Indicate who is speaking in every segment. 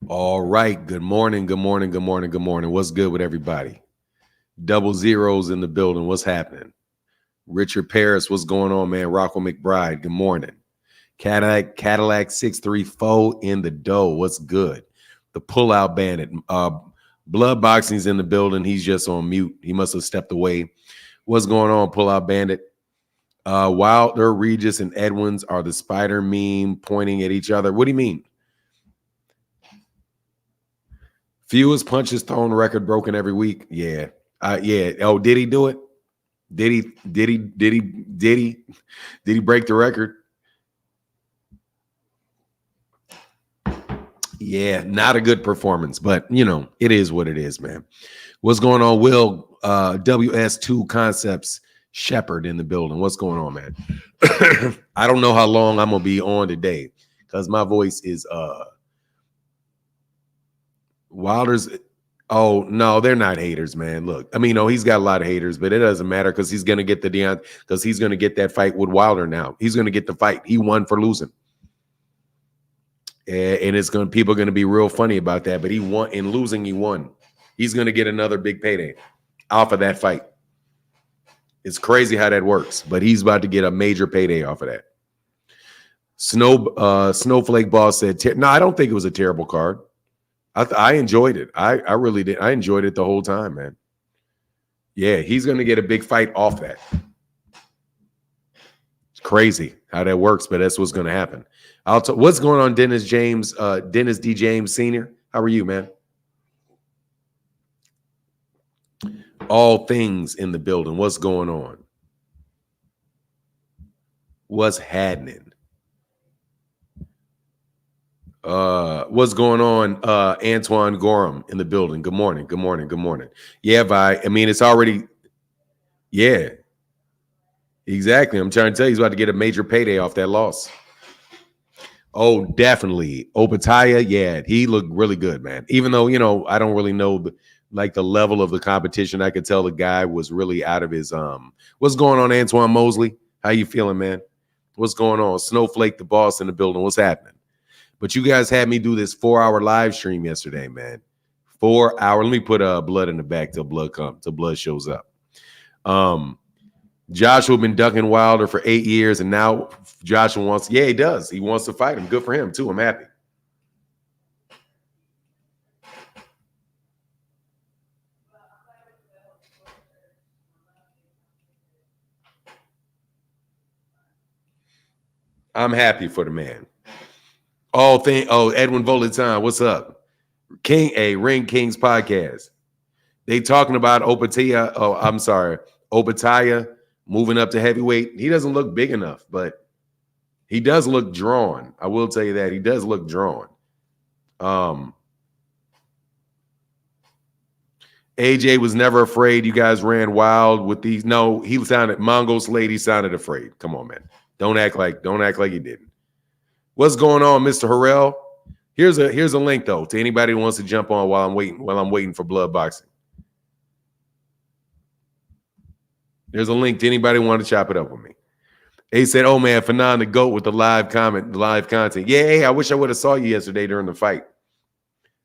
Speaker 1: All right. Good morning. Good morning. Good morning. Good morning. What's good with everybody? Double zeros in the building. What's happening? Richard Paris, what's going on, man? Rocco McBride, good morning. Cadillac 634 in the dough. What's good? The pullout bandit. Blood boxing's in the building. He's just on mute. He must have stepped away. What's going on, pullout bandit? Wilder, Regis, and Edwins are the spider meme pointing at each other. What do you mean? Fewest punches thrown, record broken every week. Yeah. Yeah. Oh, did he do it? Did he break the record? Yeah, not a good performance, but it is what it is, man. What's going on, Will? WS2 Concepts Shepherd in the building. What's going on, man? I don't know how long I'm gonna be on today because my voice is Wilder's. Oh no, they're not haters, man. Look, I mean, he's got a lot of haters, but it doesn't matter because he's gonna get the Deontay, because he's gonna get that fight with Wilder now. He's gonna get the fight. He won for losing. And it's going, people are going to be real funny about that, but he won. In losing, he won. He's going to get another big payday off of that fight. It's crazy how that works, but he's about to get a major payday off of that. Snowflake Boss said, no, I don't think it was a terrible card. I enjoyed it. I really did. I enjoyed it the whole time, man. Yeah, he's going to get a big fight off that. It's crazy how that works, but that's what's going to happen. What's going on, Dennis James, Dennis D. James Sr.? How are you, man? All things in the building. What's going on? What's happening? What's going on? Antoine Gorham in the building. Good morning. Good morning. Good morning. Yeah, Vi. I mean, it's already. Yeah, exactly. I'm trying to tell you, he's about to get a major payday off that loss. Oh, definitely. Opataya, yeah, he looked really good, man. Even though, I don't really know the level of the competition. I could tell the guy was really out of his What's going on, Antoine Mosley? How you feeling, man? What's going on? Snowflake the boss in the building. What's happening? But you guys had me do this 4-hour live stream yesterday, man. 4 hour. Let me put blood in the back till blood shows up. Joshua been ducking Wilder for 8 years, and now Joshua wants, he does. He wants to fight him. Good for him, too. I'm happy. I'm happy for the man. Edwin Volitan, what's up? Ring Kings podcast. They talking about Opataya. Oh, I'm sorry. Opataya moving up to heavyweight. He doesn't look big enough, but he does look drawn. I will tell you that. He does look drawn. AJ was never afraid. You guys ran wild with these. No, he sounded Mongo Slade. He sounded afraid. Come on, man. Don't act like he didn't. What's going on, Mr. Harrell? Here's a link though to anybody who wants to jump on while I'm waiting for blood boxing. There's a link to anybody who want to chop it up with me. He said, "Oh man, Fanon the GOAT with the live content." Yeah, hey, I wish I would have saw you yesterday during the fight.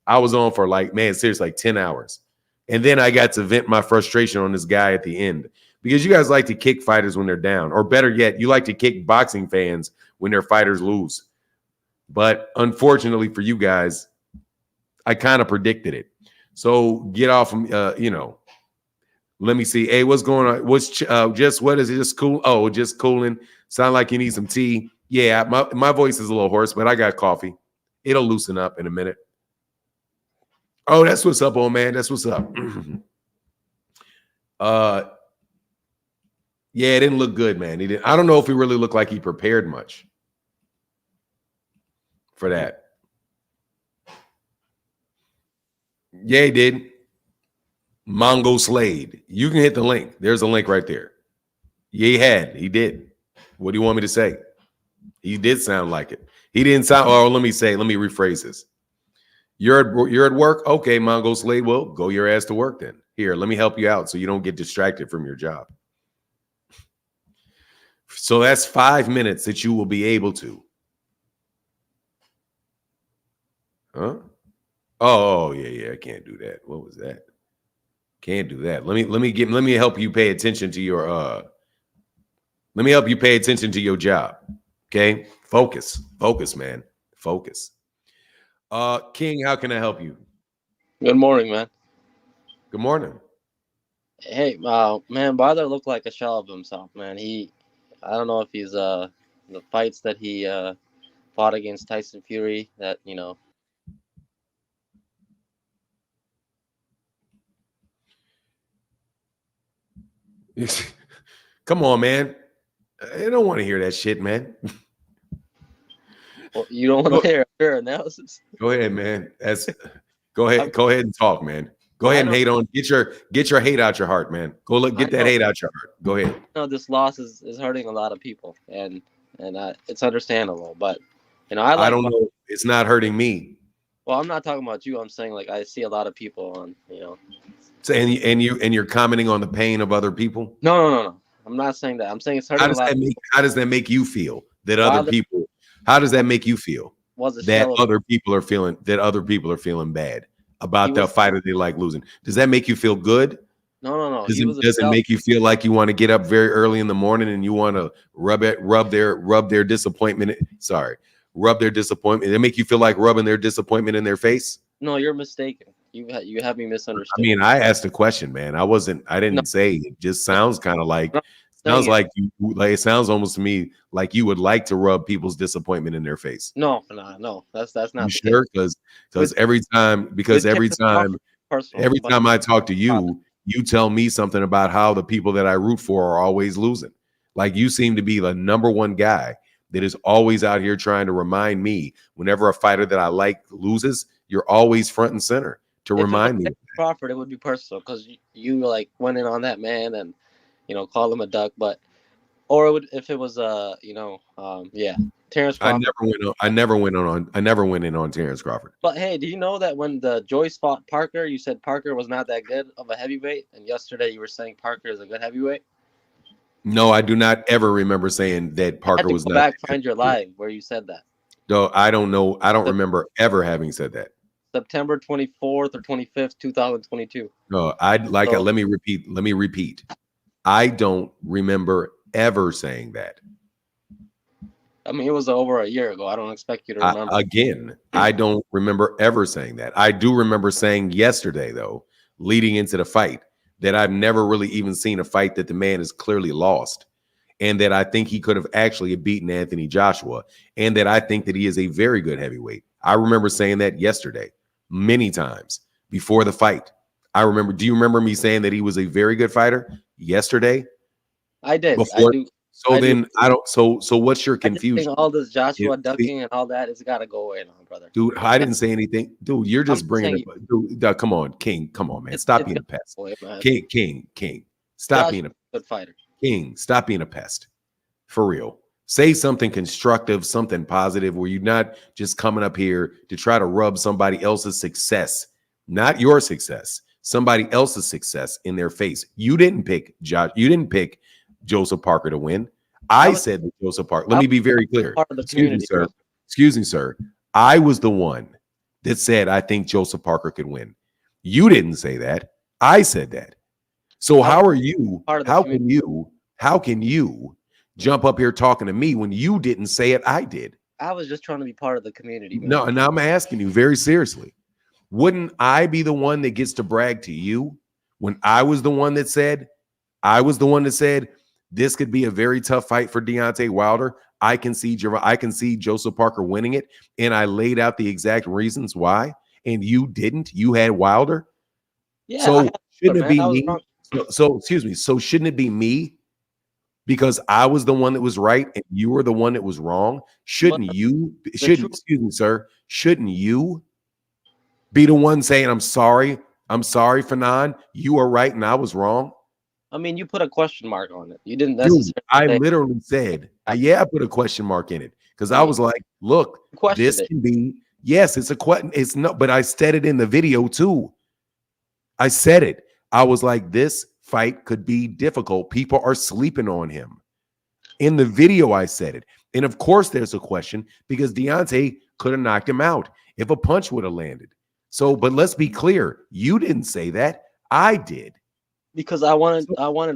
Speaker 1: I was on for seriously, 10 hours. And then I got to vent my frustration on this guy at the end. Because you guys like to kick fighters when they're down. Or better yet, you like to kick boxing fans when their fighters lose. But unfortunately for you guys, I kind of predicted it. So get off let me see. Hey, what's going on? What is it? Just cool? Oh, just cooling. Sound like you need some tea. Yeah, my voice is a little hoarse, but I got coffee. It'll loosen up in a minute. Oh, that's what's up, old man. That's what's up. Yeah, it didn't look good, man. I don't know if he really looked like he prepared much for that. Yeah, he did. Mongo Slade. You can hit the link. There's a link right there. Yeah, he did. What do you want me to say? He did sound like it. He didn't sound. Oh, let me rephrase this. You're at work. Okay, Mongo Slade. Well, go your ass to work then. Here, let me help you out so you don't get distracted from your job. So that's 5 minutes that you will be able to. Huh? Oh, yeah. I can't do that. What was that? Can't do that. Let me help you pay attention to your let me help you pay attention to your job. Okay? Focus, man. Focus. King, how can I help you?
Speaker 2: Good morning, man.
Speaker 1: Good morning.
Speaker 2: Hey, man, Brother looked like a shell of himself, man. I don't know if he's the fights that he fought against Tyson Fury. That
Speaker 1: Come on, man. I don't want to hear that shit, man.
Speaker 2: well, you don't want
Speaker 1: Go,
Speaker 2: to hear your analysis.
Speaker 1: go ahead, man. That's
Speaker 2: I mean,
Speaker 1: go ahead and talk, man. Go
Speaker 2: I
Speaker 1: ahead and
Speaker 2: know,
Speaker 1: hate on get your hate out your heart, man. Go look,
Speaker 2: I
Speaker 1: get that
Speaker 2: know,
Speaker 1: hate out your heart. Go ahead.
Speaker 2: this loss is hurting a lot of people, and it's understandable. But I
Speaker 1: I
Speaker 2: like.
Speaker 1: don't know. It's not hurting me.
Speaker 2: Well, I'm not talking about you. I'm saying like I see a lot of people on.
Speaker 1: So, and you're commenting on the pain of other people.
Speaker 2: No, no, no, no. I'm not saying that. I'm saying it's hurting a lot.
Speaker 1: How does that make you feel that other
Speaker 2: Wilder
Speaker 1: people how does that make you feel
Speaker 2: was a
Speaker 1: that
Speaker 2: shell of.
Speaker 1: other people are feeling bad
Speaker 2: He
Speaker 1: about the
Speaker 2: was.
Speaker 1: fighter they like losing? Does that make you feel good?
Speaker 2: No, no, no. He was a
Speaker 1: Does it
Speaker 2: shell.
Speaker 1: make you feel like you want to get up very early in the morning and you want to rub their disappointment? Sorry, rub their disappointment. They make you feel like rubbing their disappointment in their face.
Speaker 2: No, you're mistaken. You have me
Speaker 1: I
Speaker 2: misunderstood.
Speaker 1: mean, I asked a question, man. I
Speaker 2: No,
Speaker 1: didn't say it. Just
Speaker 2: no,
Speaker 1: sounds kind of
Speaker 2: I'm
Speaker 1: like
Speaker 2: not saying it.
Speaker 1: it sounds almost to me like you would like to rub people's disappointment in their face.
Speaker 2: No, no, no. That's
Speaker 1: You
Speaker 2: not the case.
Speaker 1: sure? Because
Speaker 2: With with Terrence Crawford, personal,
Speaker 1: every
Speaker 2: but
Speaker 1: time I talk to
Speaker 2: father.
Speaker 1: you, you tell me something about how the people that I root for are always losing. Like you seem to be the number one guy that is always out here trying to remind me whenever a fighter that I like loses, you're always front and center to
Speaker 2: If it was
Speaker 1: remind me.
Speaker 2: Terrence Crawford, it would be personal because you like went in on that man and called him a duck. But or it would if it was yeah, Terrence Crawford.
Speaker 1: I never went in on Terrence Crawford.
Speaker 2: But hey, do you know that when the Joyce fought Parker, you said Parker was not that good of a heavyweight, and yesterday you were saying Parker is a good heavyweight?
Speaker 1: No, I do not ever remember saying that
Speaker 2: I had
Speaker 1: Parker
Speaker 2: to
Speaker 1: was
Speaker 2: go
Speaker 1: not
Speaker 2: back
Speaker 1: that
Speaker 2: find your
Speaker 1: good.
Speaker 2: live where you said that.
Speaker 1: Though I don't know, I don't
Speaker 2: Sep-
Speaker 1: remember ever having said that.
Speaker 2: September 24th or 25th, 2022.
Speaker 1: No, I'd like
Speaker 2: So
Speaker 1: let me repeat. Let me repeat. I don't remember ever saying that.
Speaker 2: I mean, it was over a year ago. I don't expect you to remember.
Speaker 1: I don't remember ever saying that. I do remember saying yesterday, though, leading into the fight, that I've never really even seen a fight that the man has clearly lost, and that I think he could have actually beaten Anthony Joshua, and that I think that he is a very good heavyweight. I remember saying that yesterday many times before the fight. I remember. Do you remember me saying that he was a very good fighter yesterday
Speaker 2: I did. I
Speaker 1: before?
Speaker 2: do.
Speaker 1: So
Speaker 2: I do.
Speaker 1: then I don't. So what's your
Speaker 2: I just think
Speaker 1: confusion?
Speaker 2: all this Joshua
Speaker 1: See,
Speaker 2: ducking and all that, it's got to go away now, brother.
Speaker 1: dude,
Speaker 2: It's
Speaker 1: I
Speaker 2: got,
Speaker 1: didn't say anything. Dude, you're
Speaker 2: I'm
Speaker 1: just
Speaker 2: not
Speaker 1: bringing
Speaker 2: saying
Speaker 1: it. Dude, come on, King. Come on, man. Stop
Speaker 2: it's
Speaker 1: being
Speaker 2: got
Speaker 1: a pest.
Speaker 2: to go away, man.
Speaker 1: King. Stop
Speaker 2: Joshua's
Speaker 1: being a
Speaker 2: a good fighter.
Speaker 1: king. Stop being a pest. For real. Say something constructive, something positive, where you're not just coming up here to try to rub somebody else's success, not your success, somebody else's success in their face. You didn't pick Josh. You didn't pick Joseph Parker to win.
Speaker 2: I
Speaker 1: I
Speaker 2: was
Speaker 1: said that Joseph Parker. Let
Speaker 2: I was
Speaker 1: me be very clear.
Speaker 2: part of the
Speaker 1: Excuse me,
Speaker 2: community,
Speaker 1: sir.
Speaker 2: bro.
Speaker 1: Excuse me, sir. I was the one that said I think Joseph Parker could win. You didn't say that. I said that. So
Speaker 2: I was
Speaker 1: how are you?
Speaker 2: part of the community.
Speaker 1: How can you jump up here talking to me when you didn't say it? I did.
Speaker 2: I was just trying to be part of the community, man.
Speaker 1: No, and I'm asking you very seriously. Wouldn't I be the one that gets to brag to you when I was the one that said this could be a very tough fight for Deontay Wilder. I can see Joseph Parker winning it, and I laid out the exact reasons why, and you didn't. You had Wilder.
Speaker 2: Yeah, I
Speaker 1: So
Speaker 2: had it,
Speaker 1: shouldn't it
Speaker 2: man.
Speaker 1: be
Speaker 2: I was
Speaker 1: me?
Speaker 2: wrong.
Speaker 1: So excuse me. So shouldn't it be me because I was the one that was right and you were the one that was wrong?
Speaker 2: But the truth,
Speaker 1: Excuse me, sir, shouldn't you be the one saying, I'm sorry, Fanon, you are right and I was wrong?
Speaker 2: I mean, you put a question mark on it. You didn't
Speaker 1: Dude,
Speaker 2: necessarily
Speaker 1: I
Speaker 2: say
Speaker 1: literally said,
Speaker 2: happened.
Speaker 1: yeah, I put a question mark in it because
Speaker 2: I
Speaker 1: I
Speaker 2: mean,
Speaker 1: was like, look,
Speaker 2: you
Speaker 1: this
Speaker 2: questioned it.
Speaker 1: can be, yes, it's a question. It's not, but I said it in the video too. I said it. I was like, this fight could be difficult. People are sleeping on him. In the video, I said it. And of course, there's a question because Deontay could have knocked him out if a punch would have landed. So, but let's be clear. You didn't say that. I did.
Speaker 2: Because I wanted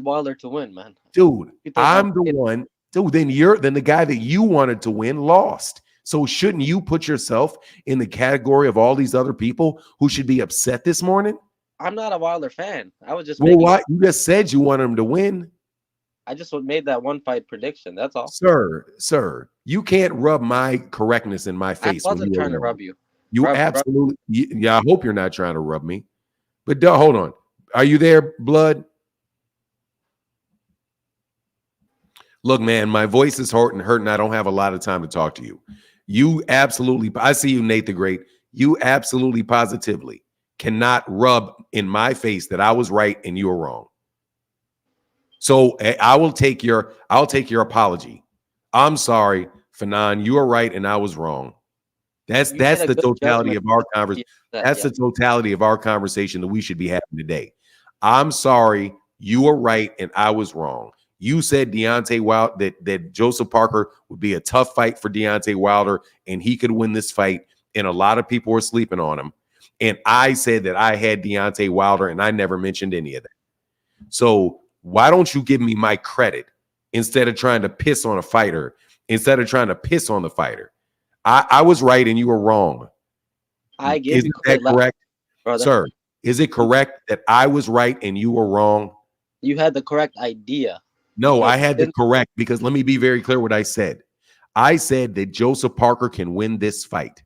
Speaker 2: Wilder to win, man.
Speaker 1: Dude,
Speaker 2: You think
Speaker 1: I'm the one. Dude, then the guy that you wanted to win lost. So shouldn't you put yourself in the category of all these other people who should be upset this morning?
Speaker 2: I'm not a Wilder fan. I was just
Speaker 1: Well, why? You just said you wanted him to win.
Speaker 2: I just made that one fight prediction. That's all.
Speaker 1: Sir, you can't rub my correctness in my face.
Speaker 2: I wasn't trying to rub you.
Speaker 1: You absolutely, yeah, I hope you're not trying to rub me. But hold on. Are you there, Blood? Look, man, my voice is hurting. I don't have a lot of time to talk to you. You absolutely, I see you, Nate the Great. You absolutely positively cannot rub in my face that I was right and you were wrong. So I'll take your apology. I'm sorry, Fanon. You were right and I was wrong. That's the totality of our conversation. That's the totality of our conversation that we should be having today. I'm sorry, you were right and I was wrong. You said Deontay Wilder that Joseph Parker would be a tough fight for Deontay Wilder and he could win this fight. And a lot of people were sleeping on him. And I said that I had Deontay Wilder and I never mentioned any of that. So why don't you give me my credit instead of trying to piss on a fighter, instead of trying to piss on the fighter? I was right and you were wrong. Isn't that correct? Brother. Sir, is it correct that I was right and you were wrong?
Speaker 2: You had the correct idea.
Speaker 1: No, I had the correct, because let me be very clear what I said. I said that Joseph Parker can win this fight.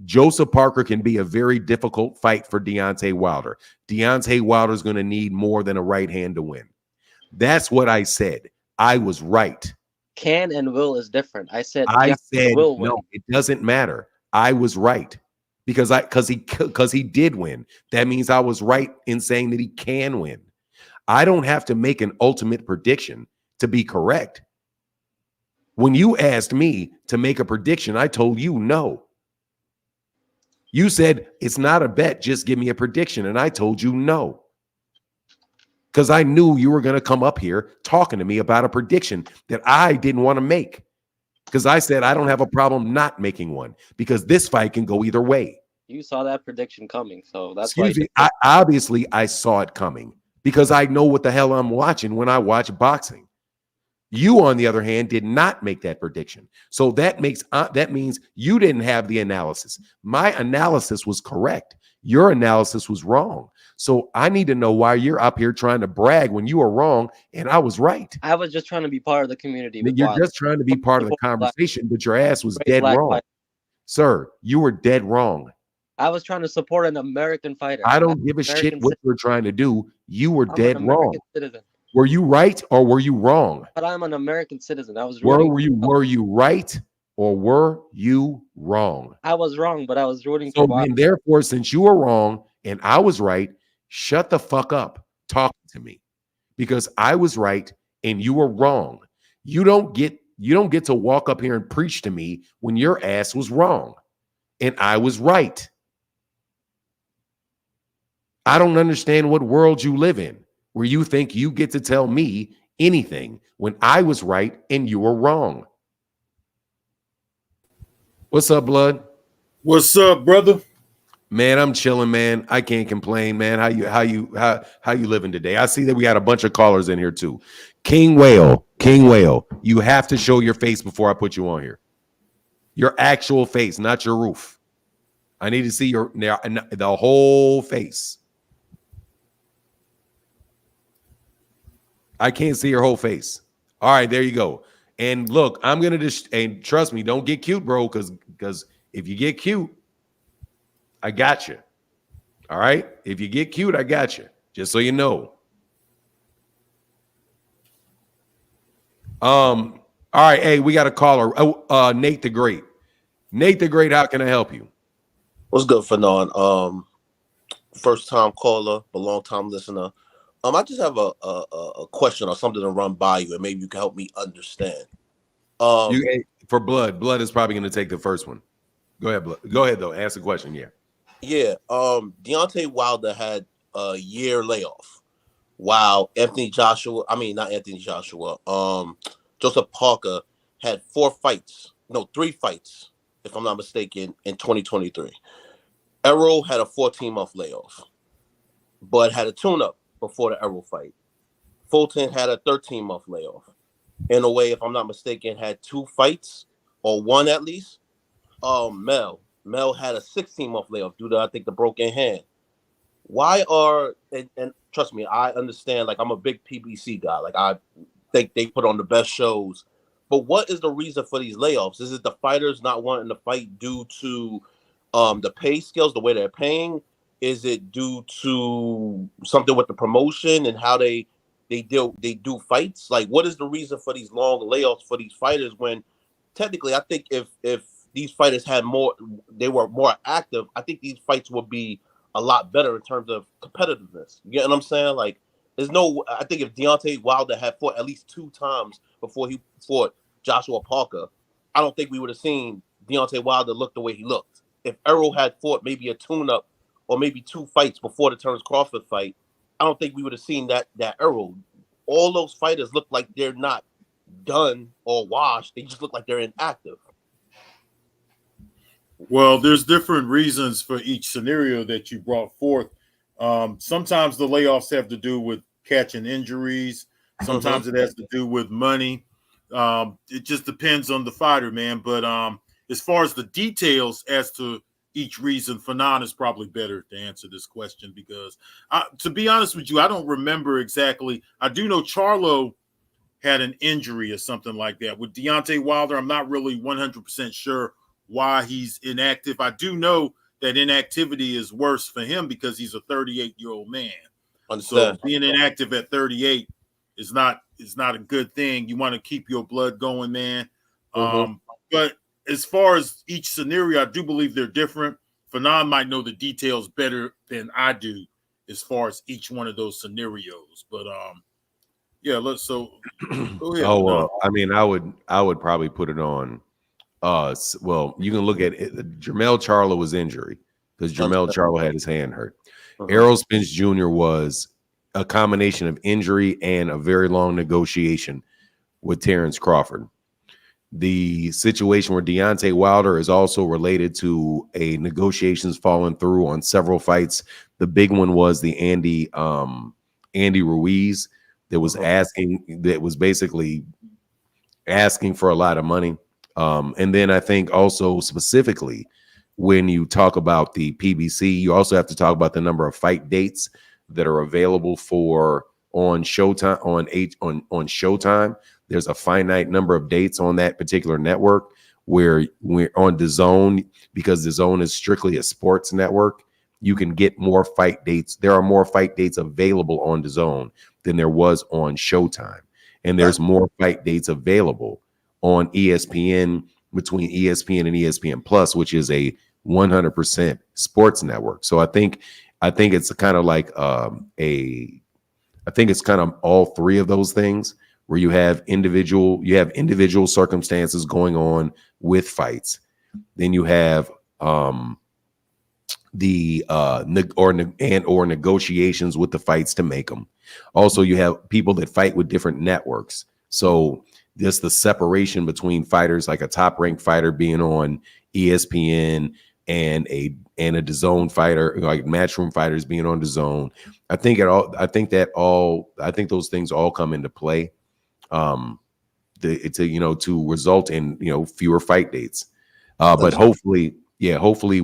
Speaker 1: Joseph Parker can be a very difficult fight for Deontay Wilder. Deontay Wilder is going to need more than a right hand to win. That's what I said. I was right.
Speaker 2: Can and will is different. I said
Speaker 1: will win. No, it doesn't matter. I was right because he did win. That means I was right in saying that he can win. I don't have to make an ultimate prediction to be correct. When you asked me to make a prediction, I told you no. You said it's not a bet, just give me a prediction. And I told you no. Because I knew you were going to come up here talking to me about a prediction that I didn't want to make. Because I said I don't have a problem not making one because this fight can go either way.
Speaker 2: You saw that prediction coming, so that's
Speaker 1: Excuse me. I saw it coming because I know what the hell I'm watching when I watch boxing. You, on the other hand, did not make that prediction. So that means you didn't have the analysis. My analysis was correct. Your analysis was wrong. So I need to know why you're up here trying to brag when you were wrong and I was right.
Speaker 2: I was just trying to be part of the community.
Speaker 1: You're just trying to be part of the conversation, but your ass was dead wrong. Sir, you were dead wrong.
Speaker 2: I was trying to support an American fighter.
Speaker 1: I don't give a shit what you're trying to do. You were dead wrong. Were you right or were you wrong?
Speaker 2: But I'm an American citizen. I was
Speaker 1: were you right or were you wrong?
Speaker 2: I was wrong, but I was rooting
Speaker 1: for Wilder. Therefore, since you were wrong and I was right, shut the fuck up talking to me because I was right and you were wrong. You don't get to walk up here and preach to me when your ass was wrong and I was right. I don't understand what world you live in where you think you get to tell me anything when I was right and you were wrong. What's up, Blood?
Speaker 3: What's up, brother?
Speaker 1: Man, I'm chilling, man. I can't complain, man. How you living today? I see that we got a bunch of callers in here too. King Whale, you have to show your face before I put you on here. Your actual face, not your roof. I need to see the whole face. I can't see your whole face. All right, there you go. And look, I'm gonna and trust me, don't get cute, bro, because if you get cute, I got you. All right, if you get cute, I got you. Just so you know. All right, hey, we got a caller. Nate the Great. Nate the Great, how can I help you?
Speaker 4: What's good, Fanon? First time caller, but long time listener. I just have a question or something to run by you, and maybe you can help me understand.
Speaker 1: For Blood is probably going to take the first one. Go ahead, Blood. Go ahead though. Ask the question.
Speaker 4: Yeah. Deontay Wilder had a year layoff, while Joseph Parker had 3 fights, if I'm not mistaken, in 2023. Errol had a 14-month layoff, but had a tune-up before the Errol fight. Fulton had a 13-month layoff. In a way, if I'm not mistaken, had 2 fights, or 1 at least. Mel had a 16-month layoff due to, I think, the broken hand. Why are, and trust me, I understand, like, I'm a big PBC guy. Like, I think they put on the best shows. But what is the reason for these layoffs? Is it the fighters not wanting to fight due to the pay scales, the way they're paying? Is it due to something with the promotion and how they do fights? Like, what is the reason for these long layoffs for these fighters when technically I think if these fighters had more, they were more active, I think these fights would be a lot better in terms of competitiveness. You get what I'm saying? Like, there's no, I think if Deontay Wilder had fought at least 2 times before he fought Joshua Parker, I don't think we would have seen Deontay Wilder look the way he looked. If Errol had fought maybe a tune-up or maybe 2 fights before the Terrence Crawford fight, I don't think we would have seen that Errol. All those fighters look like they're not done or washed. They just look like they're inactive.
Speaker 3: Well, there's different reasons for each scenario that you brought forth. Sometimes the layoffs have to do with catching injuries. Sometimes it has to do with money. It just depends on the fighter, man. But as far as the details as to each reason, Fanon is probably better to answer this question because, to be honest with you, I don't remember exactly. I do know Charlo had an injury or something like that. With Deontay Wilder, I'm not really 100% sure why he's inactive. I do know that inactivity is worse for him because he's a 38-year-old man.
Speaker 4: Understand.
Speaker 3: So being inactive at 38 is not a good thing. You want to keep your blood going, man. But as far as each scenario, I do believe they're different. Fanon might know the details better than I do as far as each one of those scenarios. But yeah, go ahead.
Speaker 1: I mean, I would probably put it on. Well, you can look at it. Jermell Charlo was injury because Jermell Charlo had his hand hurt. Errol Spence Jr. was a combination of injury and a very long negotiation with Terrence Crawford. The situation where Deontay Wilder is also related to a negotiations falling through on several fights. The big one was the Andy Ruiz that was basically asking for a lot of money. And then I think also specifically when you talk about the PBC, you also have to talk about the number of fight dates that are available for on Showtime on Showtime. There's a finite number of dates on that particular network where we're on DAZN, because DAZN is strictly a sports network. You can get more fight dates. There are more fight dates available on DAZN than there was on Showtime. And there's more fight dates available on ESPN, between ESPN and ESPN Plus, which is a 100% sports network. So I think it's kind of like I think it's kind of all 3 of those things where you have individual circumstances going on with fights. Then you have negotiations with the fights to make them. Also, you have people that fight with different networks. So just the separation between fighters, like a top-ranked fighter being on ESPN and a DAZN fighter, like Matchroom fighters being on DAZN. I think those things all come into play to result in fewer fight dates. But hopefully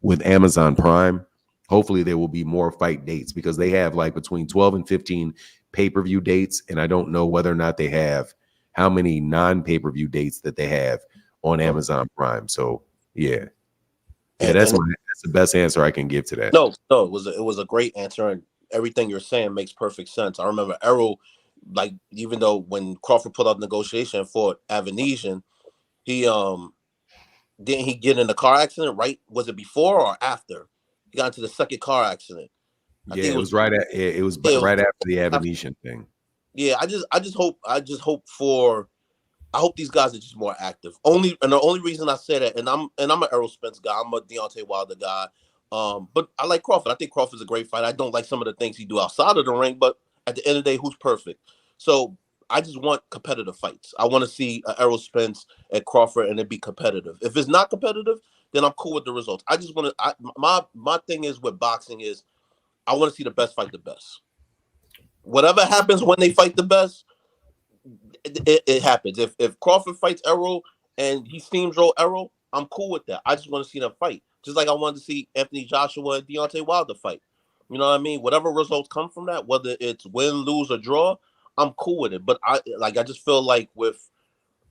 Speaker 1: with Amazon Prime, hopefully there will be more fight dates because they have like between 12 and 15 pay-per-view dates, and I don't know whether or not they have how many non-pay-per-view dates that they have on Amazon Prime. So that's the best answer I can give to that.
Speaker 4: No, it was a great answer, and everything you're saying makes perfect sense. I remember Errol, like, even though when Crawford put out negotiation for Avanesian, he didn't he get in a car accident, right? Was it before or after? He got into the second car accident.
Speaker 1: It was right after the Avanesian thing.
Speaker 4: Yeah, I hope these guys are just more active. The only reason I say that, and I'm an Errol Spence guy, I'm a Deontay Wilder guy. But I like Crawford. I think Crawford's a great fighter. I don't like some of the things he do outside of the ring, but at the end of the day, who's perfect? So I just want competitive fights. I want to see Errol Spence at Crawford and it be competitive. If it's not competitive, then I'm cool with the results. I just want to. My thing is with boxing is I want to see the best fight the best. Whatever happens when they fight the best, it happens. If Crawford fights Errol and he steamroll Errol, I'm cool with that. I just want to see them fight. Just like I wanted to see Anthony Joshua and Deontay Wilder fight. You know what I mean? Whatever results come from that, whether it's win, lose, or draw, I'm cool with it. But I just feel like with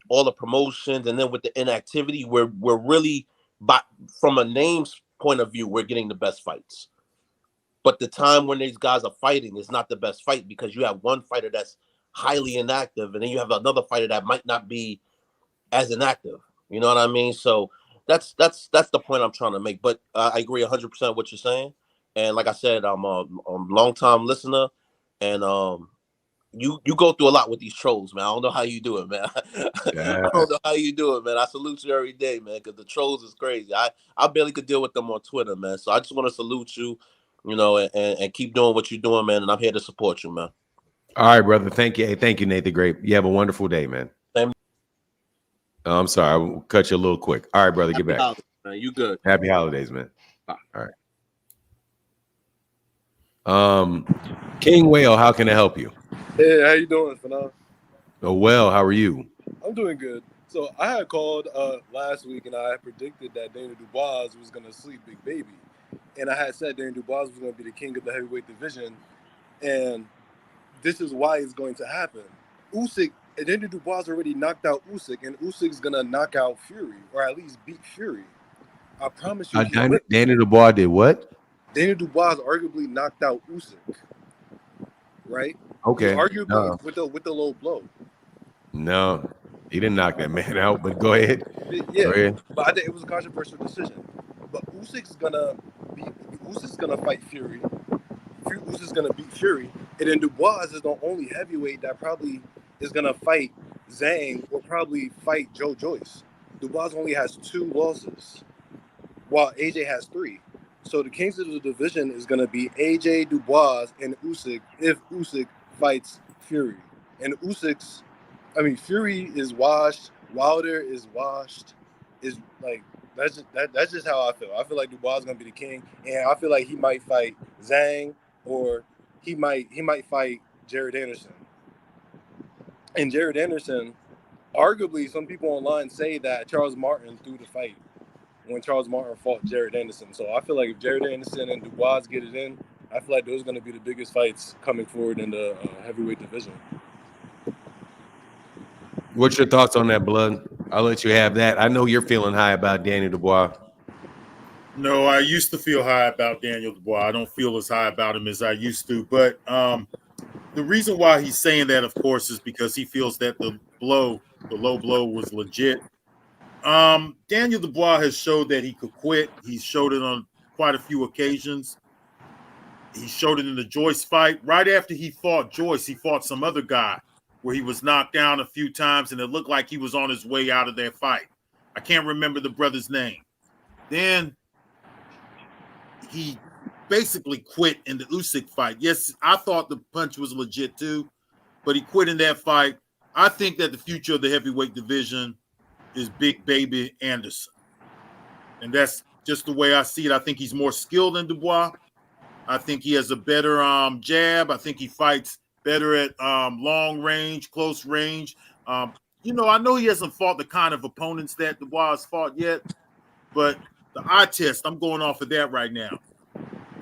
Speaker 4: all the promotions and then with the inactivity, we're really, from a names point of view, we're getting the best fights. But the time when these guys are fighting is not the best fight because you have one fighter that's highly inactive and then you have another fighter that might not be as inactive. You know what I mean? So that's the point I'm trying to make. But I agree 100% what you're saying. And like I said, I'm a long-time listener, and you go through a lot with these trolls, man. I don't know how you do it, man. I don't know how you do it, man. I salute you every day, man, because the trolls is crazy. I barely could deal with them on Twitter, man. So I just want to salute you, you know, and keep doing what you're doing, man. And I'm here to support you, man.
Speaker 1: All right, brother. Thank you. Hey, thank you, Nathan. Great. You have a wonderful day, man.
Speaker 4: Same.
Speaker 1: I'm sorry. I will cut you a little quick. All right, brother. Get back.
Speaker 4: Holidays, man. You good.
Speaker 1: Happy holidays, man.
Speaker 4: Bye.
Speaker 1: All right. King Whale, how can I help you?
Speaker 5: Hey, how you doing, Fanon?
Speaker 1: Oh, well, how are you?
Speaker 5: I'm doing good. So I had called last week and I had predicted that Daniel Dubois was going to sleep Big Baby. And I had said Daniel Dubois was going to be the king of the heavyweight division. And this is why it's going to happen. Daniel Dubois already knocked out Usyk, and Usyk's going to knock out Fury, or at least beat Fury. I promise you.
Speaker 1: Daniel Dubois did what?
Speaker 5: Daniel Dubois arguably knocked out Usyk. Right?
Speaker 1: Okay.
Speaker 5: Arguably with the low blow.
Speaker 1: No, he didn't knock that man out, but go ahead.
Speaker 5: Yeah,
Speaker 1: go ahead.
Speaker 5: But I think it was a controversial decision. But Usyk's gonna fight Fury. Usyk's gonna beat Fury, and then Dubois is the only heavyweight that probably is gonna fight Zhang or probably fight Joe Joyce. Dubois only has 2 losses, while AJ has 3. So the kings of the division is gonna be AJ, Dubois, and Usyk if Usyk fights Fury. And Fury is washed. Wilder is washed. Is like that's just how I feel. I feel like Dubois is gonna be the king, and I feel like he might fight Zhang or he might fight Jared Anderson. And Jared Anderson, arguably, some people online say that Charles Martin threw the fight when Charles Martin fought Jared Anderson. So I feel like if Jared Anderson and Dubois get it in, I feel like those are going to be the biggest fights coming forward in the heavyweight division.
Speaker 1: What's your thoughts on that, Blood? I'll let you have that. I know you're feeling high about Daniel Dubois.
Speaker 3: No, I used to feel high about Daniel Dubois. I don't feel as high about him as I used to. But the reason why he's saying that, of course, is because he feels that the low blow was legit. Daniel Dubois has showed that he could quit. He's showed it on quite a few occasions. He showed it in the Joyce fight. Right after he fought Joyce, he fought some other guy where he was knocked down a few times, and it looked like he was on his way out of that fight. I can't remember the brother's name. Then he basically quit in the Usyk fight. Yes, I thought the punch was legit too, but he quit in that fight. I think that the future of the heavyweight division is Big Baby Anderson. And that's just the way I see it. I think he's more skilled than Dubois. I think he has a better jab. I think he fights better at long range, close range. I know he hasn't fought the kind of opponents that Dubois has fought yet, but the eye test, I'm going off of that right now.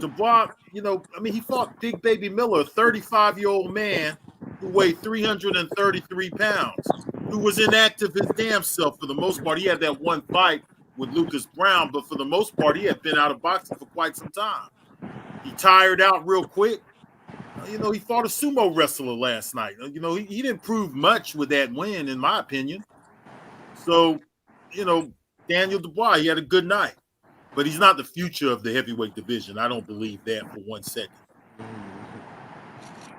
Speaker 3: Dubois, he fought Big Baby Miller, a 35-year-old man who weighed 333 pounds, who was inactive his damn self for the most part. He had that one fight with Lucas Brown, but for the most part, he had been out of boxing for quite some time. He tired out real quick. He fought a sumo wrestler last night. He didn't prove much with that win, in my opinion. So, Daniel Dubois, he had a good night. But he's not the future of the heavyweight division. I don't believe that for 1 second.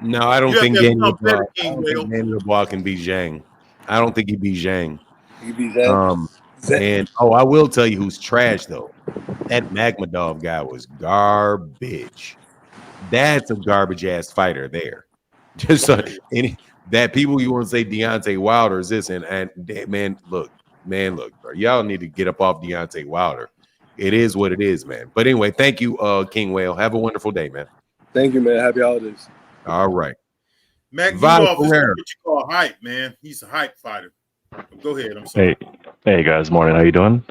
Speaker 1: No, I don't think Daniel Dubois can beat Zhang. I don't think he beat Zhang.
Speaker 5: He beat Zhang.
Speaker 1: And I will tell you who's trash though. That Magmadov guy was garbage. That's a garbage ass fighter there. Just that people you want to say Deontay Wilder is this and man, look, bro, y'all need to get up off Deontay Wilder. It is what it is, man. But anyway, thank you, King Whale. Have a wonderful day, man.
Speaker 5: Thank you, man. Happy holidays.
Speaker 1: All right.
Speaker 3: Magmudov is what you call hype, man. He's a hype fighter. Go ahead. I'm sorry.
Speaker 6: Hey guys, morning. How you doing?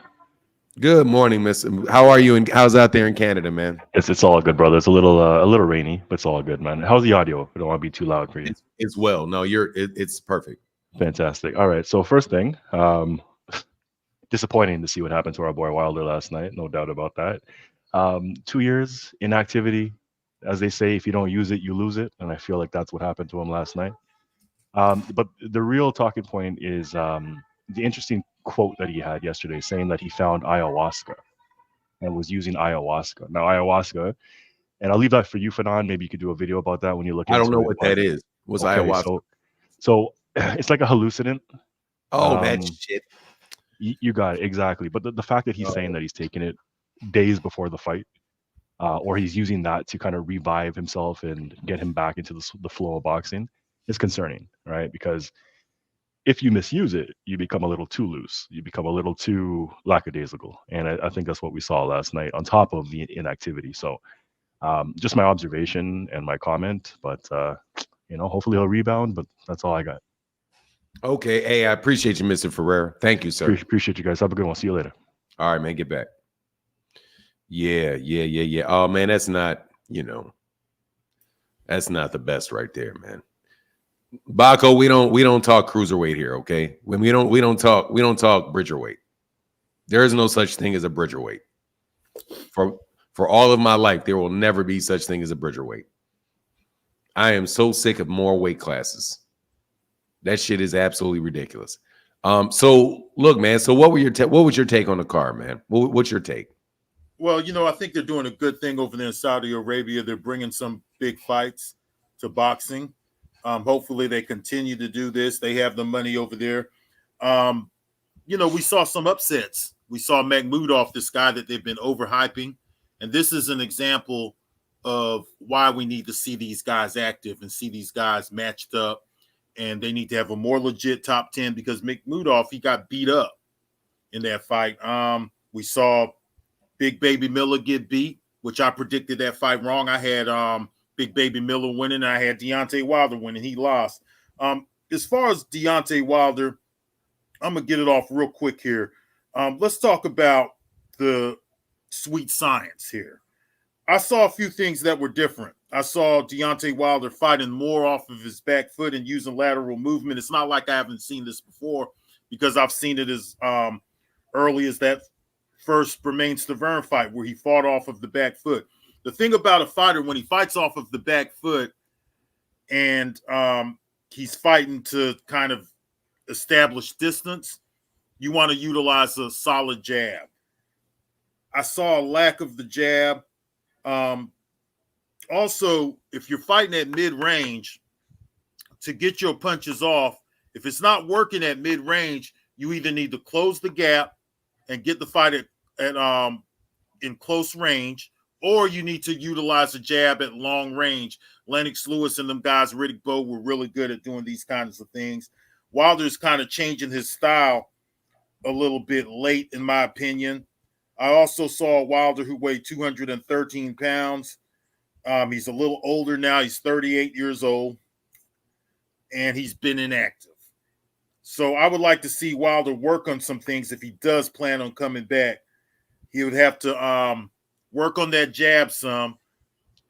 Speaker 1: Good morning, Miss. How are you? And how's out there in Canada, man?
Speaker 6: It's all good, brother. It's a little rainy, but it's all good, man. How's the audio? I don't want to be too loud for you.
Speaker 1: It's well. No, it's perfect.
Speaker 6: Fantastic. All right. So first thing, disappointing to see what happened to our boy Wilder last night. No doubt about that. 2 years inactivity, as they say. If you don't use it, you lose it, and I feel like that's what happened to him last night. But the real talking point is the interesting quote that he had yesterday, saying that he found ayahuasca and was using ayahuasca. Now, ayahuasca, and I'll leave that for you, Fanon. Maybe you could do a video about that when you look into it.
Speaker 1: I don't know what that is. What's ayahuasca?
Speaker 6: So it's like a hallucinant.
Speaker 1: Oh, that shit.
Speaker 6: You got it, exactly. But the fact that he's saying that he's taking it days before the fight, or he's using that to kind of revive himself and get him back into the flow of boxing is concerning, right? Because if you misuse it, you become a little too loose. You become a little too lackadaisical. And I think that's what we saw last night on top of the inactivity. So just my observation and my comment, but hopefully he'll rebound, but that's all I got.
Speaker 1: Okay. Hey, I appreciate you, Mr. Ferreira. Thank you, sir.
Speaker 6: Appreciate you guys. Have a good one. See you later.
Speaker 1: All right, man. Get back. Yeah. Oh, man, that's not the best right there, man. Baco, we don't talk cruiserweight here, okay? When we don't talk bridgerweight. There is no such thing as a bridgerweight. For all of my life, there will never be such thing as a bridgerweight. I am so sick of more weight classes. That shit is absolutely ridiculous. So look, man. So what was your take on the card, man? What's your take?
Speaker 3: Well, I think they're doing a good thing over there in Saudi Arabia. They're bringing some big fights to boxing. Hopefully they continue to do this. They have the money over there. We saw some upsets. We saw Magmudov, this guy that they've been overhyping. And this is an example of why we need to see these guys active and see these guys matched up. And they need to have a more legit top 10 because Magmudov, he got beat up in that fight. We saw Big Baby Miller get beat, which I predicted that fight wrong. I had Big Baby Miller winning. I had Deontay Wilder winning. He lost. As far as Deontay Wilder, I'm going to get it off real quick here. Let's talk about the sweet science here. I saw a few things that were different. I saw Deontay Wilder fighting more off of his back foot and using lateral movement. It's not like I haven't seen this before because I've seen it as early as that first Bermain Stavern fight where he fought off of the back foot. The thing about a fighter when he fights off of the back foot and he's fighting to kind of establish distance, you want to utilize a solid jab. I saw a lack of the jab. Also, if you're fighting at mid-range, to get your punches off, if it's not working at mid-range, you either need to close the gap and get the fight in close range, or you need to utilize a jab at long range. Lennox Lewis and them guys, Riddick Bowe, were really good at doing these kinds of things. Wilder's kind of changing his style a little bit late, in my opinion. I also saw Wilder who weighed 213 pounds. He's a little older now. He's 38 years old, and he's been inactive. So I would like to see Wilder work on some things if he does plan on coming back. He would have to work on that jab some.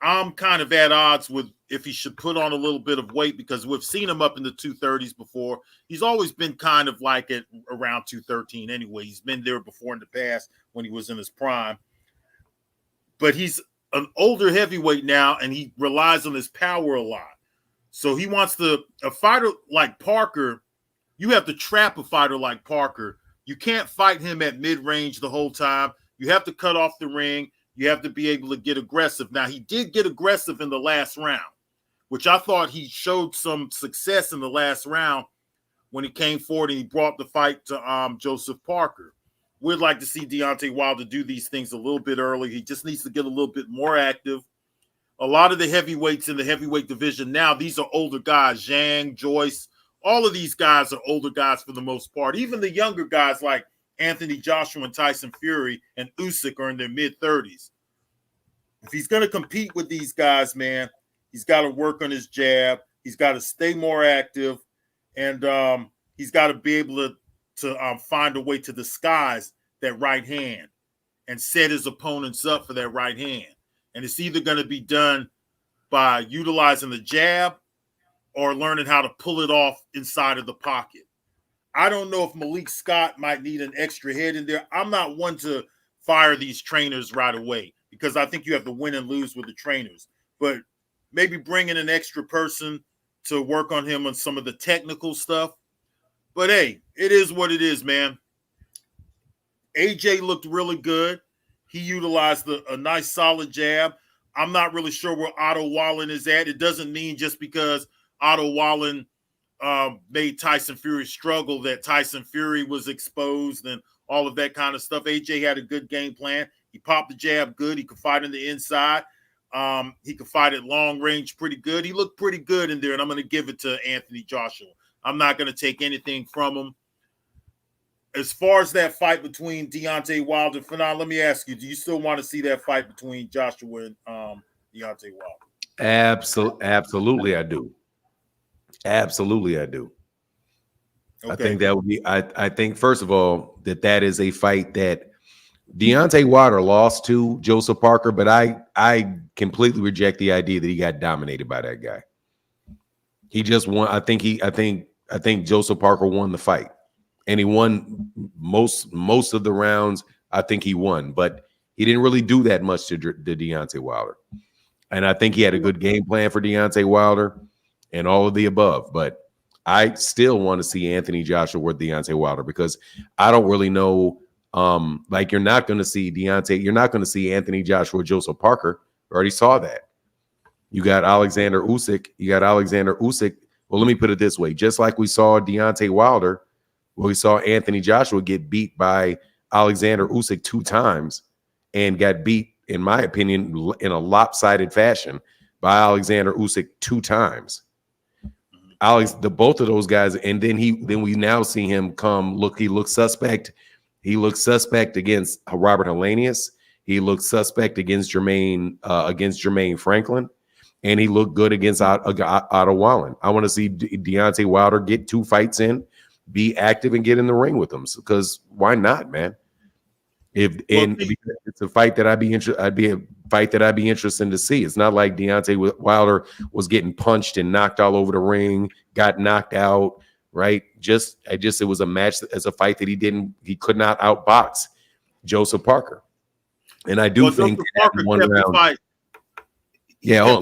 Speaker 3: I'm kind of at odds with if he should put on a little bit of weight because we've seen him up in the 230s before. He's always been kind of like at around 213 anyway. He's been there before in the past when he was in his prime. But he's an older heavyweight now, and he relies on his power a lot. So he wants a fighter like Parker, you have to trap a fighter like Parker. You can't fight him at mid-range the whole time. You have to cut off the ring. You have to be able to get aggressive. Now, he did get aggressive in the last round, which I thought he showed some success in the last round when he came forward and he brought the fight to Joseph Parker. We'd like to see Deontay Wilder do these things a little bit early. He just needs to get a little bit more active. A lot of the heavyweights in the heavyweight division now, these are older guys. Zhang, Joyce, all of these guys are older guys for the most part. Even the younger guys like Anthony Joshua and Tyson Fury and Usyk are in their mid-30s. If he's going to compete with these guys, man, he's got to work on his jab. He's got to stay more active, and he's got to be able to find a way to disguise that right hand and set his opponents up for that right hand. And it's either going to be done by utilizing the jab or learning how to pull it off inside of the pocket. I don't know if Malik Scott might need an extra head in there. I'm not one to fire these trainers right away because I think you have to win and lose with the trainers. But maybe bring in an extra person to work on him on some of the technical stuff. But hey, it is what it is, man. AJ looked really good. He utilized a nice solid jab. I'm not really sure where Otto Wallen is at. It doesn't mean just because Otto Wallen made Tyson Fury struggle that Tyson Fury was exposed and all of that kind of stuff. AJ had a good game plan. He popped the jab good. He could fight in the inside. He could fight at long range pretty good. He looked pretty good in there, and I'm going to give it to Anthony Joshua. I'm not going to take anything from him. As far as that fight between Deontay Wilder and Fanon, let me ask you, do you still want to see that fight between Joshua and Deontay Wilder?
Speaker 1: Absolutely, I do. Absolutely, I do. Okay. I think that would be, I think, first of all, that is a fight that Deontay Wilder lost to Joseph Parker, but I completely reject the idea that he got dominated by that guy. He just won. I think Joseph Parker won the fight. And he won most of the rounds. I think he won, but he didn't really do that much to Deontay Wilder. And I think he had a good game plan for Deontay Wilder and all of the above. But I still want to see Anthony Joshua with Deontay Wilder because I don't really know. Like you're not going to see Deontay. You're not going to see Anthony Joshua, Joseph Parker. We already saw that. You got Alexander Usyk. Well, let me put it this way. Just like we saw Deontay Wilder, well, we saw Anthony Joshua get beat by Alexander Usyk 2 times and got beat, in my opinion, in a lopsided fashion by Alexander Usyk 2 times. Both of those guys, and then we now see him come. Look, he looks suspect. He looks suspect against Robert Helenius. He looked suspect against Jermaine Franklin, and he looked good against Otto Wallen. I want to see Deontay Wilder get 2 fights in, be active, and get in the ring with them. Because why not, man? It's a fight that I'd be interested to see. It's not like Deontay Wilder was getting punched and knocked all over the ring, got knocked out, right? It was a match as a fight that he could not outbox Joseph Parker. And I do think that one round. Yeah,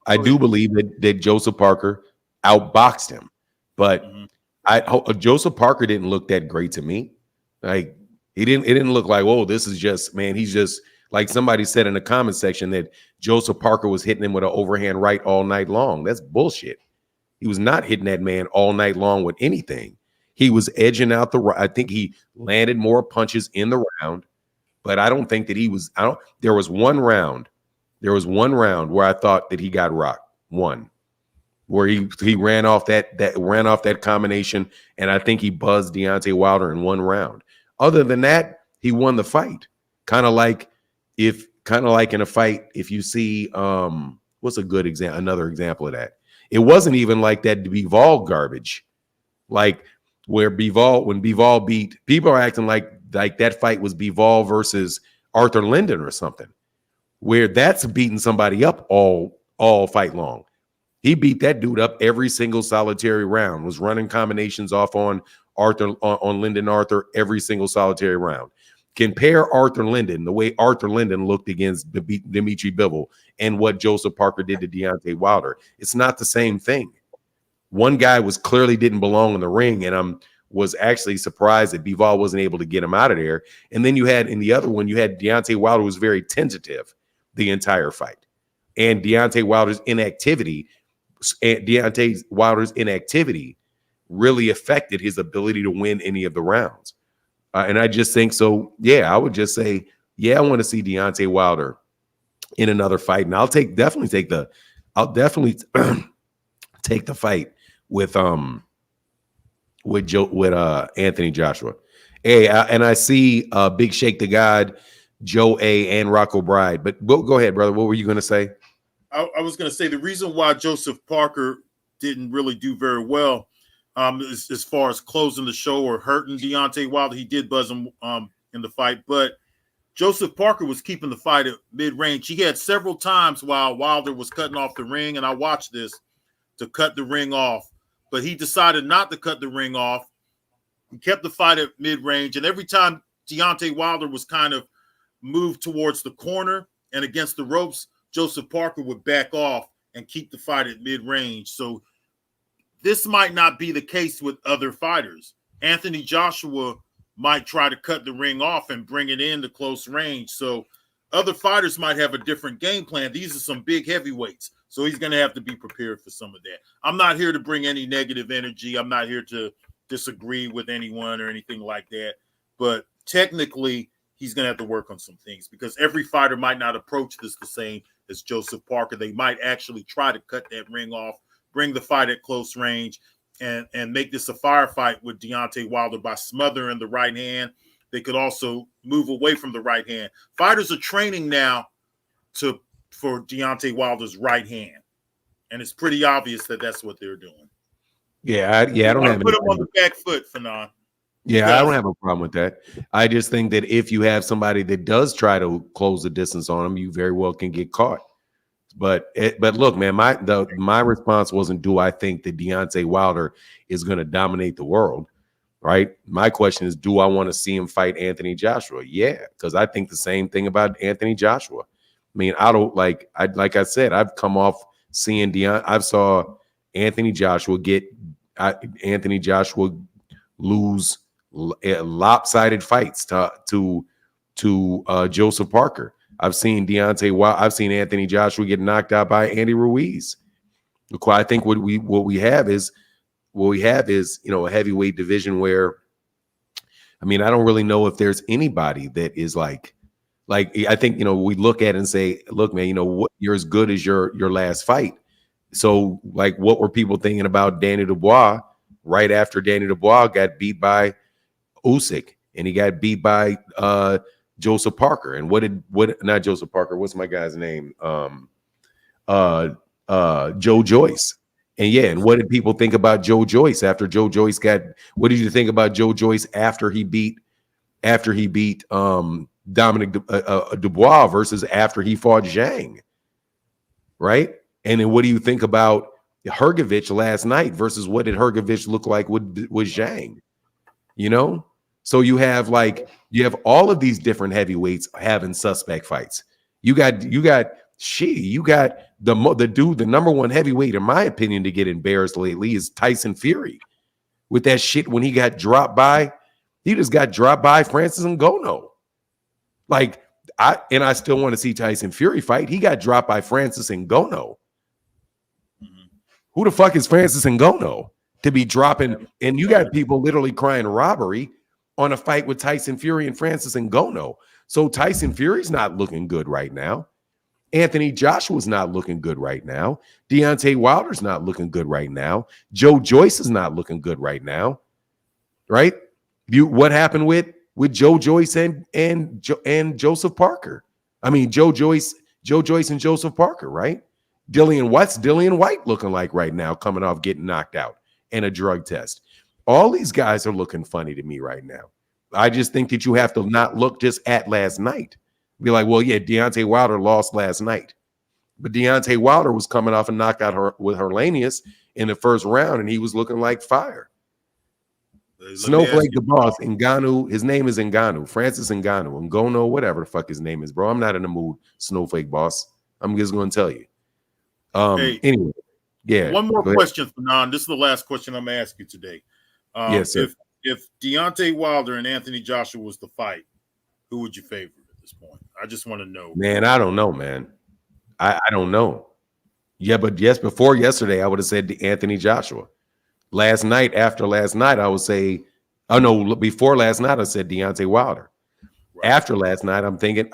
Speaker 1: I do believe that Joseph Parker outboxed him, but Joseph Parker didn't look that great to me. Like it didn't look like, oh, this is just, man, he's just, like somebody said in the comment section that Joseph Parker was hitting him with an overhand right all night long. That's bullshit. He was not hitting that man all night long with anything. He was edging out I think he landed more punches in the round, but I don't think that he was, there was one round where I thought that he got rocked. One. Where he ran off that combination, and I think he buzzed Deontay Wilder in one round. Other than that, he won the fight. Kind of like in a fight, if you see what's a good example, another example of that. It wasn't even like that Bivol garbage. Like when Bivol beat, people are acting like that fight was Bivol versus Arthur Linden or something, where that's beating somebody up all fight long. He beat that dude up every single solitary round, was running combinations off on Lyndon Arthur every single solitary round. Compare Arthur Linden, the way Arthur Linden looked against Dimitri Bivol, and what Joseph Parker did to Deontay Wilder. It's not the same thing. One guy clearly didn't belong in the ring, and I was actually surprised that Bivol wasn't able to get him out of there. And then in the other one, you had Deontay Wilder was very tentative the entire fight. And Deontay Wilder's inactivity really affected his ability to win any of the rounds. And I just think so. Yeah, I would just say, I want to see Deontay Wilder in another fight, and I'll definitely take the fight with Anthony Joshua. Hey, and I see Big Shake the God, Joe A, and Rocco Bride. But go ahead, brother. What were you going to say?
Speaker 3: I was going to say the reason why Joseph Parker didn't really do very well as far as closing the show or hurting Deontay Wilder. He did buzz him in the fight, but Joseph Parker was keeping the fight at mid-range. He had several times while Wilder was cutting off the ring, and I watched this, to cut the ring off. But he decided not to cut the ring off. He kept the fight at mid-range, and every time Deontay Wilder was kind of moved towards the corner and against the ropes, Joseph Parker would back off and keep the fight at mid-range. So this might not be the case with other fighters. Anthony Joshua might try to cut the ring off and bring it into close range. So other fighters might have a different game plan. These are some big heavyweights, so he's going to have to be prepared for some of that. I'm not here to bring any negative energy. I'm not here to disagree with anyone or anything like that. But technically, he's going to have to work on some things because every fighter might not approach this the same as Joseph Parker. They might actually try to cut that ring off, bring the fight at close range, and make this a firefight with Deontay Wilder by smothering the right hand. They could also move away from the right hand. Fighters are training now for Deontay Wilder's right hand, and it's pretty obvious that that's what they're doing.
Speaker 1: Yeah, I don't have
Speaker 3: put him on the back foot, Fanon.
Speaker 1: Yeah, I don't have a problem with that. I just think that if you have somebody that does try to close the distance on him, you very well can get caught. But look, man, my response wasn't, do I think that Deontay Wilder is going to dominate the world, right? My question is, do I want to see him fight Anthony Joshua? Yeah, because I think the same thing about Anthony Joshua. I mean, like I said, I've come off seeing I saw Anthony Joshua lose lopsided fights to Joseph Parker. I've seen Anthony Joshua get knocked out by Andy Ruiz. I think what we have is a heavyweight division where, I mean, I don't really know if there's anybody that is like I think, we look at it and say, look, man, what, you're as good as your last fight. So like, what were people thinking about Danny Dubois right after Danny Dubois got beat by Usyk and he got beat by Joseph Parker? And not Joseph Parker, what's my guy's name? Joe Joyce. And yeah, and what did people think about Joe Joyce after Joe Joyce what did you think about Joe Joyce after he beat Dominic Dubois versus after he fought Zhang? Right? And then what do you think about Hrgovic last night versus what did Hrgovic look like with Zhang? So you have all of these different heavyweights having suspect fights. You got the number one heavyweight, in my opinion, to get embarrassed lately is Tyson Fury. With that shit when he got dropped by, he just got dropped by Francis Ngannou. I still want to see Tyson Fury fight. He got dropped by Francis Ngannou. Who the fuck is Francis Ngannou to be dropping? And you got people literally crying robbery on a fight with Tyson Fury and Francis Ngannou. So Tyson Fury's not looking good right now. Anthony Joshua's not looking good right now. Deontay Wilder's not looking good right now. Joe Joyce is not looking good right now. Right? What happened with Joe Joyce and Joseph Parker? I mean, Joe Joyce and Joseph Parker, right? What's Dillian White looking like right now, coming off getting knocked out in a drug test? All these guys are looking funny to me right now. I just think that you have to not look just at last night. Be like, well, yeah, Deontay Wilder lost last night. But Deontay Wilder was coming off a knockout with Herlanius in the first round, and he was looking like fire. Snowflake the boss, Ngannou, his name is Ngannou, Francis Ngannou, whatever the fuck his name is, bro. I'm not in the mood, Snowflake boss. I'm just going to tell you. Anyway, yeah.
Speaker 3: One more question, Fanon. This is the last question I'm going to ask you today.
Speaker 1: Yes, sir.
Speaker 3: If Deontay Wilder and Anthony Joshua was the fight, who would you favor at this point? I just want to know.
Speaker 1: Man, I don't know, man. I don't know. Yeah, but yes, before yesterday, I would have said Anthony Joshua. After last night, I would say, oh no, before last night, I said Deontay Wilder. Right. After last night, I'm thinking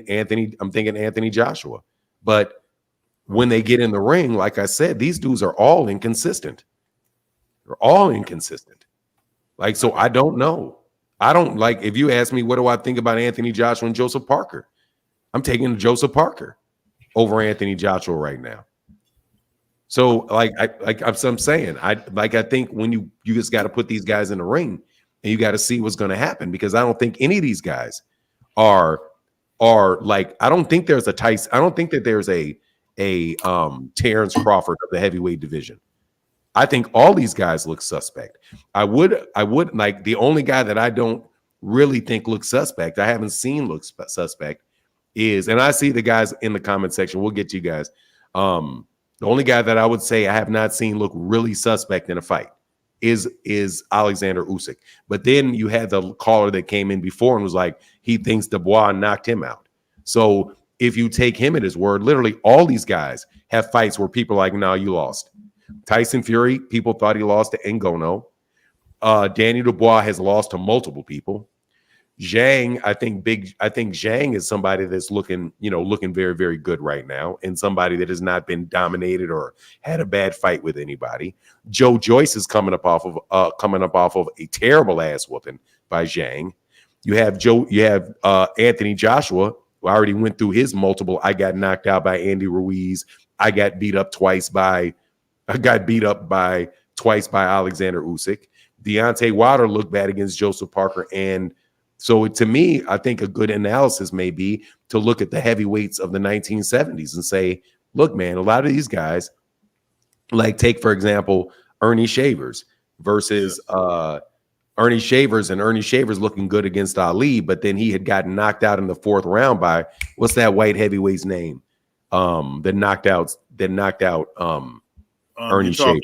Speaker 1: Anthony Joshua. But when they get in the ring, like I said, these dudes are all inconsistent. They're all inconsistent. Like, so I don't know. I don't like, if you ask me, what do I think about Anthony Joshua and Joseph Parker? I'm taking Joseph Parker over Anthony Joshua right now. So I'm saying, I think when you just got to put these guys in the ring and you got to see what's going to happen, because I don't think any of these guys are like, I don't think there's a Tyson. I don't think that there's a Terrence Crawford of the heavyweight division. I think all these guys look suspect. I would like, the only guy that I don't really think looks suspect, I haven't seen look suspect, is, and I see the guys in the comment section. We'll get to you guys. The only guy that I would say I have not seen look really suspect in a fight is Alexander Usyk. But then you had the caller that came in before and was like, he thinks Dubois knocked him out. So if you take him at his word, literally all these guys have fights where people are like, no, you lost. Tyson Fury, people thought he lost to Ngannou. Daniel Dubois has lost to multiple people. Zhang, I think Zhang is somebody that's looking very, very good right now, and somebody that has not been dominated or had a bad fight with anybody. Joe Joyce is coming up off of a terrible ass whooping by Zhang. You have Anthony Joshua, who already went through his multiple. I got knocked out by Andy Ruiz. I got beat up twice by Alexander Usyk. Deontay Wilder looked bad against Joseph Parker. And so to me, I think a good analysis may be to look at the heavyweights of the 1970s and say, look, man, a lot of these guys, like take, for example, Ernie Shavers versus Ernie Shavers, and Ernie Shavers looking good against Ali, but then he had gotten knocked out in the 4th round by, what's that white heavyweigh's name? That knocked out Ernie Shavers.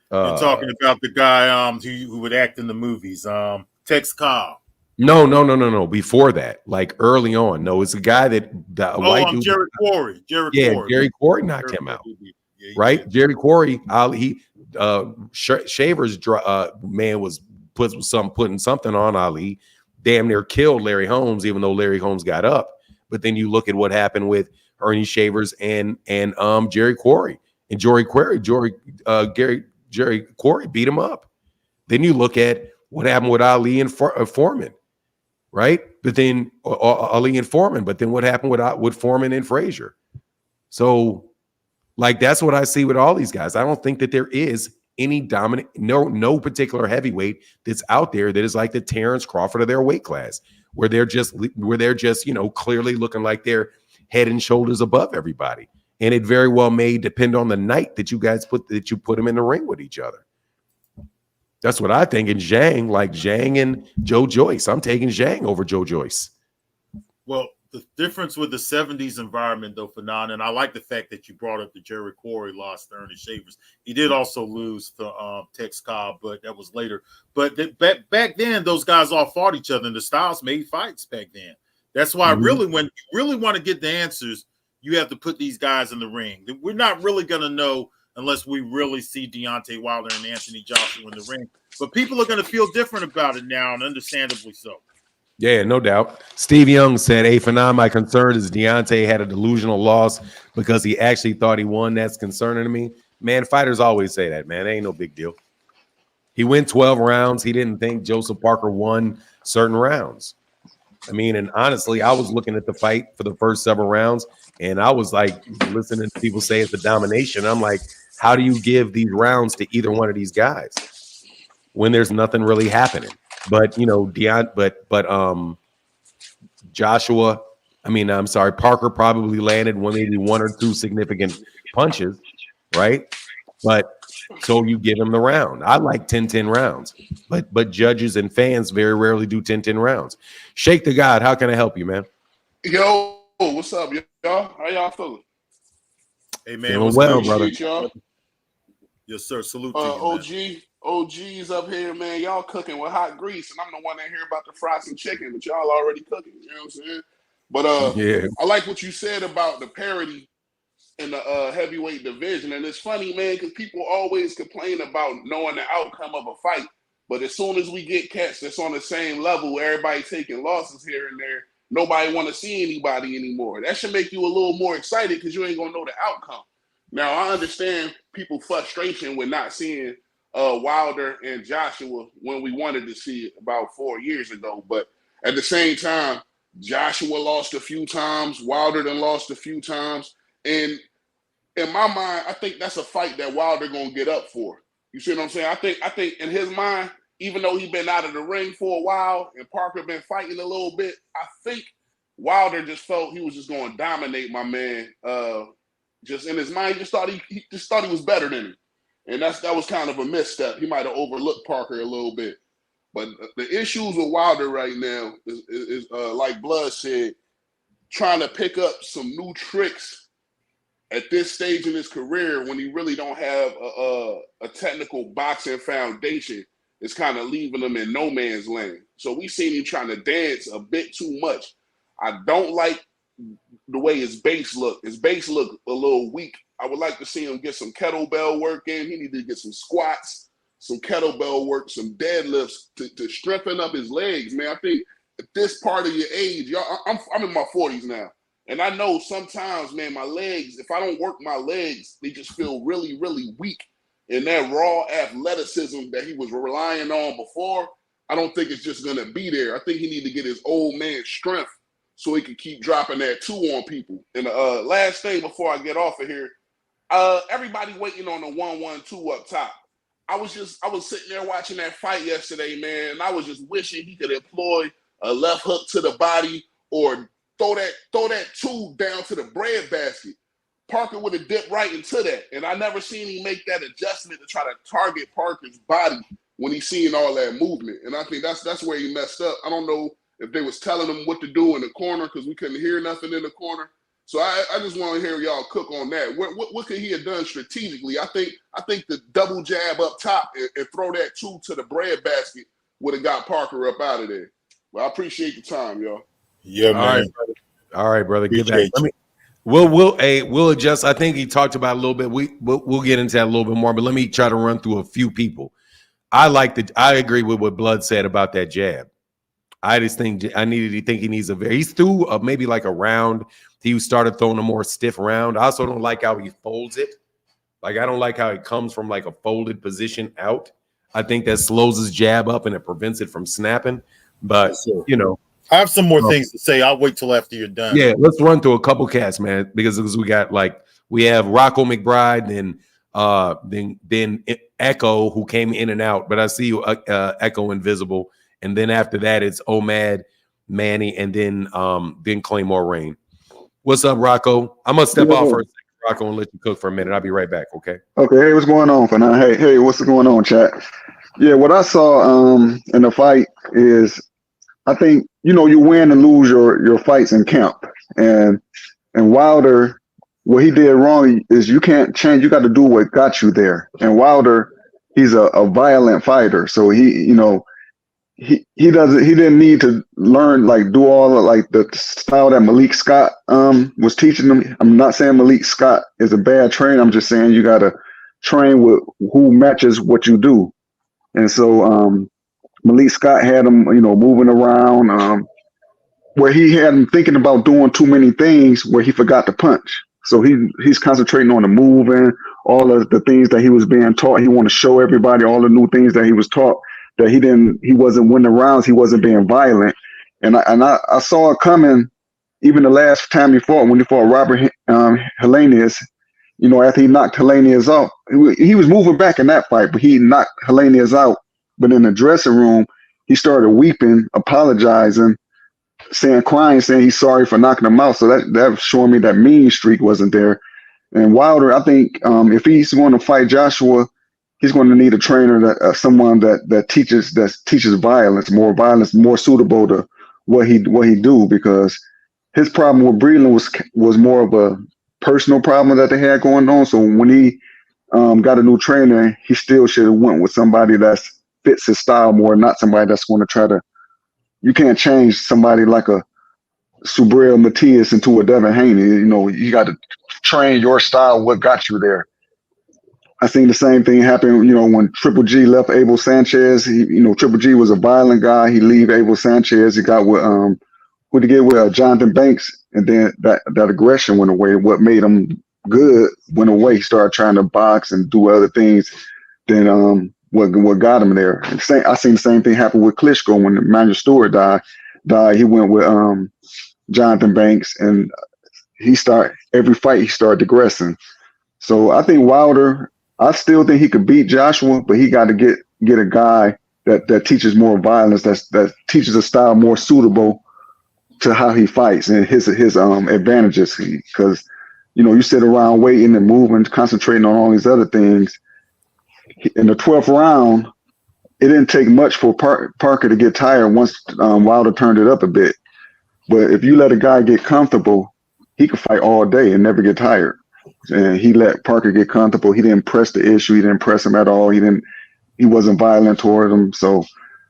Speaker 3: You're talking about the guy who would act in the movies, Tex Cobb.
Speaker 1: No. Before that, like early on. No, it's a guy that white dude.
Speaker 3: Jerry Quarry.
Speaker 1: Jerry Quarry knocked him out. Right? Jerry Quarry, Shavers man was putting something on Ali, damn near killed Larry Holmes, even though Larry Holmes got up. But then you look at what happened with Ernie Shavers and Jerry Quarry. And Jerry Quarry beat him up. Then you look at what happened with Ali and Foreman, right? But then Ali and Foreman. But then what happened with Foreman and Frazier? So, like, that's what I see with all these guys. I don't think that there is any dominant, no particular heavyweight that's out there that is like the Terrence Crawford of their weight class, where they're just clearly looking like they're head and shoulders above everybody. And it very well may depend on the night that you put them in the ring with each other. That's what I think. And Zhang and Joe Joyce, I'm taking Zhang over Joe Joyce.
Speaker 3: Well, the difference with the 70s environment, though, Fanon, and I like the fact that you brought up the Jerry Quarry lost to Ernie Shavers. He did also lose to Tex Cobb, but that was later. But back then, those guys all fought each other, and the styles made fights back then. That's why really, when you really want to get the answers, you have to put these guys in the ring. We're not really going to know unless we really see Deontay Wilder and Anthony Joshua in the ring. But people are going to feel different about it now, and understandably so.
Speaker 1: Yeah, no doubt. Steve Young said, hey, Fanon, my concern is Deontay had a delusional loss because he actually thought he won. That's concerning to me. Man, fighters always say that, man. It ain't no big deal. He went 12 rounds. He didn't think Joseph Parker won certain rounds. I mean, and honestly, I was looking at the fight for the first several rounds, and I was like listening to people say it's a domination. I'm like, how do you give these rounds to either one of these guys when there's nothing really happening? But Parker probably landed maybe one or two significant punches, right? But so you give him the round. I like 10-10 rounds, but judges and fans very rarely do 10-10 rounds. Shake the God, how can I help you, man?
Speaker 7: Yo, what's up, y'all? How y'all feeling?
Speaker 3: Hey, man.
Speaker 1: Feeling well, brother.
Speaker 7: Y'all.
Speaker 3: Yes, sir. Salute to you,
Speaker 7: OG's up here, man. Y'all cooking with hot grease, and I'm the one that hear about the fry some chicken, but y'all already cooking. You know what I'm saying? But
Speaker 1: yeah,
Speaker 7: I like what you said about the parity in the heavyweight division, and it's funny, man, because people always complain about knowing the outcome of a fight, but as soon as we get cats that's on the same level, everybody taking losses here and there, nobody want to see anybody anymore. That should make you a little more excited because you ain't gonna know the outcome. Now I understand people's frustration with not seeing Wilder and Joshua when we wanted to see it about 4 years ago. But at the same time, Joshua lost a few times. Wilder done lost a few times. And in my mind, I think that's a fight that Wilder gonna get up for. You see what I'm saying? I think in his mind, even though he been out of the ring for a while and Parker been fighting a little bit, I think Wilder just felt he was just going to dominate my man. Just in his mind, he just thought he was better than him, and that was kind of a misstep. He might have overlooked Parker a little bit. But the issues with Wilder right now is like Blood said, trying to pick up some new tricks at this stage in his career when he really don't have a technical boxing foundation. It's kind of leaving him in no man's land. So we seen him trying to dance a bit too much. I don't like the way his base look. His base look a little weak. I would like to see him get some kettlebell work in. He needs to get some squats, some kettlebell work, some deadlifts to strengthen up his legs, man. I think at this part of your age, y'all, I'm in my 40s now. And I know sometimes, man, my legs, if I don't work my legs, they just feel really, really weak. And that raw athleticism that he was relying on before, I don't think it's just going to be there. I think he needs to get his old man strength so he can keep dropping that 2 on people. And last thing before I get off of here, everybody waiting on the 1-1-2 up top. I was sitting there watching that fight yesterday, man, and I was just wishing he could employ a left hook to the body or throw that 2 down to the bread basket. Parker would have dipped right into that. And I never seen him make that adjustment to try to target Parker's body when he's seeing all that movement. And I think that's where he messed up. I don't know if they was telling him what to do in the corner because we couldn't hear nothing in the corner. So I just want to hear y'all cook on that. What could he have done strategically? I think the double jab up top and throw that 2 to the bread basket would have got Parker up out of there. Well, I appreciate the time, y'all.
Speaker 3: Yeah, man.
Speaker 1: All right, brother. Get back.
Speaker 3: Appreciate you.
Speaker 1: We'll adjust. I think he talked about it a little bit. We'll get into that a little bit more, but let me try to run through a few people. I agree with what Blood said about that jab. I just think he needs he's through maybe like a round. He started throwing a more stiff round. I also don't like how he folds it. Like I don't like how he comes from like a folded position out. I think that slows his jab up and it prevents it from snapping. But you know,
Speaker 3: I have some more things to say. I'll wait till after you're done.
Speaker 1: Yeah, let's run through a couple cats, man, because we have Rocco McBride, then Echo, who came in and out, but I see you Echo invisible, and then after that it's Omad, Manny, and then Claymore Rain. What's up, Rocco? I'm gonna step off for a second, Rocco, and let you cook for a minute. I'll be right back, okay?
Speaker 8: Okay, hey, what's going on for now? Hey, what's going on, chat? Yeah, what I saw in the fight is I think, you win and lose your fights in camp. And Wilder, what he did wrong is you can't change. You got to do what got you there. And Wilder, he's a violent fighter. So he didn't need to learn, like do all of like the style that Malik Scott was teaching him. I'm not saying Malik Scott is a bad trainer. I'm just saying you got to train with who matches what you do. And so Malik Scott had him, moving around, where he had him thinking about doing too many things where he forgot to punch. So he's concentrating on the moving, all of the things that he was being taught. He want to show everybody all the new things that he was taught, that he wasn't winning rounds. He wasn't being violent. And I saw it coming even the last time when he fought Robert Helenius, after he knocked Helenius out, he was moving back in that fight, but he knocked Helenius out. But in the dressing room, he started weeping, apologizing, crying, saying he's sorry for knocking him out. So that showing me that mean streak wasn't there. And Wilder, I think if he's going to fight Joshua, he's going to need a trainer, someone that teaches violence, more suitable to what he do, because his problem with Breland was more of a personal problem that they had going on. So when he got a new trainer, he still should have went with somebody that fits his style more, not somebody that's going to try to. You can't change somebody like a Subriel Matias into a Devin Haney. You got to train your style, what got you there. I seen the same thing happen, when Triple G left Abel Sanchez. Triple G was a violent guy. He leave Abel Sanchez. He got with who to get with Jonathan Banks, and then that aggression went away. What made him good went away. He started trying to box and do other things. Then what got him there. I seen the same thing happen with Klitschko when Emmanuel Stewart died. He went with Jonathan Banks, and every fight he started digressing. So I think Wilder, I still think he could beat Joshua, but he got to get a guy that teaches more violence, that teaches a style more suitable to how he fights and his advantages. Because you sit around waiting and moving, concentrating on all these other things. In the 12th round, it didn't take much for Parker to get tired once Wilder turned it up a bit. But if you let a guy get comfortable, he could fight all day and never get tired. And he let Parker get comfortable. He didn't press the issue. He didn't press him at all. He wasn't violent toward him. So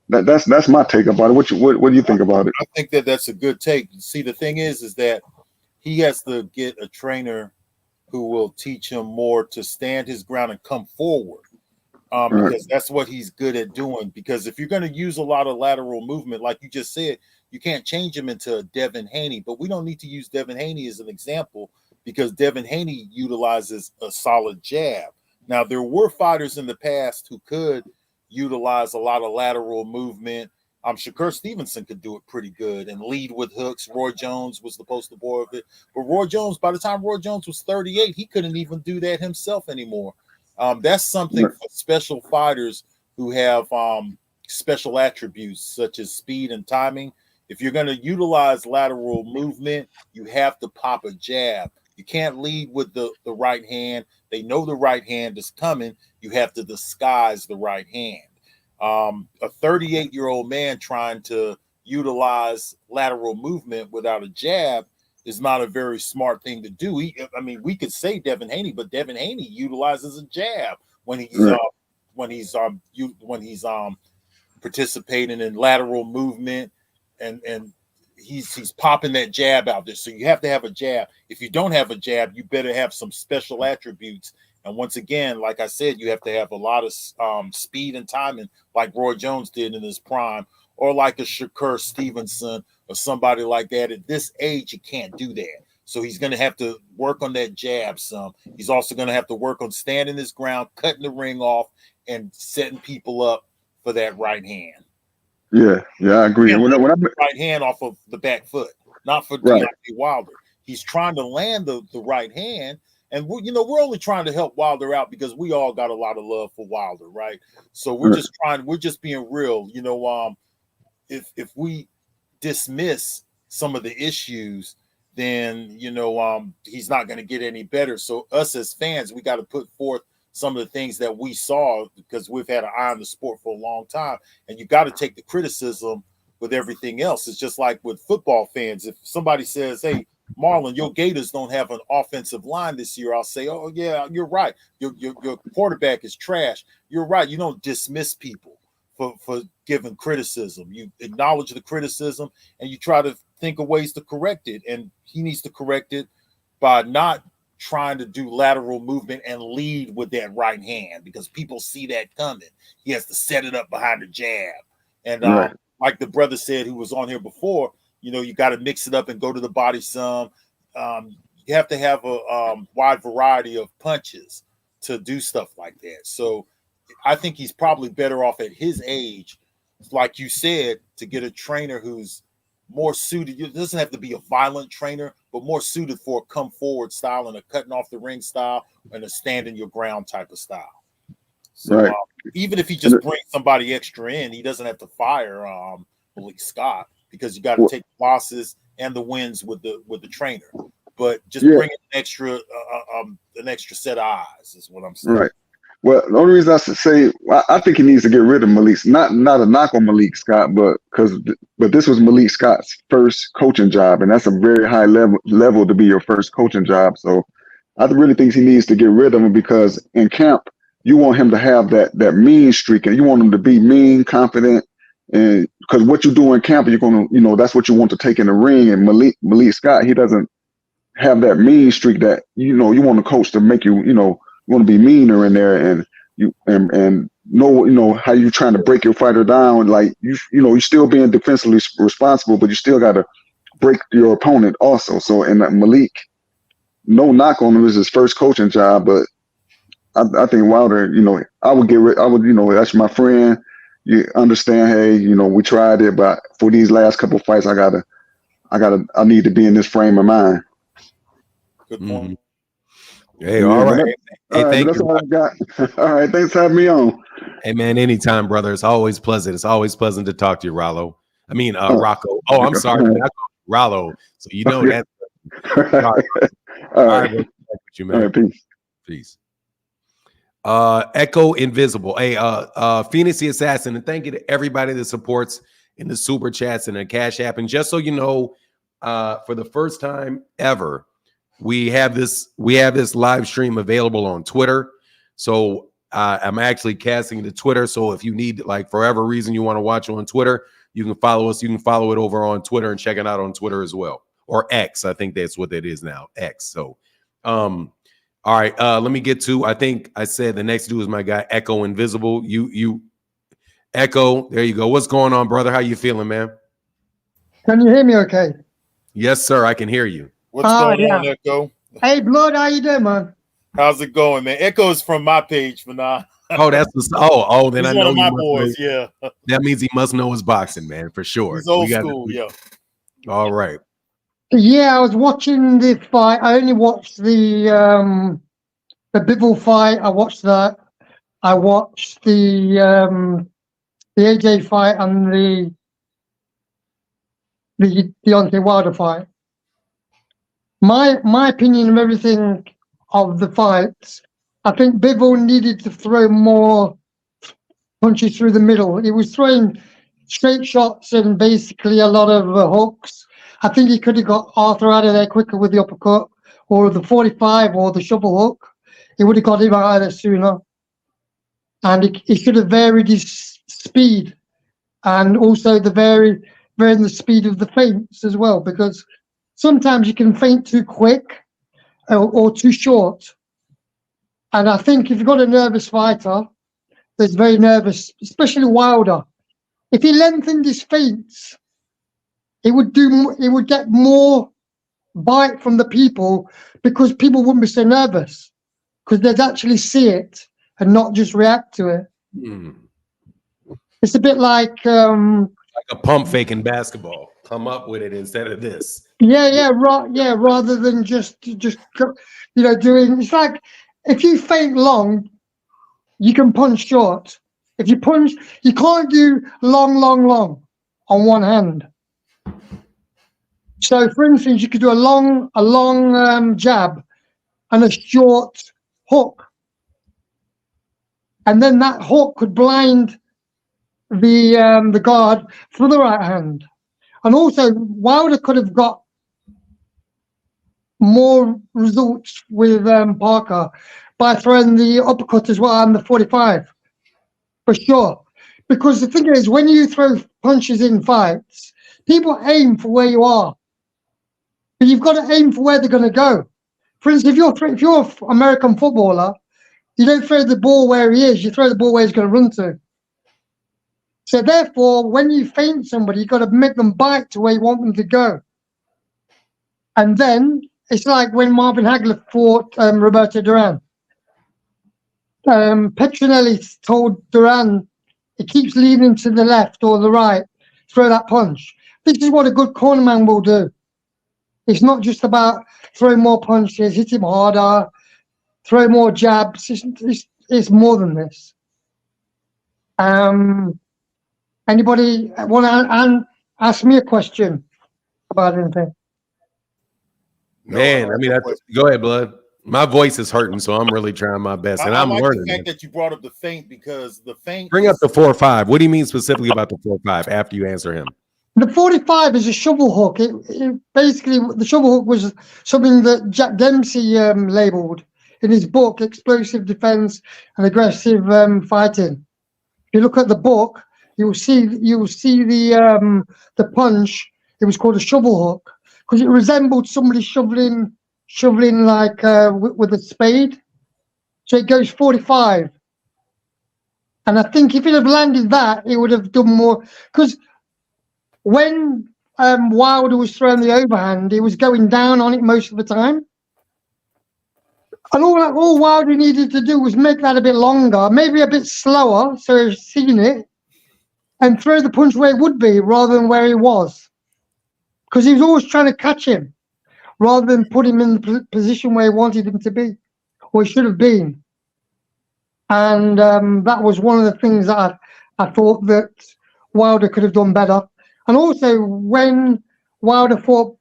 Speaker 8: that's my take about it. What do you think about it?
Speaker 3: I think that's a good take. See, the thing is that he has to get a trainer who will teach him more to stand his ground and come forward. Because that's what he's good at doing. Because if you're going to use a lot of lateral movement, like you just said, you can't change him into Devin Haney. But we don't need to use Devin Haney as an example because Devin Haney utilizes a solid jab. Now, there were fighters in the past who could utilize a lot of lateral movement. Shakur Stevenson could do it pretty good and lead with hooks. Roy Jones was the poster boy of it. But Roy Jones, by the time Roy Jones was 38, he couldn't even do that himself anymore. That's something for special fighters who have special attributes such as speed and timing. If you're going to utilize lateral movement, you have to pop a jab. You can't lead with the right hand. They know the right hand is coming. You have to disguise the right hand. A 38-year-old man trying to utilize lateral movement without a jab is not a very smart thing to do. We could say Devin Haney, but Devin Haney utilizes a jab when he's participating in lateral movement, and he's popping that jab out there. So you have to have a jab. If you don't have a jab, you better have some special attributes. And once again, like I said, you have to have a lot of speed and timing, like Roy Jones did in his prime, or like a Shakur Stevenson or somebody like that. At this age, you can't do that. So he's going to have to work on that jab some. He's also going to have to work on standing his ground, cutting the ring off, and setting people up for that right hand.
Speaker 8: Yeah, I agree.
Speaker 3: When right hand off of the back foot, not for Deontay Wilder. He's trying to land the right hand. And we're only trying to help Wilder out because we all got a lot of love for Wilder, right? So we're just being real. If we dismiss some of the issues, then he's not going to get any better. So us as fans, we got to put forth some of the things that we saw because we've had an eye on the sport for a long time. And you got to take the criticism with everything else. It's just like with football fans. If somebody says, "Hey, Marlon, your Gators don't have an offensive line this year," I'll say, "Oh yeah, you're right. Your quarterback is trash." You're right. You don't dismiss people for giving criticism. You acknowledge the criticism and you try to think of ways to correct it. And he needs to correct it by not trying to do lateral movement and lead with that right hand because people see that coming. He has to set it up behind the jab. And like the brother said who was on here before, you got to mix it up and go to the body some. You have to have a wide variety of punches to do stuff like that. So I think he's probably better off at his age, like you said, to get a trainer who's more suited. It doesn't have to be a violent trainer, but more suited for a come forward style and a cutting off the ring style and a standing your ground type of style. So even if he just brings somebody extra in, he doesn't have to fire Malik Scott because you got to take the losses and the wins with the trainer. But just bring an extra set of eyes is what I'm saying.
Speaker 8: Right. Well, the only reason I say I think he needs to get rid of Malik, not a knock on Malik Scott, but this was Malik Scott's first coaching job, and that's a very high level to be your first coaching job. So I really think he needs to get rid of him because in camp you want him to have that mean streak, and you want him to be mean, confident, and because what you do in camp, you're gonna that's what you want to take in the ring. And Malik Scott, he doesn't have that mean streak that you want a coach to make you you want to be meaner in there, and you know how you trying to break your fighter down. Like you're still being defensively responsible, but you still got to break your opponent also. So and Malik, no knock on him, is his first coaching job, but I think Wilder, I would that's my friend. You understand? Hey, we tried it, but for these last couple fights, I need to be in this frame of mind.
Speaker 3: Good point.
Speaker 1: Hey, all right.
Speaker 8: Thank you. All I got. All right, thanks for having me on.
Speaker 1: Hey, man, anytime, brother. It's always pleasant. It's always pleasant to talk to you, Rollo. Rocco. Oh, I'm sorry. I called you Rollo. So that. All right, bro. You, man.
Speaker 8: All right, peace.
Speaker 1: Peace. Echo Invisible. Hey, Phoenix the Assassin, and thank you to everybody that supports in the super chats and the Cash App. And just so you know, for the first time ever, we have this live stream available on Twitter. So I'm actually casting to Twitter. So if you need, like, for whatever reason you want to watch on Twitter, you can follow us. You can follow it over on Twitter and check it out on Twitter as well, or X. I think that's what that is now, X. So, all right. Let me get to. I think I said the next dude is my guy, Echo Invisible. You, Echo. There you go. What's going on, brother? How you feeling, man?
Speaker 9: Can you hear me? Okay.
Speaker 1: Yes, sir. I can hear you.
Speaker 3: What's going on, Echo?
Speaker 9: Hey, Blood, how you doing, man?
Speaker 3: How's it going, man? Echo's from my page for now.
Speaker 1: Oh, that's the then
Speaker 3: he's
Speaker 1: I know
Speaker 3: one of my boys.
Speaker 1: Yeah, that means he must know his boxing, man, for sure.
Speaker 3: He's old school, yeah.
Speaker 1: All right.
Speaker 9: Yeah, I was watching the fight. I only watched the Bivol fight. I watched that. I watched the AJ fight and the Deontay Wilder fight. My opinion of everything of the fights, I think Bivol needed to throw more punches through the middle. He was throwing straight shots and basically a lot of hooks. I think he could have got Arthur out of there quicker with the uppercut or the 45 or the shovel hook. He would have got him out of there sooner. And he should have varied his speed and also varying the speed of the feints as well, because sometimes you can feint too quick or too short. And I think if you've got a nervous fighter that's very nervous, especially Wilder, if he lengthened his feints, he would get more bite from the people, because people wouldn't be so nervous, because they'd actually see it and not just react to it. It's a bit like
Speaker 1: a pump fake in basketball. Come up with it instead of this.
Speaker 9: Rather than just doing. It's like if you feint long, you can punch short. If you punch, you can't do long on one hand. So, for instance, you could do a long jab and a short hook, and then that hook could blind the guard for the right hand. And also, Wilder could have got more results with Parker by throwing the uppercut as well and the 45, for sure. Because the thing is, when you throw punches in fights, people aim for where you are, but you've got to aim for where they're going to go. For instance, if you're an American footballer, you don't throw the ball where he is, you throw the ball where he's going to run to. So therefore, when you feint somebody, you've got to make them bite to where you want them to go. And then it's like when Marvin Hagler fought Roberto Duran. Petronelli told Duran, he keeps leaning to the left or the right, throw that punch. This is what a good cornerman will do. It's not just about throwing more punches, hit him harder, throw more jabs. It's more than this. Anybody want to ask me a question about anything?
Speaker 1: Man, go ahead, Blood. My voice is hurting, so I'm really trying my best, and I'm learning.
Speaker 3: The fact that you brought up the feint, because the feint.
Speaker 1: Bring up the 4-5. What do you mean specifically about the 4-5? After you answer him,
Speaker 9: the 45 is a shovel hook. It basically, the shovel hook was something that Jack Dempsey labeled in his book, Explosive Defense and Aggressive Fighting. If you look at the book, you'll see the punch. It was called a shovel hook because it resembled somebody shoveling like with a spade. So it goes 45. And I think if it had landed that, it would have done more. Because when Wilder was throwing the overhand, he was going down on it most of the time. And all Wilder needed to do was make that a bit longer, maybe a bit slower, so he's seen it, and throw the punch where it would be rather than where he was. Because he was always trying to catch him rather than put him in the position where he wanted him to be, or he should have been. And that was one of the things that I thought that Wilder could have done better. And also, when Wilder fought,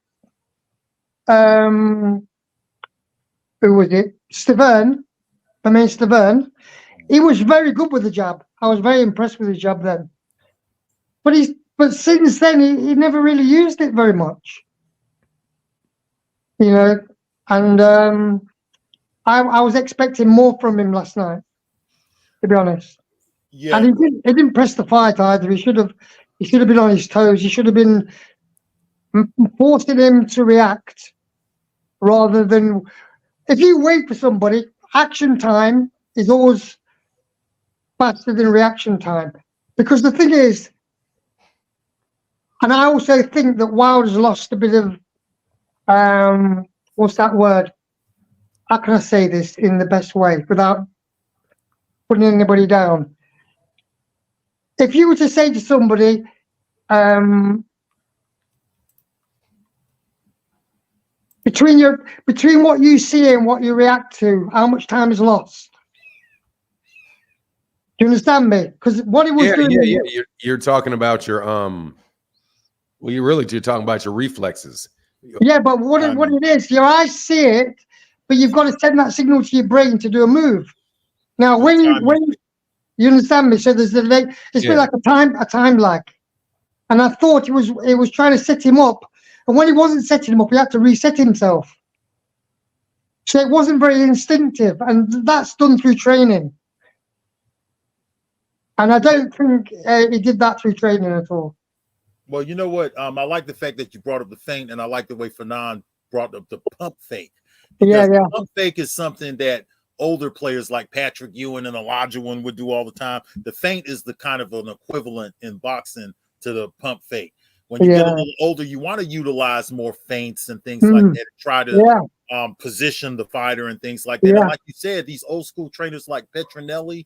Speaker 9: who was it? Stavern, he was very good with the jab. I was very impressed with his jab then. But since then, he never really used it very much. You know, and I was expecting more from him last night, to be honest.
Speaker 3: Yeah,
Speaker 9: And he didn't press the fight either. He should have been on his toes. He should have been forcing him to react rather than, if you wait for somebody, action time is always faster than reaction time. Because the thing is, and I also think that Wilder's lost a bit of, what's that word? How can I say this in the best way without putting anybody down? If you were to say to somebody, between what you see and what you react to, how much time is lost? Do you understand me? Because what he was doing.
Speaker 1: Yeah. You're talking about your well, you're talking about your reflexes.
Speaker 9: Yeah, but what it is, your eyes see it, but you've got to send that signal to your brain to do a move. Now, when you understand me, so there's a delay. It's been like a time lag, and I thought it was trying to set him up, and when he wasn't setting him up, he had to reset himself. So it wasn't very instinctive, and that's done through training. And I don't think he did that through training at all.
Speaker 3: Well, you know what? I like the fact that you brought up the feint, and I like the way Fanon brought up the pump fake. Because the pump fake is something that older players like Patrick Ewing and Elijah One would do all the time. The feint is the kind of an equivalent in boxing to the pump fake. When you get a little older, you want to utilize more feints and things like that, try to position the fighter and things like that. And like you said, these old school trainers like Petronelli,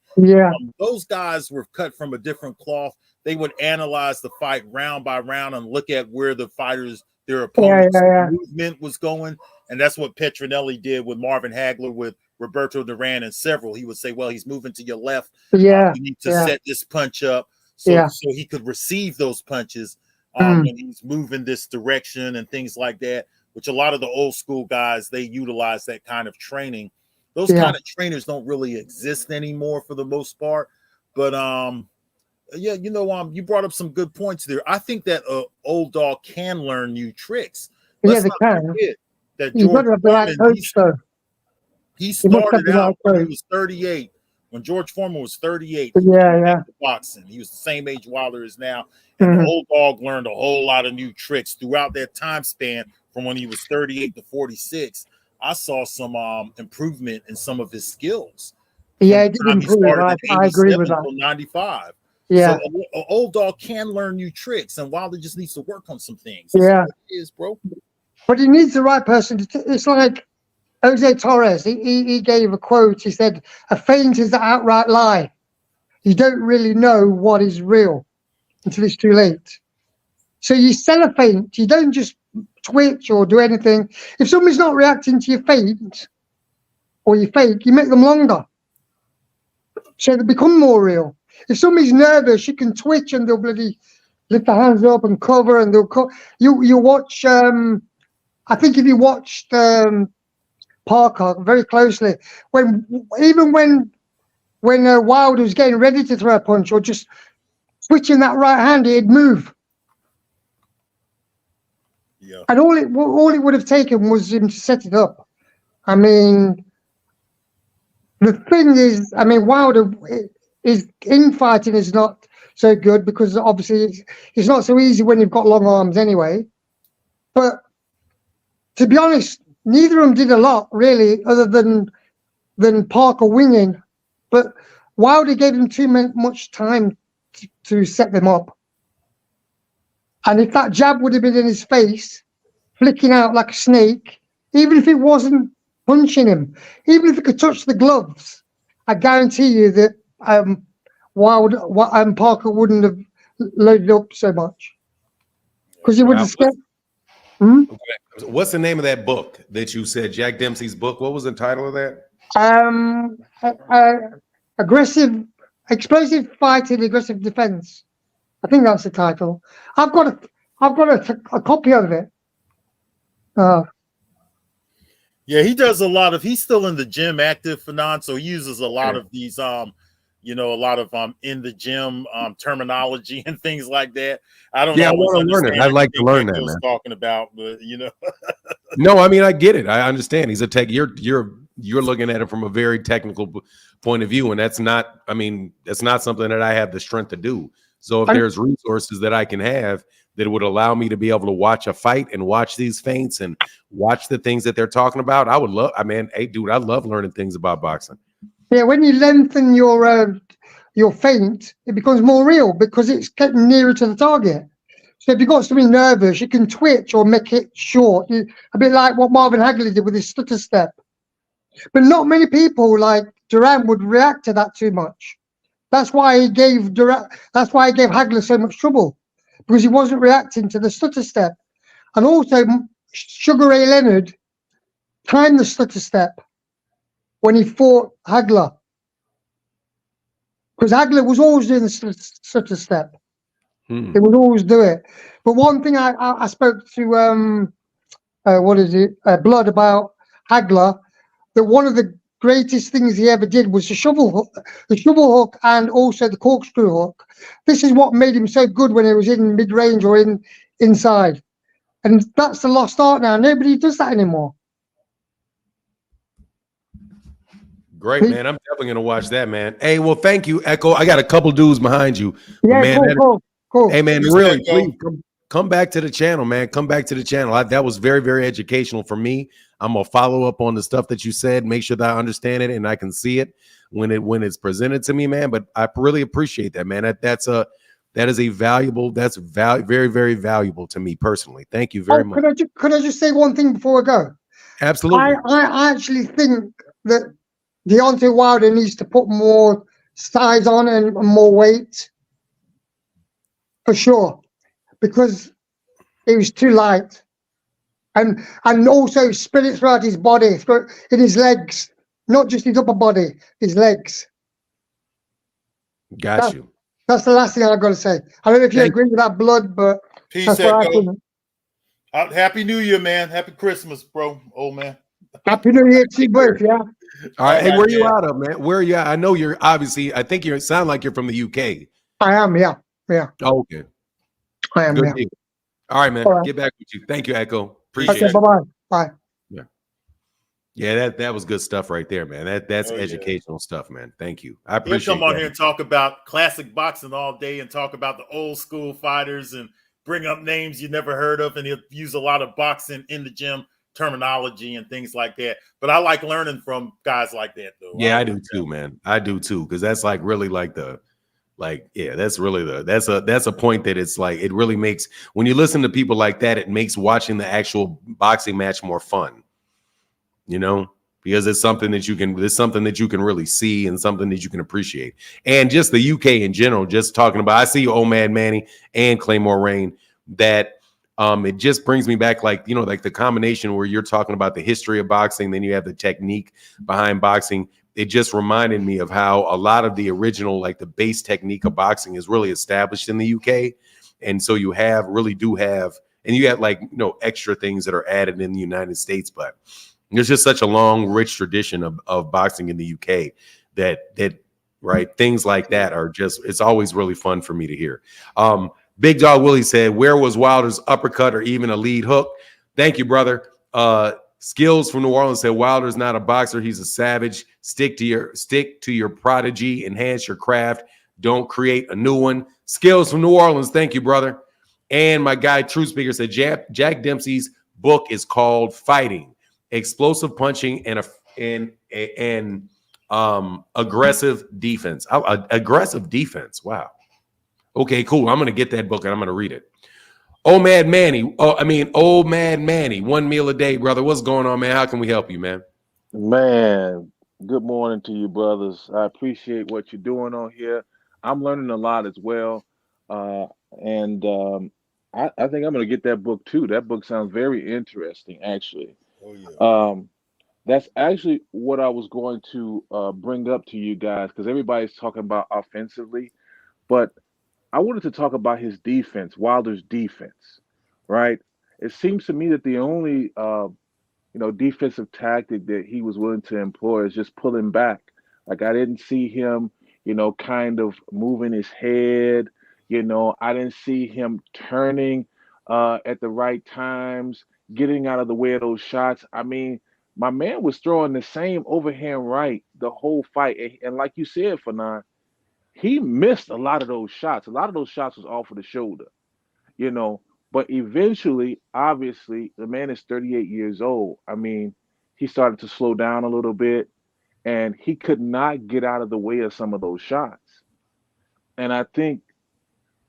Speaker 3: those guys were cut from a different cloth. They would analyze the fight round by round and look at where the fighters, their opponent's movement was going. And that's what Petronelli did with Marvin Hagler, with Roberto Duran, and several. He would say, well, he's moving to your left. You need to set this punch up so he could receive those punches when he's moving this direction and things like that, which a lot of the old school guys, they utilize that kind of training. Those kind of trainers don't really exist anymore for the most part. But you brought up some good points there. I think that old dog can learn new tricks. Let's not forget that George he started out when he was 38. When George Foreman was 38, boxing. He was the same age Wilder is now. And the old dog learned a whole lot of new tricks throughout that time span from when he was 38 to 46. I saw some improvement in some of his skills.
Speaker 9: Yeah, it did improve. I agree with that.
Speaker 3: 95.
Speaker 9: Yeah.
Speaker 3: So an old dog can learn new tricks, and Wilder just needs to work on some things.
Speaker 9: That's
Speaker 3: what it is, bro.
Speaker 9: But he needs the right person. It's like Jose Torres. He gave a quote. He said, "A feint is the outright lie. You don't really know what is real until it's too late." So you sell a feint. You don't just twitch or do anything. If somebody's not reacting to your feint or your fake, you make them longer, so they become more real. If somebody's nervous, you can twitch and they'll bloody lift their hands up and cover, and they'll you watch. I think if you watched Parker very closely, when Wilder was getting ready to throw a punch or just switching that right hand, he'd move.
Speaker 3: Yeah.
Speaker 9: And all it would have taken was him to set it up. I mean, the thing is, Wilder, his infighting is not so good because obviously it's not so easy when you've got long arms anyway. But to be honest, neither of them did a lot really, other than Parker winging. But Wilder gave him too much time to set them up. And if that jab would have been in his face, flicking out like a snake, even if it wasn't punching him. Even if he could touch the gloves, I guarantee you that Parker wouldn't have loaded up so much because he would have scared.
Speaker 1: What's the name of that book that you said? Jack Dempsey's book. What was the title of that?
Speaker 9: Explosive fighting, aggressive defense. I think that's the title. I've got a copy of it.
Speaker 3: Yeah, he does a lot of. He's still in the gym, active Fanon, so he uses a lot of these, a lot of in the gym terminology and things like that. I don't.
Speaker 1: Yeah, I want to learn it. I'd like to learn that, man.
Speaker 3: Talking about, but
Speaker 1: No, I mean I get it. I understand. He's a tech. You're looking at it from a very technical point of view, and that's not. I mean, that's not something that I have the strength to do. So if there's resources that I can have that would allow me to be able to watch a fight and watch these feints and watch the things that they're talking about, I would love. I mean, hey, dude, I love learning things about boxing.
Speaker 9: Yeah, when you lengthen your feint, it becomes more real because it's getting nearer to the target. So if you've got something nervous, you can twitch or make it short. A bit like what Marvin Hagler did with his stutter step. But not many people like Durant would react to that too much. That's why he gave Hagler so much trouble, because he wasn't reacting to the stutter step. And also, Sugar Ray Leonard timed the stutter step when he fought Hagler, because Hagler was always doing the stutter step. He would always do it. But one thing I spoke to Blood about Hagler, that one of the greatest things he ever did was the shovel hook and also the corkscrew hook. This is what made him so good when he was in mid-range or inside. And that's the lost art now. Nobody does that anymore.
Speaker 1: Great, man. I'm definitely going to watch that, man. Hey, well, thank you, Echo. I got a couple dudes behind you.
Speaker 9: Yeah,
Speaker 1: man,
Speaker 9: cool.
Speaker 1: Hey, man, really, please come back to the channel, man. Come back to the channel. That was very, very educational for me. I'm going to follow up on the stuff that you said, make sure that I understand it and I can see it when it's presented to me, man. But I really appreciate that, man. That's very, very valuable to me personally. Thank you very much.
Speaker 9: Could I just say one thing before I go?
Speaker 1: Absolutely.
Speaker 9: I actually think that Deontay Wilder needs to put more size on and more weight, for sure, because it was too light. And also spread it throughout his body, in his legs, not just his upper body, his legs.
Speaker 1: Got you.
Speaker 9: That's the last thing I've got to say. I don't know if you agree with that, Blood, but
Speaker 3: peace,
Speaker 9: that's what I think.
Speaker 3: Happy New Year, man. Happy Christmas, bro, old man.
Speaker 9: Happy New Year to you both, yeah.
Speaker 1: All right. Hey, where are you out of, man? Where are you at? I know you're obviously, I think you sound like you're from the UK.
Speaker 9: I am, yeah.
Speaker 1: Oh, okay.
Speaker 9: I am,
Speaker 1: good
Speaker 9: yeah.
Speaker 1: deal. All right, man.
Speaker 9: All right.
Speaker 1: Get back with you. Thank you, Echo. Appreciate it.
Speaker 9: Bye-bye. Bye.
Speaker 1: Yeah, that was good stuff right there, man. That's educational stuff, man. Thank you. I appreciate it.
Speaker 3: He'll come on here and talk about classic boxing all day and talk about the old school fighters and bring up names you never heard of, and he'll use a lot of boxing in the gym terminology and things like that. But I like learning from guys like that, though.
Speaker 1: Yeah, I do too, man. I do too, because that's like really like that's really that's a point that it's like it really makes, when you listen to people like that, it makes watching the actual boxing match more fun. You know, because it's something that you can really see and something that you can appreciate. And just the UK in general, just talking about, I see you, Old Man Manny and Claymore Rain, that it just brings me back, like, you know, like the combination where you're talking about the history of boxing, then you have the technique behind boxing. It just reminded me of how a lot of the original, like the base technique of boxing is really established in the UK. And so you do have, and you have like, you know, extra things that are added in the United States, but there's just such a long, rich tradition of boxing in the UK that right, things like that are just, it's always really fun for me to hear. Big Dog Willie said, where was Wilder's uppercut or even a lead hook? Thank you, brother. Skills from New Orleans said, Wilder's not a boxer, he's a savage. Stick to your prodigy, enhance your craft, don't create a new one. Skills from New Orleans, thank you, brother. And my guy True Speaker said, Jack Dempsey's book is called Fighting: Explosive Punching and Aggressive Defense. Aggressive Defense. Wow. Okay, cool. I'm gonna get that book and I'm gonna read it. Old Mad Manny, 1 meal a day, brother. What's going on, man? How can we help you, man?
Speaker 10: Man, good morning to you, brothers. I appreciate what you're doing on here. I'm learning a lot as well. Uh, and I think I'm going to get that book too. That book sounds very interesting, actually.
Speaker 3: Oh yeah.
Speaker 10: That's actually what I was going to bring up to you guys because everybody's talking about offensively, but I wanted to talk about his defense, Wilder's defense, right? It seems to me that the only defensive tactic that he was willing to employ is just pulling back. Like I didn't see him, kind of moving his head. I didn't see him turning at the right times, getting out of the way of those shots. I mean, my man was throwing the same overhand right the whole fight. And like you said, Fanon, he missed a lot of those shots. A lot of those shots was off of the shoulder you know. But eventually, obviously, the man is 38 years old. I mean, he started to slow down a little bit, and he could not get out of the way of some of those shots. And I think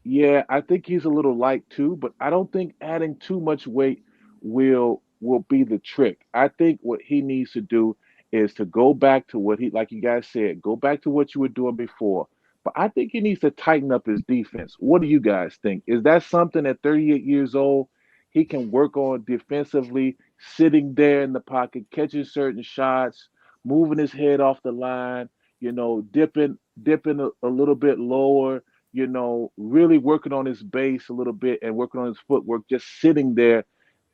Speaker 10: yeah, I think he's a little light too, but I don't think adding too much weight will be the trick. I think what he needs to do is to go back to what he like you guys said, go back to what you were doing before. But I think he needs to tighten up his defense. What do you guys think? Is that something at 38 years old he can work on defensively, sitting there in the pocket, catching certain shots, moving his head off the line, dipping a little bit lower, really working on his base a little bit and working on his footwork, just sitting there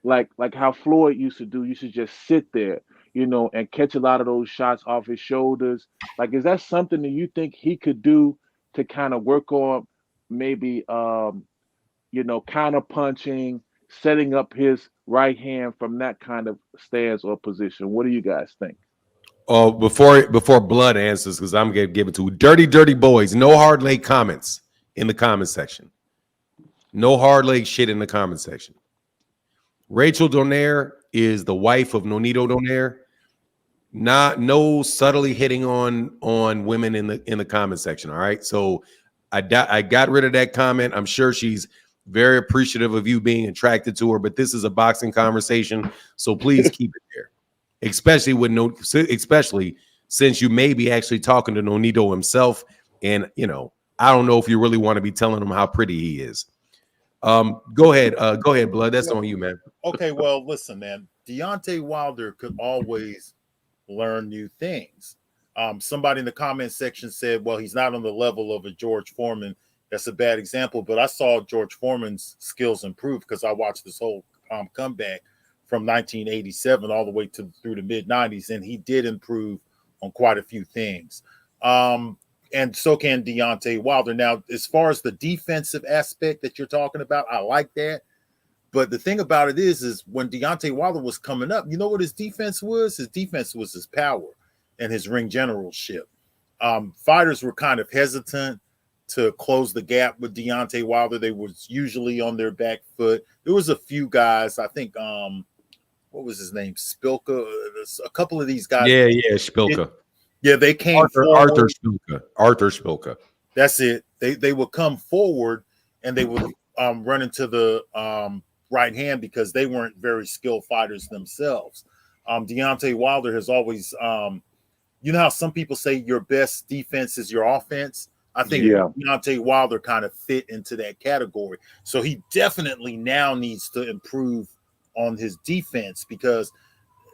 Speaker 10: like how Floyd used to do. You should just sit there, and catch a lot of those shots off his shoulders. Like, is that something that you think he could do to kind of work on maybe counter punching, setting up his right hand from that kind of stance or position? What do you guys think?
Speaker 1: Oh, before Blood answers, because I'm gonna give it to dirty boys. No hard leg comments in the comment section. No hard leg shit in the comment section. Rachel Donaire is the wife of Nonito Donaire. Not no subtly hitting on women in the comment section. All right, so I got rid of that comment. I'm sure she's very appreciative of you being attracted to her, but this is a boxing conversation, so please keep it there. Especially since you may be actually talking to Nonito himself, and I don't know if you really want to be telling him how pretty he is. Go ahead, Blood. That's on you, man.
Speaker 3: Okay, well, listen, man. Deontay Wilder could always learn new things. Somebody in the comment section said, well, he's not on the level of a George Foreman. That's a bad example, but I saw George Foreman's skills improve because I watched this whole comeback from 1987 all the way through the mid 90s, and he did improve on quite a few things. And so can Deontay Wilder. Now, as far as the defensive aspect that you're talking about, I like that. But the thing about it is when Deontay Wilder was coming up, you know what his defense was? His defense was his power and his ring generalship. Fighters were kind of hesitant to close the gap with Deontay Wilder. They was usually on their back foot. There was a few guys, I think, what was his name? Spilka. A couple of these guys.
Speaker 1: Yeah, Spilka.
Speaker 3: They came
Speaker 1: Arthur Spilka.
Speaker 3: That's it. They would come forward and they would run into the right hand because they weren't very skilled fighters themselves. Deontay Wilder has always, you know how some people say your best defense is your offense? I think Deontay Wilder kind of fit into that category. So he definitely now needs to improve on his defense because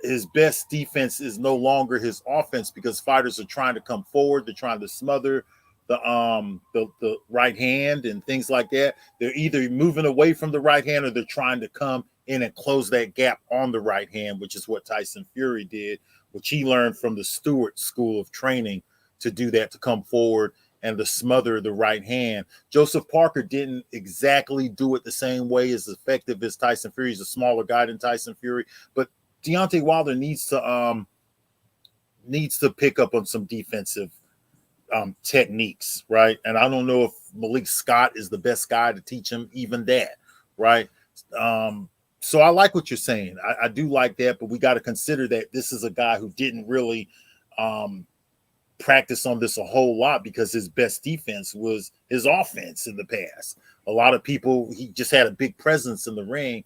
Speaker 3: his best defense is no longer his offense because fighters are trying to come forward. They're trying to smother the right hand and things like that. They're either moving away from the right hand or they're trying to come in and close that gap on the right hand, which is what Tyson Fury did, which he learned from the Stewart School of Training to do that, to come forward and to smother the right hand. Joseph Parker didn't exactly do it the same way, as effective as Tyson Fury. He's a smaller guy than Tyson Fury, but Deontay Wilder needs to pick up on some defensive techniques, right? And I don't know if Malik Scott is the best guy to teach him even that, right? So I like what you're saying. I do like that, but we got to consider that this is a guy who didn't really practice on this a whole lot because his best defense was his offense in the past. A lot of people, he just had a big presence in the ring,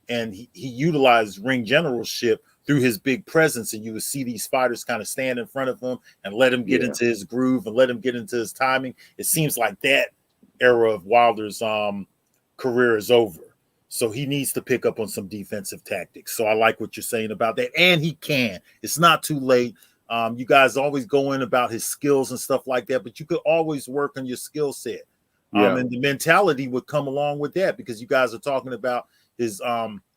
Speaker 3: and he utilized ring generalship through his big presence, and you would see these fighters kind of stand in front of him and let him get into his groove and let him get into his timing. It seems like that era of Wilder's career is over. So he needs to pick up on some defensive tactics. So I like what you're saying about that. And he can. It's not too late. You guys always go in about his skills and stuff like that, but you could always work on your skill set. And the mentality would come along with that, because you guys are talking about his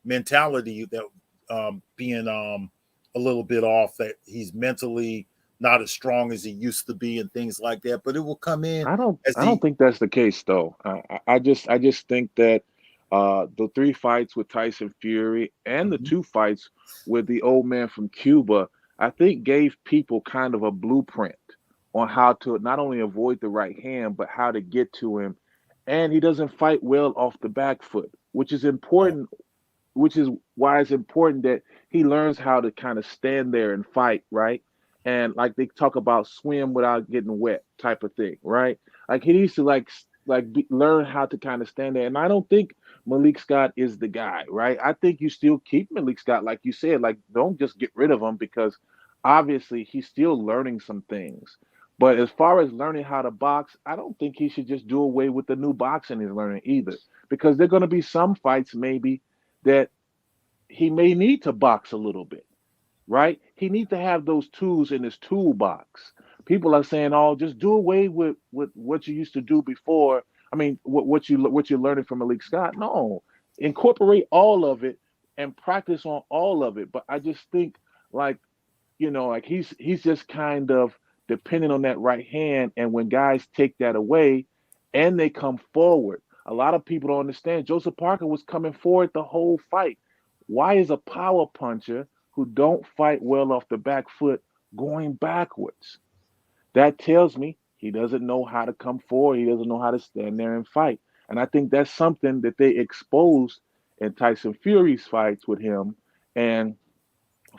Speaker 3: mentality that being a little bit off, that he's mentally not as strong as he used to be and things like that. But it will come in.
Speaker 10: I don't think that's the case though. I just think that the 3 fights with Tyson Fury and the 2 fights with the old man from Cuba, I think gave people kind of a blueprint on how to not only avoid the right hand, but how to get to him. And he doesn't fight well off the back foot, which is important, which is why it's important that he learns how to kind of stand there and fight, right? And like they talk about swim without getting wet type of thing, right? Like he needs to learn how to kind of stand there. And I don't think Malik Scott is the guy, right? I think you still keep Malik Scott, like you said, like don't just get rid of him, because obviously he's still learning some things. But as far as learning how to box, I don't think he should just do away with the new boxing he's learning either, because there are going to be some fights maybe that he may need to box a little bit, right? He needs to have those tools in his toolbox. People are saying, "Oh, just do away with what you used to do before." I mean, what you're learning from Malik Scott. No, incorporate all of it and practice on all of it. But I just think, like, like he's just kind of dependent on that right hand, and when guys take that away and they come forward, a lot of people don't understand. Joseph Parker was coming forward the whole fight. Why is a power puncher who don't fight well off the back foot going backwards? That tells me he doesn't know how to come forward. He doesn't know how to stand there and fight. And I think that's something that they exposed in Tyson Fury's fights with him. And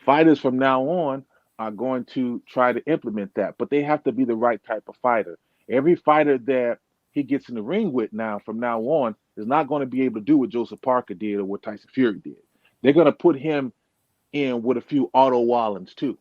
Speaker 10: fighters from now on are going to try to implement that, but they have to be the right type of fighter. Every fighter that he gets in the ring with now, from now on, is not going to be able to do what Joseph Parker did or what Tyson Fury did. They're going to put him in with a few Otto Wallens too,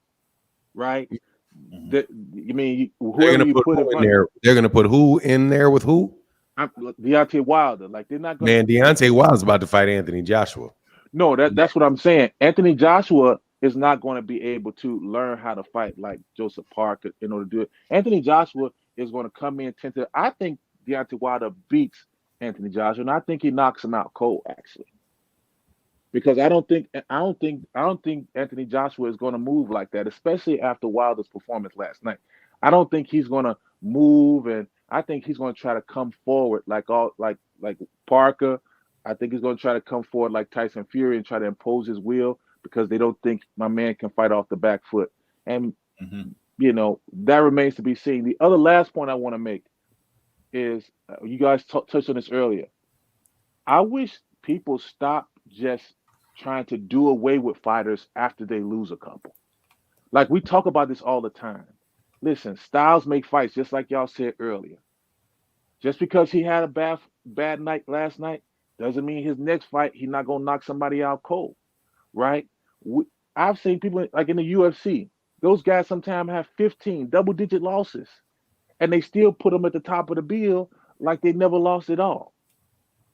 Speaker 10: right? I mean, whoever you put in front
Speaker 1: there, they're going to put who in there with who?
Speaker 10: Deontay Wilder. Like they're not going.
Speaker 1: Man, Deontay Wilder's about to fight Anthony Joshua.
Speaker 10: No, that's what I'm saying. Anthony Joshua is not going to be able to learn how to fight like Joseph Parker in order to do it. Anthony Joshua is going to come in tentative. I think Deontay Wilder beats Anthony Joshua, and I think he knocks him out cold, actually. Because I don't think Anthony Joshua is going to move like that, especially after Wilder's performance last night. I don't think he's going to move, and I think he's going to try to come forward like Parker. I think he's going to try to come forward like Tyson Fury and try to impose his will, because they don't think my man can fight off the back foot. And that remains to be seen. The other last point I want to make is you guys touched on this earlier. I wish people stop just trying to do away with fighters after they lose a couple. Like we talk about this all the time. Listen, styles make fights, just like y'all said earlier. Just because he had a bad night last night doesn't mean his next fight he's not gonna knock somebody out cold, right? I've seen people like in the UFC. Those guys sometimes have 15 double-digit losses, and they still put them at the top of the bill like they never lost at all.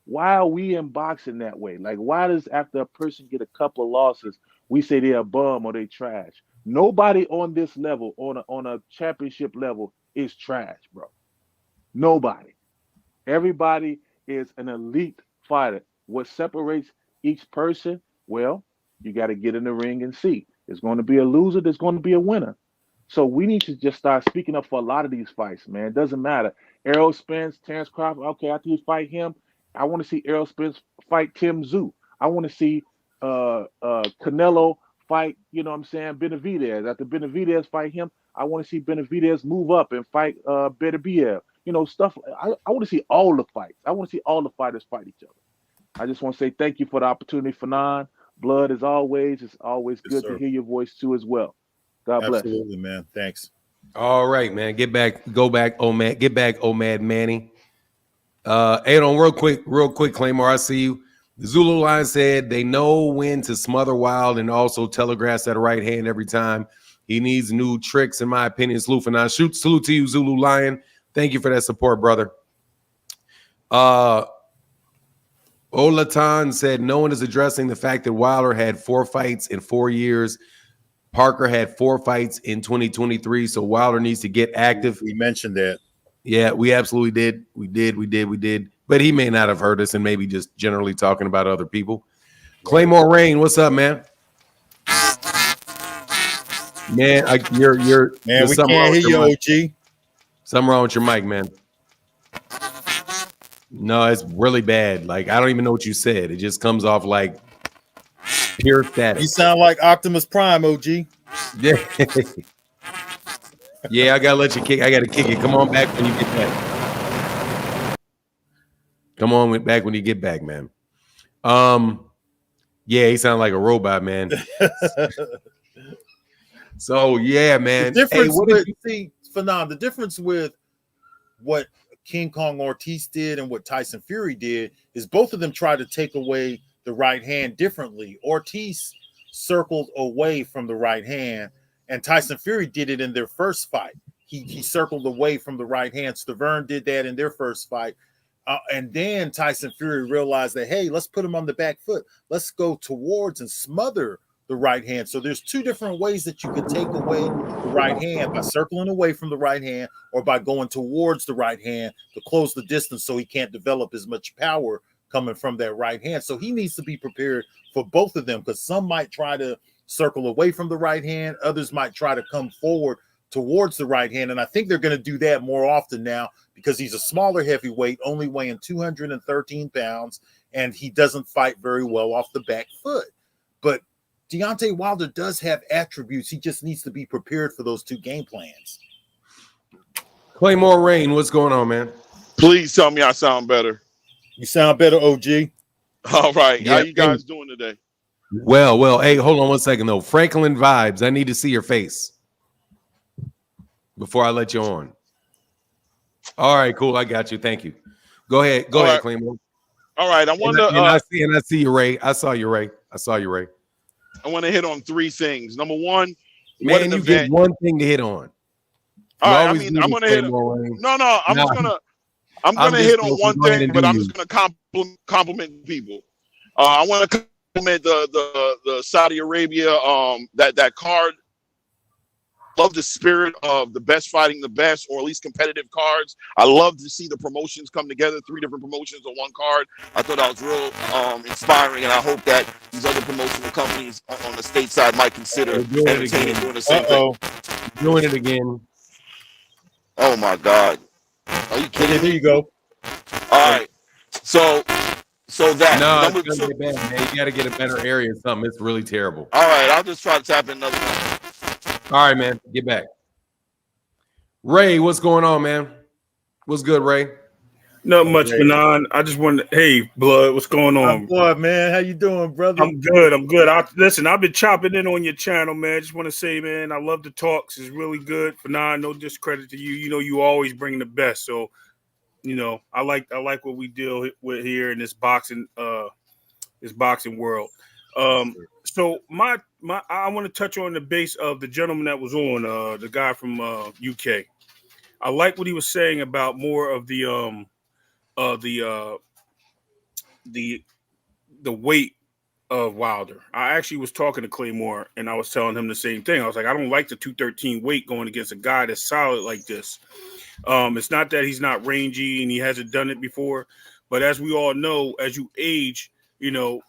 Speaker 10: Why are we in boxing that way? Like, why does after a person get a couple of losses, we say they're a bum or they trash? Nobody on this level, on a championship level, is trash, bro. Nobody. Everybody is an elite fighter. What separates each person? Well, you got to get in the ring and see. There's going to be a loser. There's going to be a winner. So we need to just start speaking up for a lot of these fights, man. It doesn't matter. Errol Spence, Terrence Crawford. Okay, after you fight him, I want to see Errol Spence fight Tim Tszyu. I want to see Canelo fight, Benavidez. After Benavidez fight him, I want to see Benavidez move up and fight Beterbiev. Stuff. I want to see all the fights. I want to see all the fighters fight each other. I just want to say thank you for the opportunity, Fanon. Blood, as always, it's always good to hear your voice too as well. God bless.
Speaker 3: Absolutely, man. Thanks.
Speaker 1: All right, man. Get back, Omad. Get back, Omad Manny. Adon, real quick, Claymore. I see you. The Zulu Lion said they know when to smother Wild and also telegraphs that right hand every time. He needs new tricks, in my opinion. Salute to you, Zulu Lion. Thank you for that support, brother. Olatan said no one is addressing the fact that Wilder had 4 fights in 4 years. Parker had 4 fights in 2023, so Wilder needs to get active.
Speaker 3: We mentioned that.
Speaker 1: Yeah, we absolutely did. We did. But he may not have heard us and maybe just generally talking about other people. Claymore Rain, what's up, man? Man,
Speaker 3: Man, we can't hear you, OG.
Speaker 1: Something wrong with your mic, man. No, it's really bad. Like, I don't even know what you said. It just comes off like pure static.
Speaker 3: You sound like Optimus Prime, OG.
Speaker 1: Yeah. Yeah, I gotta let you kick. I gotta kick it. Come on back when you get back. Come on back when you get back, man. Yeah, he sounded like a robot, man. So yeah, man.
Speaker 3: The difference the difference with what King Kong Ortiz did and what Tyson Fury did is both of them tried to take away the right hand differently. Ortiz circled away from the right hand, and Tyson Fury did it in their first fight. He circled away from the right hand. Stavern did that in their first fight. And then Tyson Fury realized that, hey, let's put him on the back foot. Let's go towards and smother the right hand. So there's 2 different ways that you can take away the right hand, by circling away from the right hand or by going towards the right hand to close the distance so he can't develop as much power coming from that right hand. So he needs to be prepared for both of them, because some might try to circle away from the right hand. Others might try to come forward towards the right hand. And I think they're going to do that more often now, because he's a smaller heavyweight, only weighing 213 pounds, and he doesn't fight very well off the back foot. But Deontay Wilder does have attributes. He just needs to be prepared for those 2 game plans.
Speaker 1: Claymore Rain, what's going on, man?
Speaker 11: Please tell me I sound better.
Speaker 3: You sound better, OG.
Speaker 11: All right.
Speaker 1: Yeah,
Speaker 11: how you guys doing today?
Speaker 1: Well. Hey, hold on one second, though. Franklin Vibes, I need to see your face before I let you on. All right, cool. I got you. Thank you. Go ahead. Go ahead, Claymore.
Speaker 11: All right. I want to.
Speaker 1: I see you, Ray. I saw you, Ray.
Speaker 11: I want to hit on 3 things. Number 1,
Speaker 1: man, you get one thing to hit on.
Speaker 11: All right. I mean, I'm going to hit. No. I'm gonna hit on one thing, but I'm just gonna compliment people. I want to compliment the Saudi Arabia that card. Love the spirit of the best fighting the best, or at least competitive cards. I love to see the promotions come together, 3 different promotions on one card. I thought that was real inspiring, and I hope that these other promotional companies on the state side might consider entertaining doing the same thing.
Speaker 1: Doing it again.
Speaker 11: Oh my God. Are you kidding me?
Speaker 3: Here you go.
Speaker 11: All right. So that
Speaker 1: number 2, get bad, man. You got to get a better area or something. It's really terrible.
Speaker 11: All right, I'll just try to tap in another one.
Speaker 1: All right, man. Get back. Ray, what's going on, man? What's good, Ray?
Speaker 12: Not much, Manon. I just wanted. Hey, Blood, what's going on?
Speaker 3: Blood, man, how you doing, brother?
Speaker 12: I'm good. Listen, I've been chopping in on your channel, man. Just want to say, man, I love the talks. It's really good. Manon, no discredit to you. You know, you always bring the best. So, you know, I like what we deal with here in this boxing world. So I want to touch on the base of the gentleman that was on, the guy from UK. I like what he was saying about more of the weight of Wilder. I actually was talking to Claymore, and I was telling him the same thing. I was like, I don't like the 213 weight going against a guy that's solid like this. It's not that he's not rangy and he hasn't done it before, but as we all know, as you age, you know,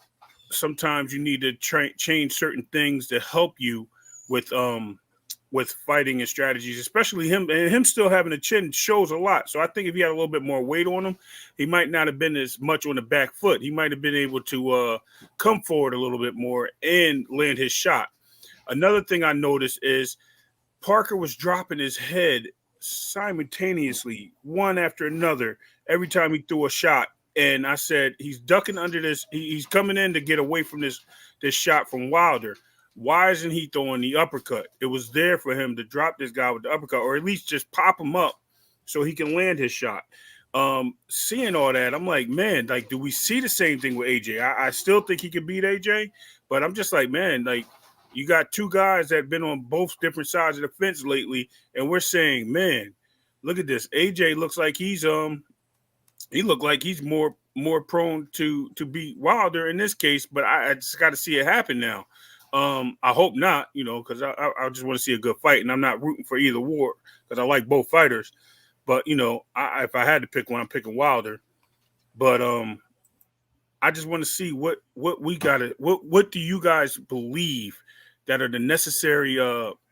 Speaker 12: sometimes you need to change certain things to help you with fighting and strategies, especially him still having a chin shows a lot. So I think if he had a little bit more weight on him, he might not have been as much on the back foot. He might have been able to come forward a little bit more and land his shot. Another thing I noticed is Parker was dropping his head simultaneously, one after another, every time he threw a shot. And I said, he's ducking under this. He's coming in to get away from this shot from Wilder. Why isn't he throwing the uppercut? It was there for him to drop this guy with the uppercut, or at least just pop him up so he can land his shot. Seeing all that, I'm like, man, like, do we see the same thing with AJ? I still think he can beat AJ, but I'm just like, man, like, you got two guys that have been on both different sides of the fence lately, and we're saying, man, look at this. AJ looks like he looked like he's more prone to beat Wilder in this case, but I just got to see it happen now. I hope not, because I just want to see a good fight, and I'm not rooting for either war because I like both fighters. But if I had to pick one, I'm picking Wilder. But I just want to see what we got. What do you guys believe that are the necessary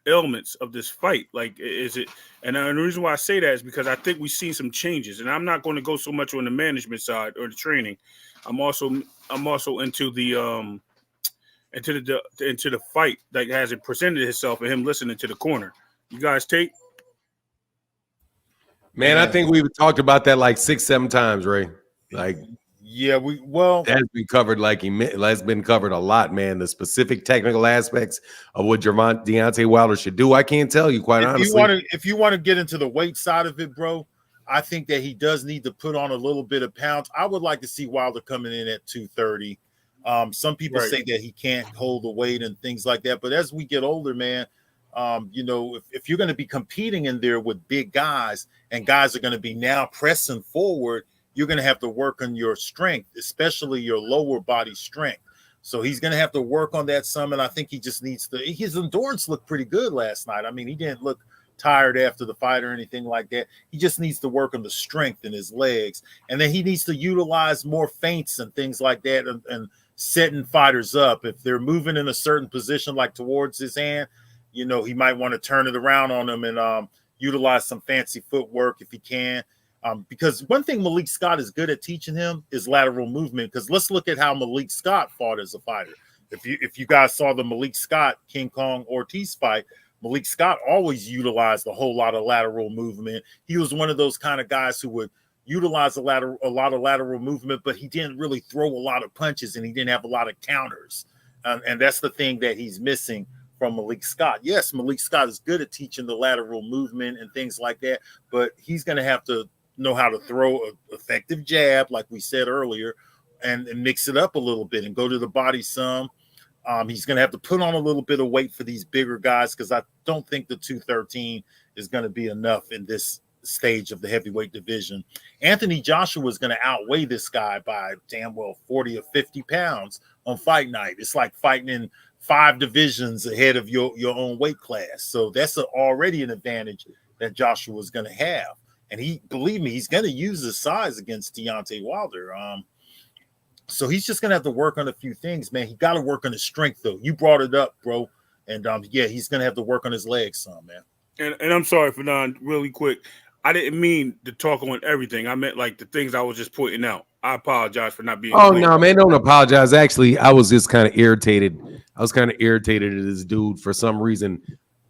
Speaker 12: elements of this fight? Like, is it? And the reason why I say that is because I think we've seen some changes, and I'm not going to go so much on the management side or the training. I'm also into the into the fight that hasn't presented itself and him listening to the corner. You guys take?
Speaker 1: Man, I think we've talked about that like 6-7 times, Ray. Like,
Speaker 3: yeah,
Speaker 1: that's been covered. Like that's been covered a lot, man. The specific technical aspects of what Deontay Wilder should do, I can't tell you quite honestly.
Speaker 3: If you want to get into the weight side of it, bro, I think that he does need to put on a little bit of pounds. I would like to see Wilder coming in at 230. Some people say that he can't hold the weight and things like that, but as we get older, man, if you're going to be competing in there with big guys and guys are going to be now pressing forward, you're going to have to work on your strength, especially your lower body strength. So he's going to have to work on that some. And I think he just needs to, his endurance looked pretty good last night. I mean, he didn't look tired after the fight or anything like that. He just needs to work on the strength in his legs. And then he needs to utilize more feints and things like that and setting fighters up. If they're moving in a certain position, like towards his hand, he might want to turn it around on them and utilize some fancy footwork if he can. Because one thing Malik Scott is good at teaching him is lateral movement. Because let's look at how Malik Scott fought as a fighter. If you guys saw the Malik Scott King Kong Ortiz fight, Malik Scott always utilized a whole lot of lateral movement. He was one of those kind of guys who would utilize a lot of lateral movement, but he didn't really throw a lot of punches and he didn't have a lot of counters. And that's the thing that he's missing from Malik Scott. Yes, Malik Scott is good at teaching the lateral movement and things like that, but he's going to have to know how to throw an effective jab, like we said earlier, and mix it up a little bit and go to the body some. He's going to have to put on a little bit of weight for these bigger guys because I don't think the 213 is going to be enough in this stage of the heavyweight division. Anthony Joshua is going to outweigh this guy by 40 or 50 pounds on fight night. It's like fighting in 5 divisions ahead of your own weight class. So that's already an advantage that Joshua is going to have. And believe me, he's going to use his size against Deontay Wilder. So he's just going to have to work on a few things, man. He got to work on his strength, though. You brought it up, bro. And he's going to have to work on his legs some, man.
Speaker 12: And I'm sorry, Fernand, really quick. I didn't mean to talk on everything. I meant like the things I was just pointing out. I apologize for not being.
Speaker 1: Oh, no, man, don't apologize. Actually, I was just kind of irritated. I was kind of irritated at this dude for some reason.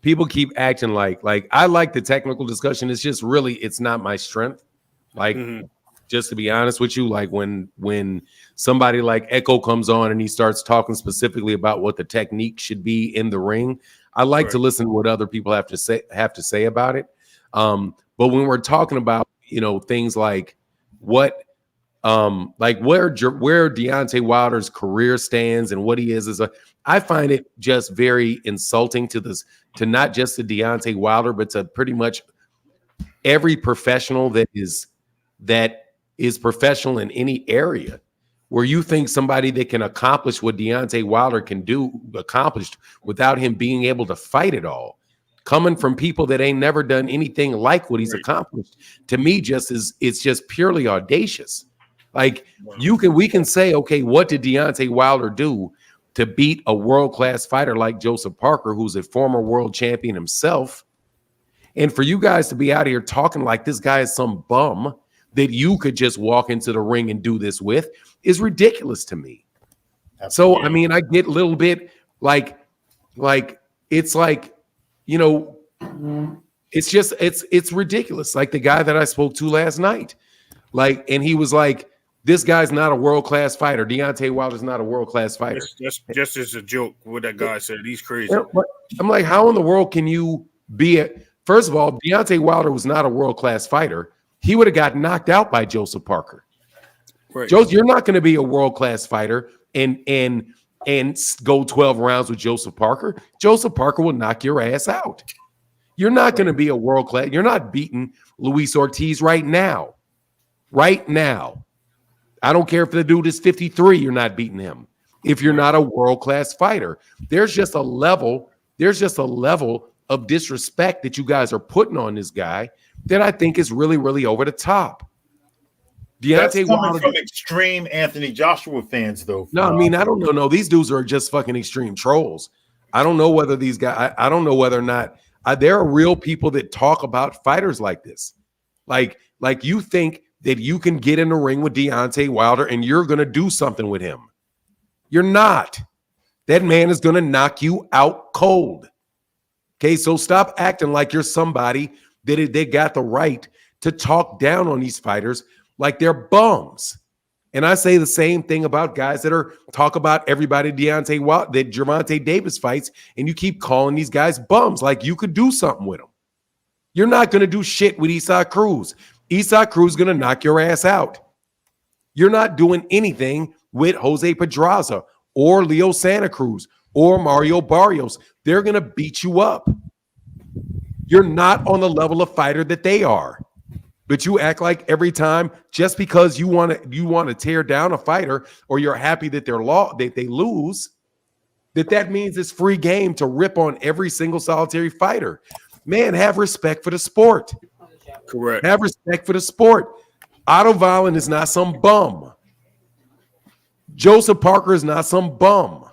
Speaker 1: People keep acting like I like the technical discussion. It's just really, it's not my strength. Like, just to be honest with you, like when somebody like Echo comes on and he starts talking specifically about what the technique should be in the ring, I like to listen to what other people have to say about it. But when we're talking about, things like where Deontay Wilder's career stands and what he is I find it just very insulting to not just to Deontay Wilder, but to pretty much every professional that is professional in any area, where you think somebody that can accomplish what Deontay Wilder can do accomplished without him being able to fight at all, coming from people that ain't never done anything like what he's accomplished, to me it's just purely audacious. Like we can say, okay, what did Deontay Wilder do to beat a world-class fighter like Joseph Parker, who's a former world champion himself? And for you guys to be out here talking like this guy is some bum that you could just walk into the ring and do this with is ridiculous to me. So, I mean, I get a little bit like it's like, it's ridiculous. Like the guy that I spoke to last night, and he was like, this guy's not a world-class fighter. Deontay Wilder's not a world-class fighter.
Speaker 12: That's just as a joke what that guy said. He's crazy.
Speaker 1: I'm like, how in the world can you be first of all, Deontay Wilder was not a world-class fighter. he would have got knocked out by Joseph Parker.
Speaker 12: Right.
Speaker 1: Joseph, you're not going to be a world-class fighter and go 12 rounds with Joseph Parker. Joseph Parker will knock your ass out. You're not going to be a world-class. You're not beating Luis Ortiz right now. Right now. I don't care if the dude is 53, you're not beating him. If you're not a world-class fighter, there's just a level of disrespect that you guys are putting on this guy that I think is really, really over the top.
Speaker 3: That's
Speaker 1: Deontay
Speaker 3: coming
Speaker 1: Wilder,
Speaker 3: from extreme Anthony Joshua fans, though.
Speaker 1: no, I mean, I don't know. No, these dudes are just fucking extreme trolls. I don't know whether these guys, I don't know whether or not there are real people that talk about fighters like this. Like you think that you can get in the ring with Deontay Wilder and you're going to do something with him. You're not. That man is going to knock you out cold. Okay, so stop acting like you're somebody that they got the right to talk down on these fighters like they're bums. And I say the same thing about guys that talk about everybody Deontay Wilder, that Gervonta Davis fights, and you keep calling these guys bums like you could do something with them. You're not going to do shit with Isaac Cruz. Isaac Cruz is going to knock your ass out. You're not doing anything with Jose Pedraza or Leo Santa Cruz or Mario Barrios. They're going to beat you up. You're not on the level of fighter that they are. But you act like every time, just because you want to tear down a fighter, or you're happy that they lose, that means it's free game to rip on every single solitary fighter. Man, have respect for the sport.
Speaker 12: Correct.
Speaker 1: Have respect for the sport. Otto Wallen is not some bum. Joseph Parker is not some bum.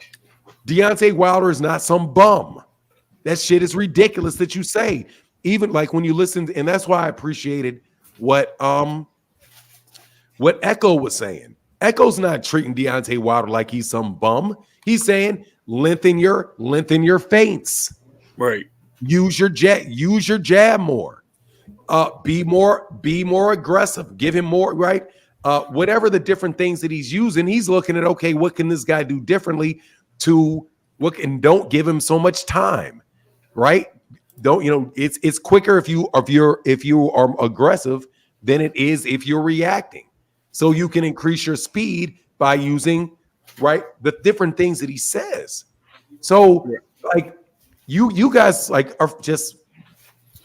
Speaker 1: Deontay Wilder is not some bum. That shit is ridiculous that you say. Even like when you listen, and that's why I appreciated what Echo was saying. Echo's not treating Deontay Wilder like he's some bum. He's saying lengthen your feints.
Speaker 12: Right.
Speaker 1: Use your jab more. Be more aggressive. Give him more, right? Whatever the different things that he's using, he's looking at, okay, what can this guy do differently and don't give him so much time, right? It's quicker if you are aggressive than it is if you're reacting. So you can increase your speed by using, right, the different things that he says. So like you guys like are just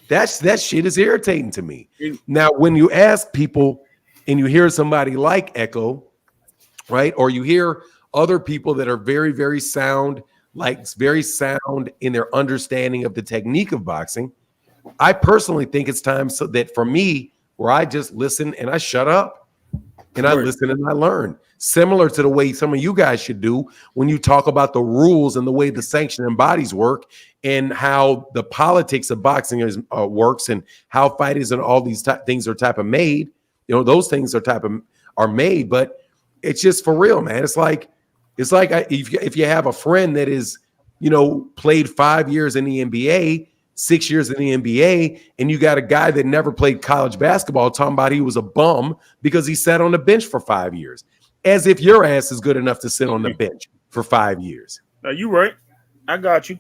Speaker 1: that shit is irritating to me. Now, when you ask people and you hear somebody like Echo, right, or you hear other people that are very, very sound, like very sound in their understanding of the technique of boxing, I personally think it's time so that for me, where I just listen and I shut up and I listen and I learn, similar to the way some of you guys should do when you talk about the rules and the way the sanctioning bodies work and how the politics of boxing works and how fighters and all these things are made. Those things are made, but it's just for real, man. It's like if you have a friend that is, played 5 years in the NBA, 6 years in the NBA, and you got a guy that never played college basketball talking about he was a bum because he sat on the bench for 5 years, as if your ass is good enough to sit on the bench for 5 years.
Speaker 12: No, you right. I got you.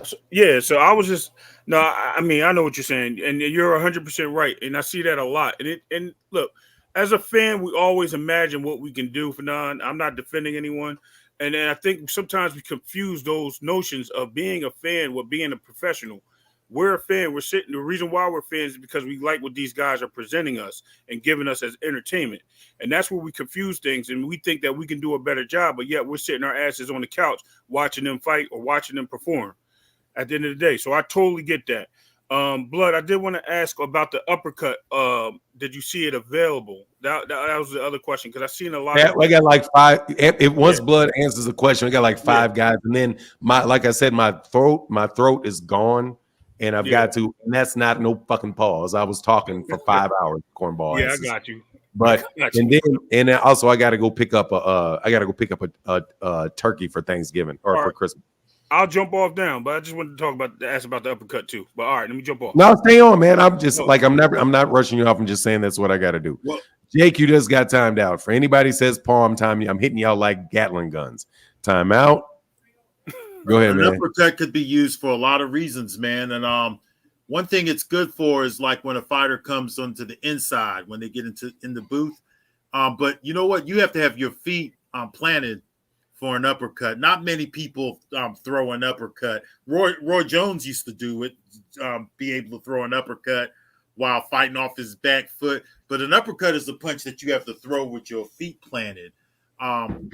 Speaker 12: So I was just I know what you're saying, and you're 100% right, and I see that a lot. And look, as a fan, we always imagine what we can do. I'm not defending anyone, and I think sometimes we confuse those notions of being a fan with being a professional. We're a fan. We're sitting. The reason why we're fans is because we like what these guys are presenting us and giving us as entertainment. And that's where we confuse things. And we think that we can do a better job, but yet we're sitting our asses on the couch watching them fight or watching them perform at the end of the day. So I totally get that. Blood, I did want to ask about the uppercut. Did you see it available? That was the other question, because I've seen a lot.
Speaker 1: I got like five. Once Blood answers the question, we got like five guys, and then like I said, my throat is gone. And I've got to, and that's not no fucking pause. I was talking for 5 hours, cornball.
Speaker 12: Yeah,
Speaker 1: asses.
Speaker 12: I got you.
Speaker 1: But and then also I got to go pick up a turkey for Thanksgiving or for Christmas.
Speaker 12: I'll jump off down, but I just wanted to ask about the uppercut too. But all right, let me jump off.
Speaker 1: No, stay on, man. I'm just I'm not rushing you off. I'm just saying that's what I got to do. Well, Jake, you just got timed out. For anybody says palm time, I'm hitting y'all like Gatling guns. Time out. Go ahead, man.
Speaker 3: Uppercut could be used for a lot of reasons, man. And One thing it's good for is like when a fighter comes onto the inside when they get in the booth. But you know what? You have to have your feet planted for an uppercut. Not many people throw an uppercut. Roy Jones used to do it, be able to throw an uppercut while fighting off his back foot. But an uppercut is a punch that you have to throw with your feet planted,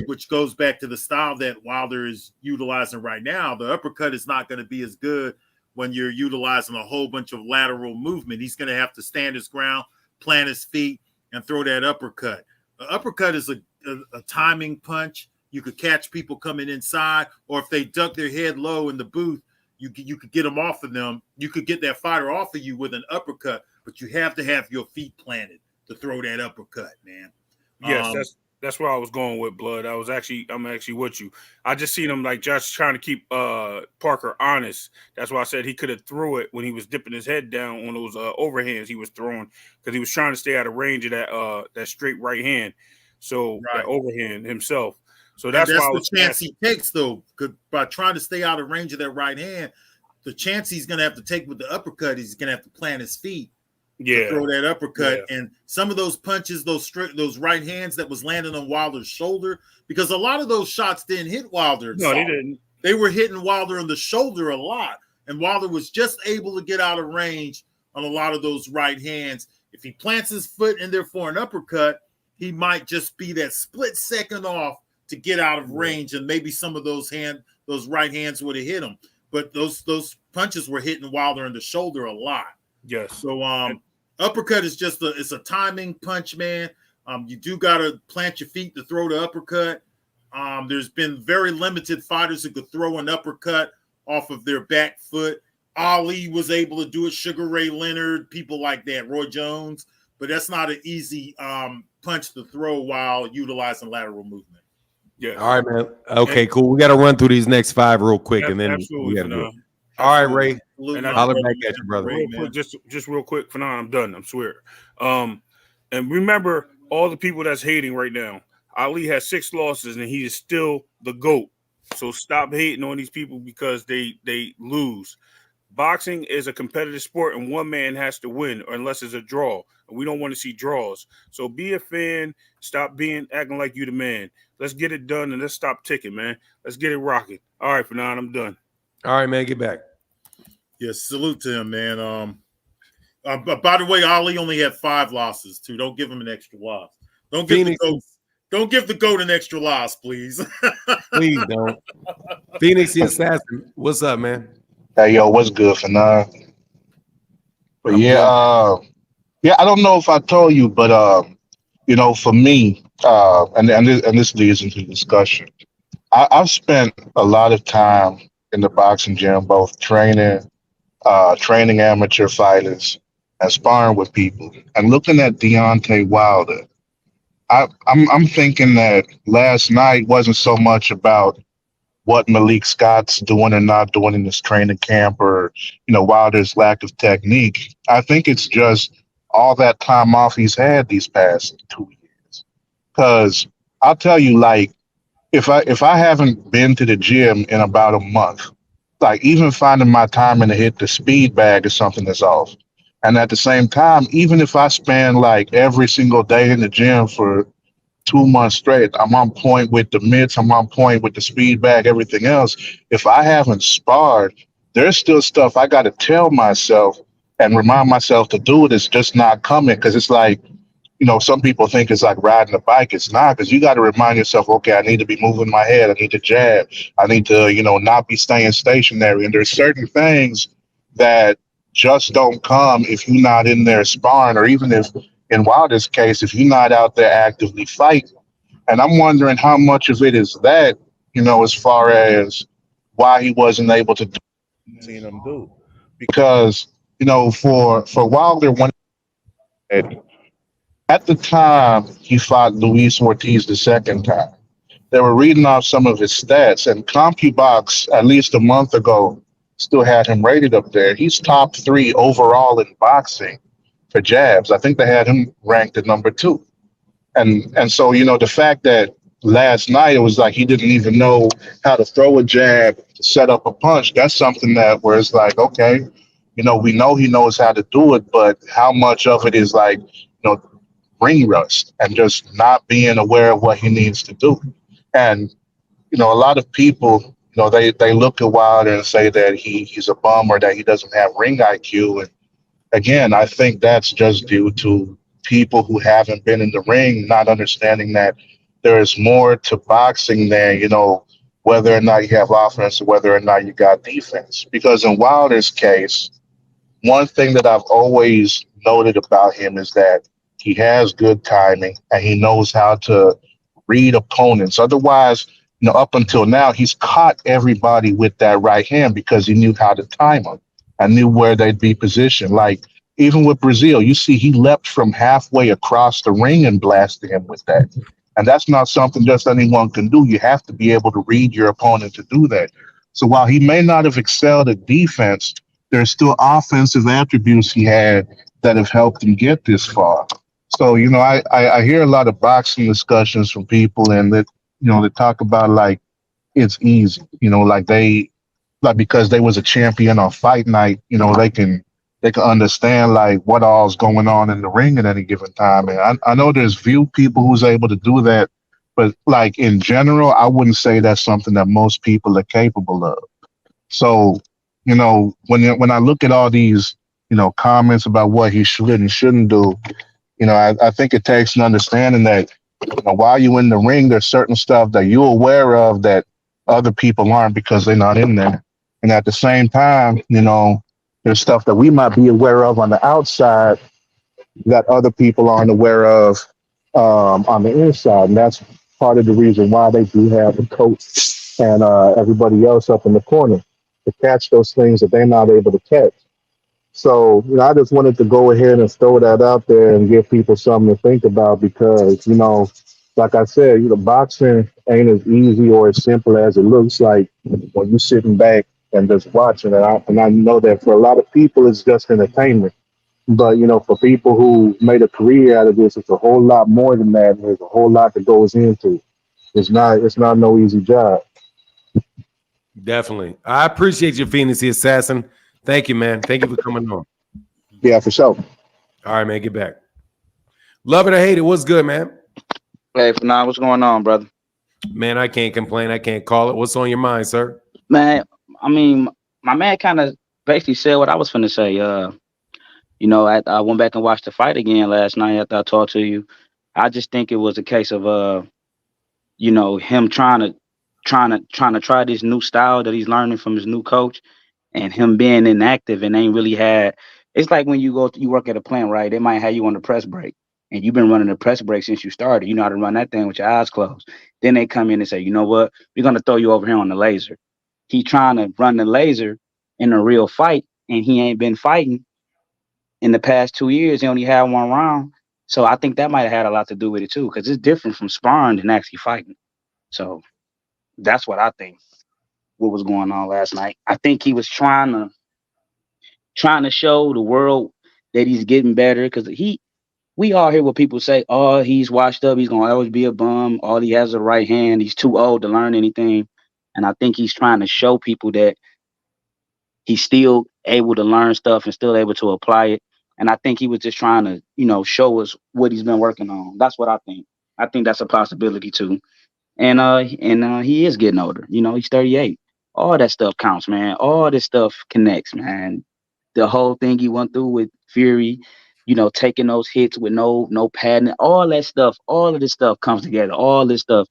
Speaker 3: which goes back to the style that Wilder is utilizing right now. The uppercut is not going to be as good when you're utilizing a whole bunch of lateral movement. He's going to have to stand his ground, plant his feet, and throw that uppercut. The uppercut is a timing punch. You could catch people coming inside, or if they duck their head low in the booth, you could get them off of them. You could get that fighter off of you with an uppercut, but you have to have your feet planted to throw that uppercut, man.
Speaker 12: Yes, that's where I was going with, Blood. I'm actually with you. I just seen him like just trying to keep Parker honest. That's why I said he could have threw it when he was dipping his head down on those overhands he was throwing, because he was trying to stay out of range of that straight right hand. So that overhand himself. So that's why
Speaker 3: the chance he takes, though, by trying to stay out of range of that right hand. The chance he's going to have to take with the uppercut, he's going to have to plant his feet to throw that uppercut. Yeah. And some of those punches, those right hands that was landing on Wilder's shoulder, because a lot of those shots didn't hit Wilder.
Speaker 12: No, they didn't.
Speaker 3: They were hitting Wilder on the shoulder a lot, and Wilder was just able to get out of range on a lot of those right hands. If he plants his foot in there for an uppercut, he might just be that split second off to get out of range, and maybe some of those right hands would have hit him. But those punches were hitting Wilder in the shoulder a lot.
Speaker 12: Yes.
Speaker 3: So uppercut is just it's a timing punch, man. You do got to plant your feet to throw the uppercut. There's been very limited fighters who could throw an uppercut off of their back foot. Ali was able to do it, Sugar Ray Leonard, people like that, Roy Jones. But that's not an easy punch to throw while utilizing lateral movement.
Speaker 12: Yeah.
Speaker 1: All right, man. Okay, cool. We got to run through these next 5 real quick, and then we got to do it. All right, Ray.
Speaker 12: And
Speaker 1: holler back at you, brother.
Speaker 12: Real quick, just real quick, Fanon, I'm done. I swear. And remember, all the people that's hating right now. Ali has 6 losses, and he is still the GOAT. So stop hating on these people because they lose. Boxing is a competitive sport, and one man has to win, unless it's a draw. And we don't want to see draws. So be a fan. Stop acting like you the man. Let's get it done, and let's stop ticking, man. Let's get it rocking. All right, Fanon, I'm done.
Speaker 1: All right, man, get back.
Speaker 3: Yes, salute to him, man. By the way, Ali only had 5 losses too. Don't give him an extra loss. Don't give the GOAT an extra loss, please.
Speaker 1: Please don't. Phoenix the Assassin, what's up, man?
Speaker 13: Hey, yo, what's good, Fanon? But I don't know if I told you, but for me, and this leads into the discussion. I've spent a lot of time in the boxing gym, both training amateur fighters and sparring with people. And looking at Deontay Wilder, I'm thinking that last night wasn't so much about what Malik Scott's doing or not doing in this training camp, or Wilder's lack of technique. I think it's just all that time off he's had these past 2 years. Because I'll tell you, like, if I haven't been to the gym in about a month, like even finding my time to hit the speed bag is something that's off. And at the same time, even if I spend like every single day in the gym for 2 months straight, I'm on point with the mitts, I'm on point with the speed bag, everything else. If I haven't sparred, there's still stuff I got to tell myself and remind myself to do it. It's just not coming, because it's like, some people think it's like riding a bike. It's not, because you got to remind yourself, okay, I need to be moving my head. I need to jab. I need to, not be staying stationary. And there's certain things that just don't come if you're not in there sparring, or even if, in Wilder's case, if you're not out there actively fighting. And I'm wondering how much of it is that, as far as why he wasn't able to do what he's seen him do. Because, for Wilder, when at the time he fought Luis Ortiz the second time, they were reading off some of his stats, and CompuBox, at least a month ago, still had him rated up there. He's top 3 overall in boxing for jabs. I think they had him ranked at number 2. And so, the fact that last night it was like he didn't even know how to throw a jab to set up a punch, that's something that where it's like, okay, we know he knows how to do it, but how much of it is like, ring rust and just not being aware of what he needs to do. And, a lot of people, they look at Wilder and say that he's a bum or that he doesn't have ring IQ. And again, I think that's just due to people who haven't been in the ring not understanding that there is more to boxing than, whether or not you have offense or whether or not you got defense. Because in Wilder's case, one thing that I've always noted about him is that he has good timing and he knows how to read opponents. Otherwise, up until now, he's caught everybody with that right hand because he knew how to time them and knew where they'd be positioned. Like even with Brazil, you see he leapt from halfway across the ring and blasted him with that. And that's not something just anyone can do. You have to be able to read your opponent to do that. So while he may not have excelled at defense, there's still offensive attributes he had that have helped him get this far. So, I hear a lot of boxing discussions from people and that, they talk about like it's easy, because they was a champion on fight night, they can understand like what all's going on in the ring at any given time. And I know there's few people who's able to do that, but like in general, I wouldn't say that's something that most people are capable of. So, when I look at all these, comments about what he should and shouldn't do, I think it takes an understanding that while you're in the ring, there's certain stuff that you're aware of that other people aren't because they're not in there. And at the same time, there's stuff that we might be aware of on the outside that other people aren't aware of on the inside. And that's part of the reason why they do have a coach and everybody else up in the corner to catch those things that they're not able to catch. So, I just wanted to go ahead and throw that out there and give people something to think about because, like I said, boxing ain't as easy or as simple as it looks like when you're sitting back and just watching it. And I know that for a lot of people, it's just entertainment. But, for people who made a career out of this, it's a whole lot more than that. And there's a whole lot that goes into it. It's not no easy job.
Speaker 1: Definitely. I appreciate your Phoenix Assassin. Thank you, man. Thank you for coming on.
Speaker 13: Yeah, for sure.
Speaker 1: All right, man. Get back. Love it or hate it. What's good, man?
Speaker 14: Hey, Fanon, what's going on, brother?
Speaker 1: Man, I can't complain. I can't call it. What's on your mind, sir?
Speaker 14: Man, I mean, my man kind of basically said what I was finna say. I went back and watched the fight again last night after I talked to you. I just think it was a case of him trying to try this new style that he's learning from his new coach, and him being inactive and ain't really had. It's like when you work at a plant, right? They might have you on the press break, and you've been running the press break since you started. You know how to run that thing with your eyes closed. Then they come in and say, you know what? We're gonna throw you over here on the laser. He trying to run the laser in a real fight, and he ain't been fighting in the past 2 years. He only had one round. So I think that might have had a lot to do with it too, because it's different from sparring than actually fighting. So that's what I think. What was going on last night? I think he was trying to show the world that he's getting better, because we all hear what people say. Oh, he's washed up. He's gonna always be a bum. All he has is a right hand. He's too old to learn anything. And I think he's trying to show people that he's still able to learn stuff and still able to apply it. And I think he was just trying to, show us what he's been working on. That's what I think. I think that's a possibility too. And he is getting older. He's 38. All that stuff counts, man. All this stuff connects, man. The whole thing he went through with Fury, taking those hits with no padding, all that stuff, all of this stuff comes together. All this stuff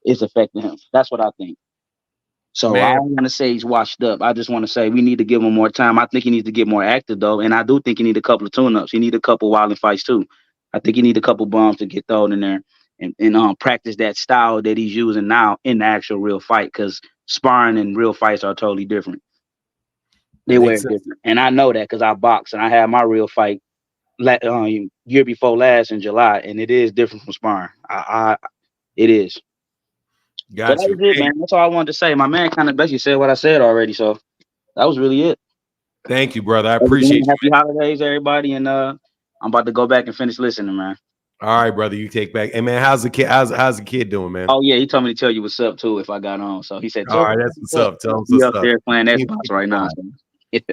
Speaker 14: is affecting him. That's what I think. So
Speaker 1: Man.
Speaker 14: I don't want to say he's washed up. I just want to say we need to give him more time. I think he needs to get more active though, and I do think he need a couple of tune-ups. He need a couple wilding fights too. I think he need a couple bombs to get thrown in there and practice that style that he's using now in the actual real fight, because sparring and real fights are totally different. They were different, and I know that because I box and I had my real fight year before last in July, and it is different from sparring. It is.
Speaker 1: Got
Speaker 14: so
Speaker 1: you.
Speaker 14: That was it, man. That's all I wanted to say. My man kind of basically said what I said already, so that was really it.
Speaker 1: Thank you, brother. I appreciate you.
Speaker 14: Happy holidays, everybody, and I'm about to go back and finish listening, man.
Speaker 1: All right, brother. You take back. Hey, man, how's the kid? How's the kid doing, man?
Speaker 14: Oh yeah, he told me to tell you what's up too if I got on. So he said,
Speaker 1: all right, that's what's up. Tell him
Speaker 14: he
Speaker 1: what's
Speaker 14: up
Speaker 1: up.
Speaker 14: there playing Xbox right now. So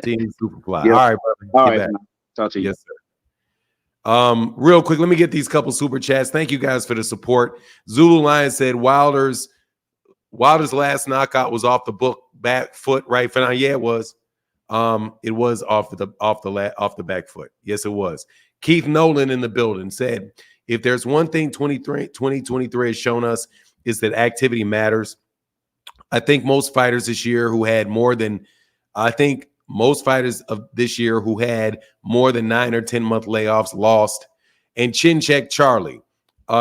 Speaker 1: Team Superfly.
Speaker 14: Yep.
Speaker 1: All right, brother.
Speaker 14: All
Speaker 1: Get
Speaker 14: right.
Speaker 1: back.
Speaker 14: Talk to you.
Speaker 1: Yes, sir. Real quick, let me get these couple super chats. Thank you guys for the support. Zulu Lion said Wilder's last knockout was off the back foot, right? Yeah, it was. It was off the back foot. Yes, it was. Keith Nolan in the building said, if there's one thing 2023 has shown us is that activity matters. I think most fighters this year who had more than 9 or 10 month layoffs lost. And Chin Check Charlie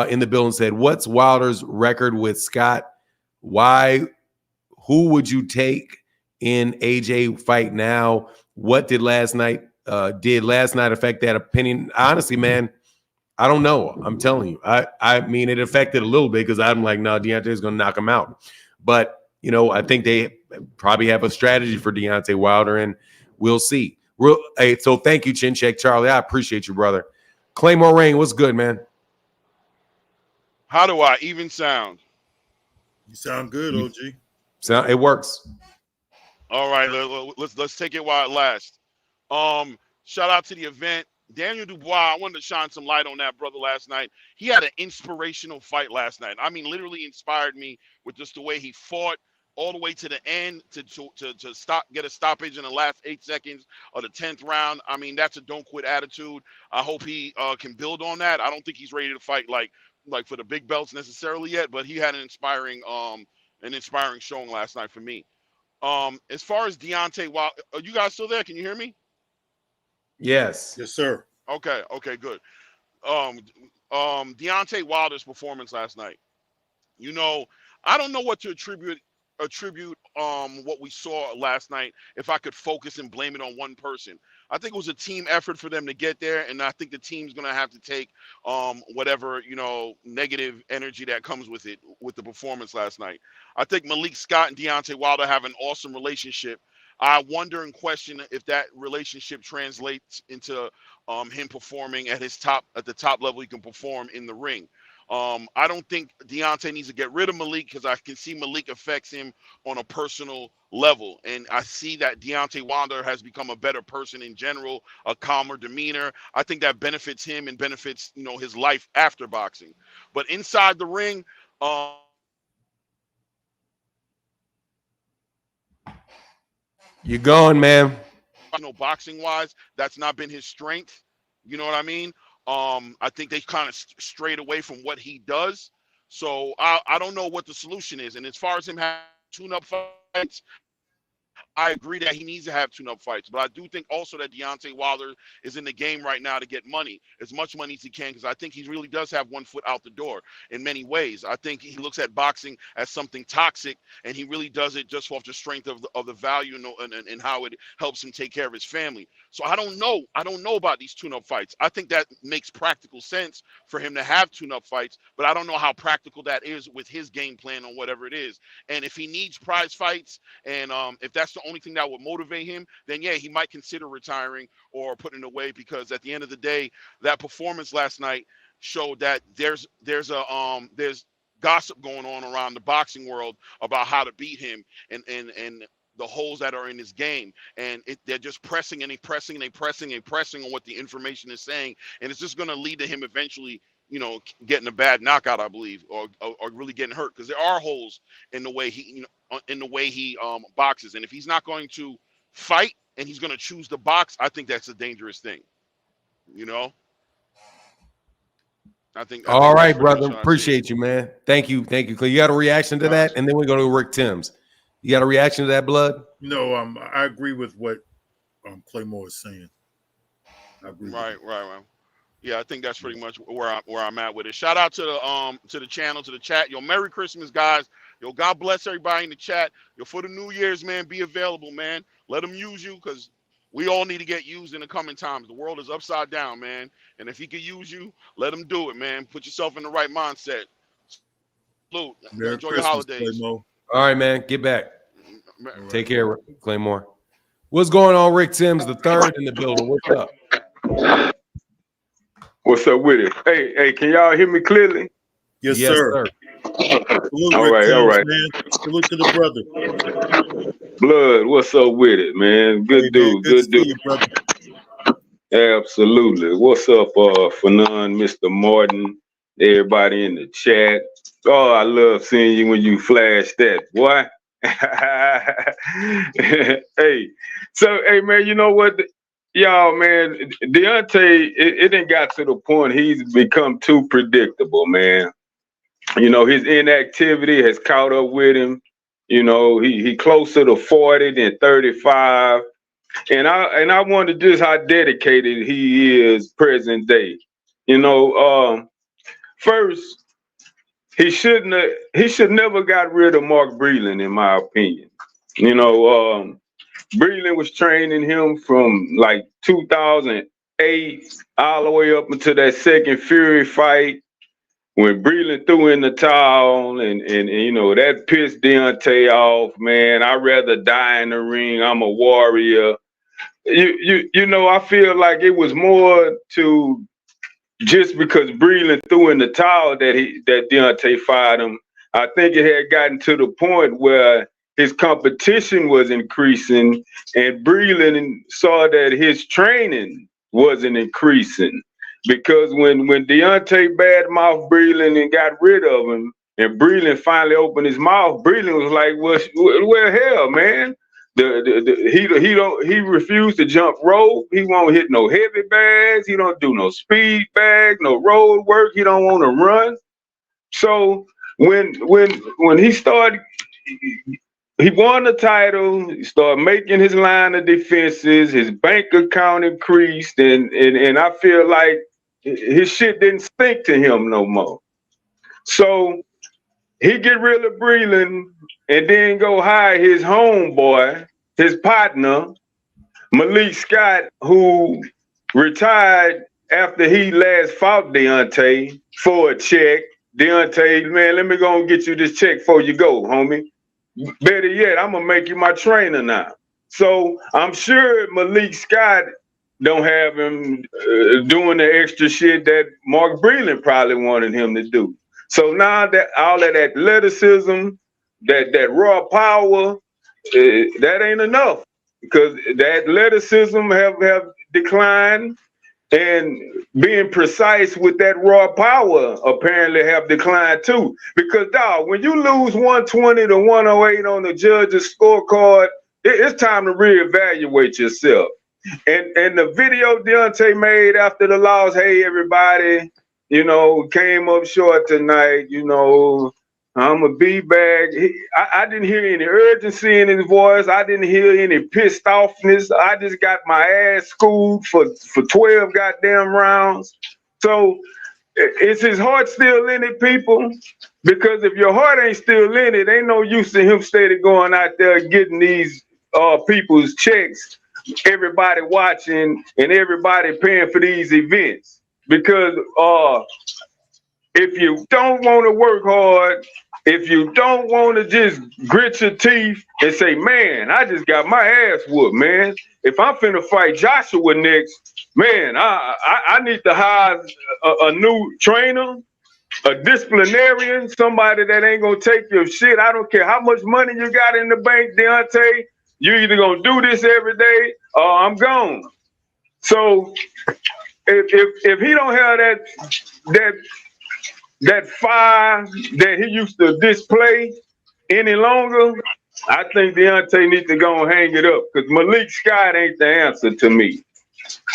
Speaker 1: in the building said, what's Wilder's record with Scott? Who would you take in AJ fight now? What did last night affect that opinion? Honestly, man, I don't know. I'm telling you. I mean, it affected a little bit because I'm like, no, Deontay's going to knock him out. But, I think they probably have a strategy for Deontay Wilder, and we'll see. So thank you, Chin Check Charlie. I appreciate you, brother. Claymore Rain, what's good, man?
Speaker 11: How do I even sound?
Speaker 3: You sound good, OG.
Speaker 1: It works.
Speaker 11: All right, let's take it while it lasts. Shout out to the event. Daniel Dubois, I wanted to shine some light on that brother last night. He had an inspirational fight last night. I mean, literally inspired me with just the way he fought all the way to the end to get a stoppage in the last 8 seconds of the 10th round. I mean, that's a don't quit attitude. I hope he can build on that. I don't think he's ready to fight like for the big belts necessarily yet, but he had an inspiring showing last night for me. As far as Deontay, are you guys still there? Can you hear me?
Speaker 1: Yes.
Speaker 3: Yes, sir.
Speaker 11: Okay, good. Deontay Wilder's performance last night. I don't know what to attribute what we saw last night if I could focus and blame it on one person. I think it was a team effort for them to get there, and I think the team's going to have to take whatever negative energy that comes with it, with the performance last night. I think Malik Scott and Deontay Wilder have an awesome relationship. I wonder and question if that relationship translates into him performing at the top level he can perform in the ring. I don't think Deontay needs to get rid of Malik because I can see Malik affects him on a personal level. And I see that Deontay Wilder has become a better person in general, a calmer demeanor. I think that benefits him and benefits, his life after boxing. But inside the ring,
Speaker 1: you're going, man.
Speaker 11: Boxing wise, that's not been his strength. You know what I mean? I think they kind of strayed away from what he does. So I don't know what the solution is. And as far as him having tune-up fights, I agree that he needs to have tune-up fights, but I do think also that Deontay Wilder is in the game right now to get money, as much money as he can, because I think he really does have one foot out the door in many ways. I think he looks at boxing as something toxic, and he really does it just off the strength of the value and how it helps him take care of his family. So I don't know. I don't know about these tune-up fights. I think that makes practical sense for him to have tune-up fights, but I don't know how practical that is with his game plan on whatever it is. And if he needs prize fights, and if that's the only thing that would motivate him, then yeah, he might consider retiring or putting it away, because at the end of the day, that performance last night showed that there's gossip going on around the boxing world about how to beat him and the holes that are in his game, and they're just pressing on what the information is saying, and it's just going to lead to him eventually getting a bad knockout, I believe, or really getting hurt, because there are holes in the way he boxes. And if he's not going to fight and he's going to choose to box, I think that's a dangerous thing.
Speaker 1: All right, brother. Appreciate you, man. Thank you. You got a reaction to that? And then we go to Rick Timms. You got a reaction to that, Blood?
Speaker 3: No, I agree with what Claymore is saying. I agree.
Speaker 11: Right. Yeah, I think that's pretty much where I'm at with it. Shout out to the channel, to the chat. Yo, Merry Christmas, guys. Yo, God bless everybody in the chat. Yo, for the New Year's, man, be available, man. Let them use you, because we all need to get used in the coming times. The world is upside down, man. And if he could use you, let him do it, man. Put yourself in the right mindset. Salute. Enjoy your holidays.
Speaker 1: Claymore. All right, man. Get back. Take care, Claymore. What's going on, Rick Timms, the third in the building? What's up?
Speaker 15: What's up with it? Hey, can y'all hear me clearly?
Speaker 3: Yes, sir.
Speaker 15: Salute, all right.
Speaker 3: Man. Salute to the brother.
Speaker 15: Blood, what's up with it, man? Good
Speaker 3: Hey, man,
Speaker 15: dude,
Speaker 3: good to
Speaker 15: good
Speaker 3: see
Speaker 15: dude.
Speaker 3: you, brother.
Speaker 15: Absolutely. What's up, Fanon, Mr. Martin, everybody in the chat? Oh, I love seeing you when you flash that, boy. Hey, so, hey, man, you know what? Y'all, man, Deontay, it done got to the point he's become too predictable, man. You know, his inactivity has caught up with him. You know, he closer to 40 than 35. And I wonder just how dedicated he is present day. You know, first he should never got rid of Mark Breland, in my opinion. You know, Breland was training him from like 2008 all the way up until that second Fury fight when Breland threw in the towel, and you know that pissed Deontay off. Man, I'd rather die in the ring. I'm a warrior. You know, I feel like it was more to just because Breland threw in the towel that Deontay fired him. I think it had gotten to the point where his competition was increasing, and Breland saw that his training wasn't increasing. Because when Deontay badmouthed Breland and got rid of him, and Breland finally opened his mouth, Breland was like, "Well, hell, man." He refused to jump rope. He won't hit no heavy bags. He don't do no speed bag, no road work. He don't want to run. So when he started, he won the title. He started making his line of defenses. His bank account increased, and I feel like his shit didn't stink to him no more. So he get rid of Breland and then go hire his homeboy, his partner, Malik Scott, who retired after he last fought Deontay for a check. Deontay, man, let me go and get you this check before you go, homie. Better yet, I'm gonna make you my trainer now. So I'm sure Malik Scott don't have him doing the extra shit that Mark Breland probably wanted him to do. So now that all that athleticism, that raw power, that ain't enough, because the athleticism have declined, and being precise with that raw power apparently have declined too. Because dog, when you lose 120 to 108 on the judge's scorecard, it's time to reevaluate yourself. And the video Deontay made after the loss, hey everybody, you know, came up short tonight, you know, I'm a B-bag. I didn't hear any urgency in his voice. I didn't hear any pissed offness. I just got my ass schooled for 12 goddamn rounds. So is his heart still in it, people? Because if your heart ain't still in it, ain't no use in him steady going out there getting these people's checks, everybody watching and everybody paying for these events. Because if you don't want to work hard, if you don't want to just grit your teeth and say, man, I just got my ass whooped, man. If I'm finna fight Joshua next, man, I need to hire a new trainer, a disciplinarian, somebody that ain't gonna take your shit. I don't care how much money you got in the bank, Deontay. You either gonna do this every day or I'm gone. So if he don't have that fire that he used to display any longer, I think Deontay needs to go and hang it up, because Malik Scott ain't the answer to me.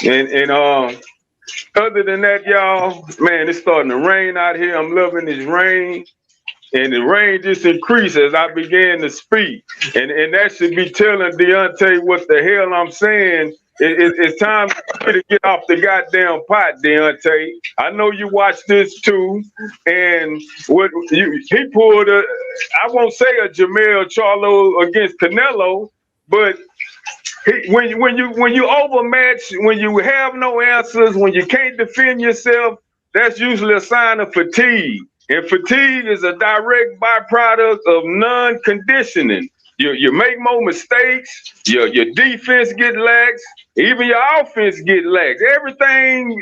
Speaker 15: And other than that, y'all, man, it's starting to rain out here. I'm loving this rain. And the rain just increased as I began to speak. And that should be telling Deontay what the hell I'm saying. It's time for you to get off the goddamn pot, Deontay. I know you watched this too. And he pulled I won't say a Jamel Charlo against Canelo, but when you overmatch, when you have no answers, when you can't defend yourself, that's usually a sign of fatigue. And fatigue is a direct byproduct of non-conditioning. You make more mistakes, your defense get lax, even your offense get lax. Everything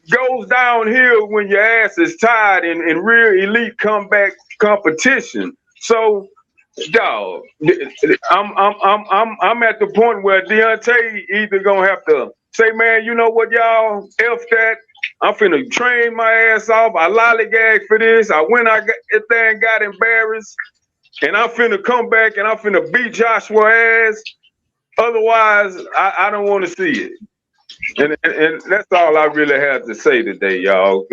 Speaker 15: goes downhill when your ass is tired in real elite comeback competition. So Dog, I'm at the point where Deontay either gonna have to say, man, you know what, y'all, F that. I'm finna train my ass off. I lollygag for this. I went, I got that thing, got embarrassed, and I'm finna come back and I'm finna beat Joshua ass. Otherwise, I don't want to see it. And that's all I really have to say today, y'all.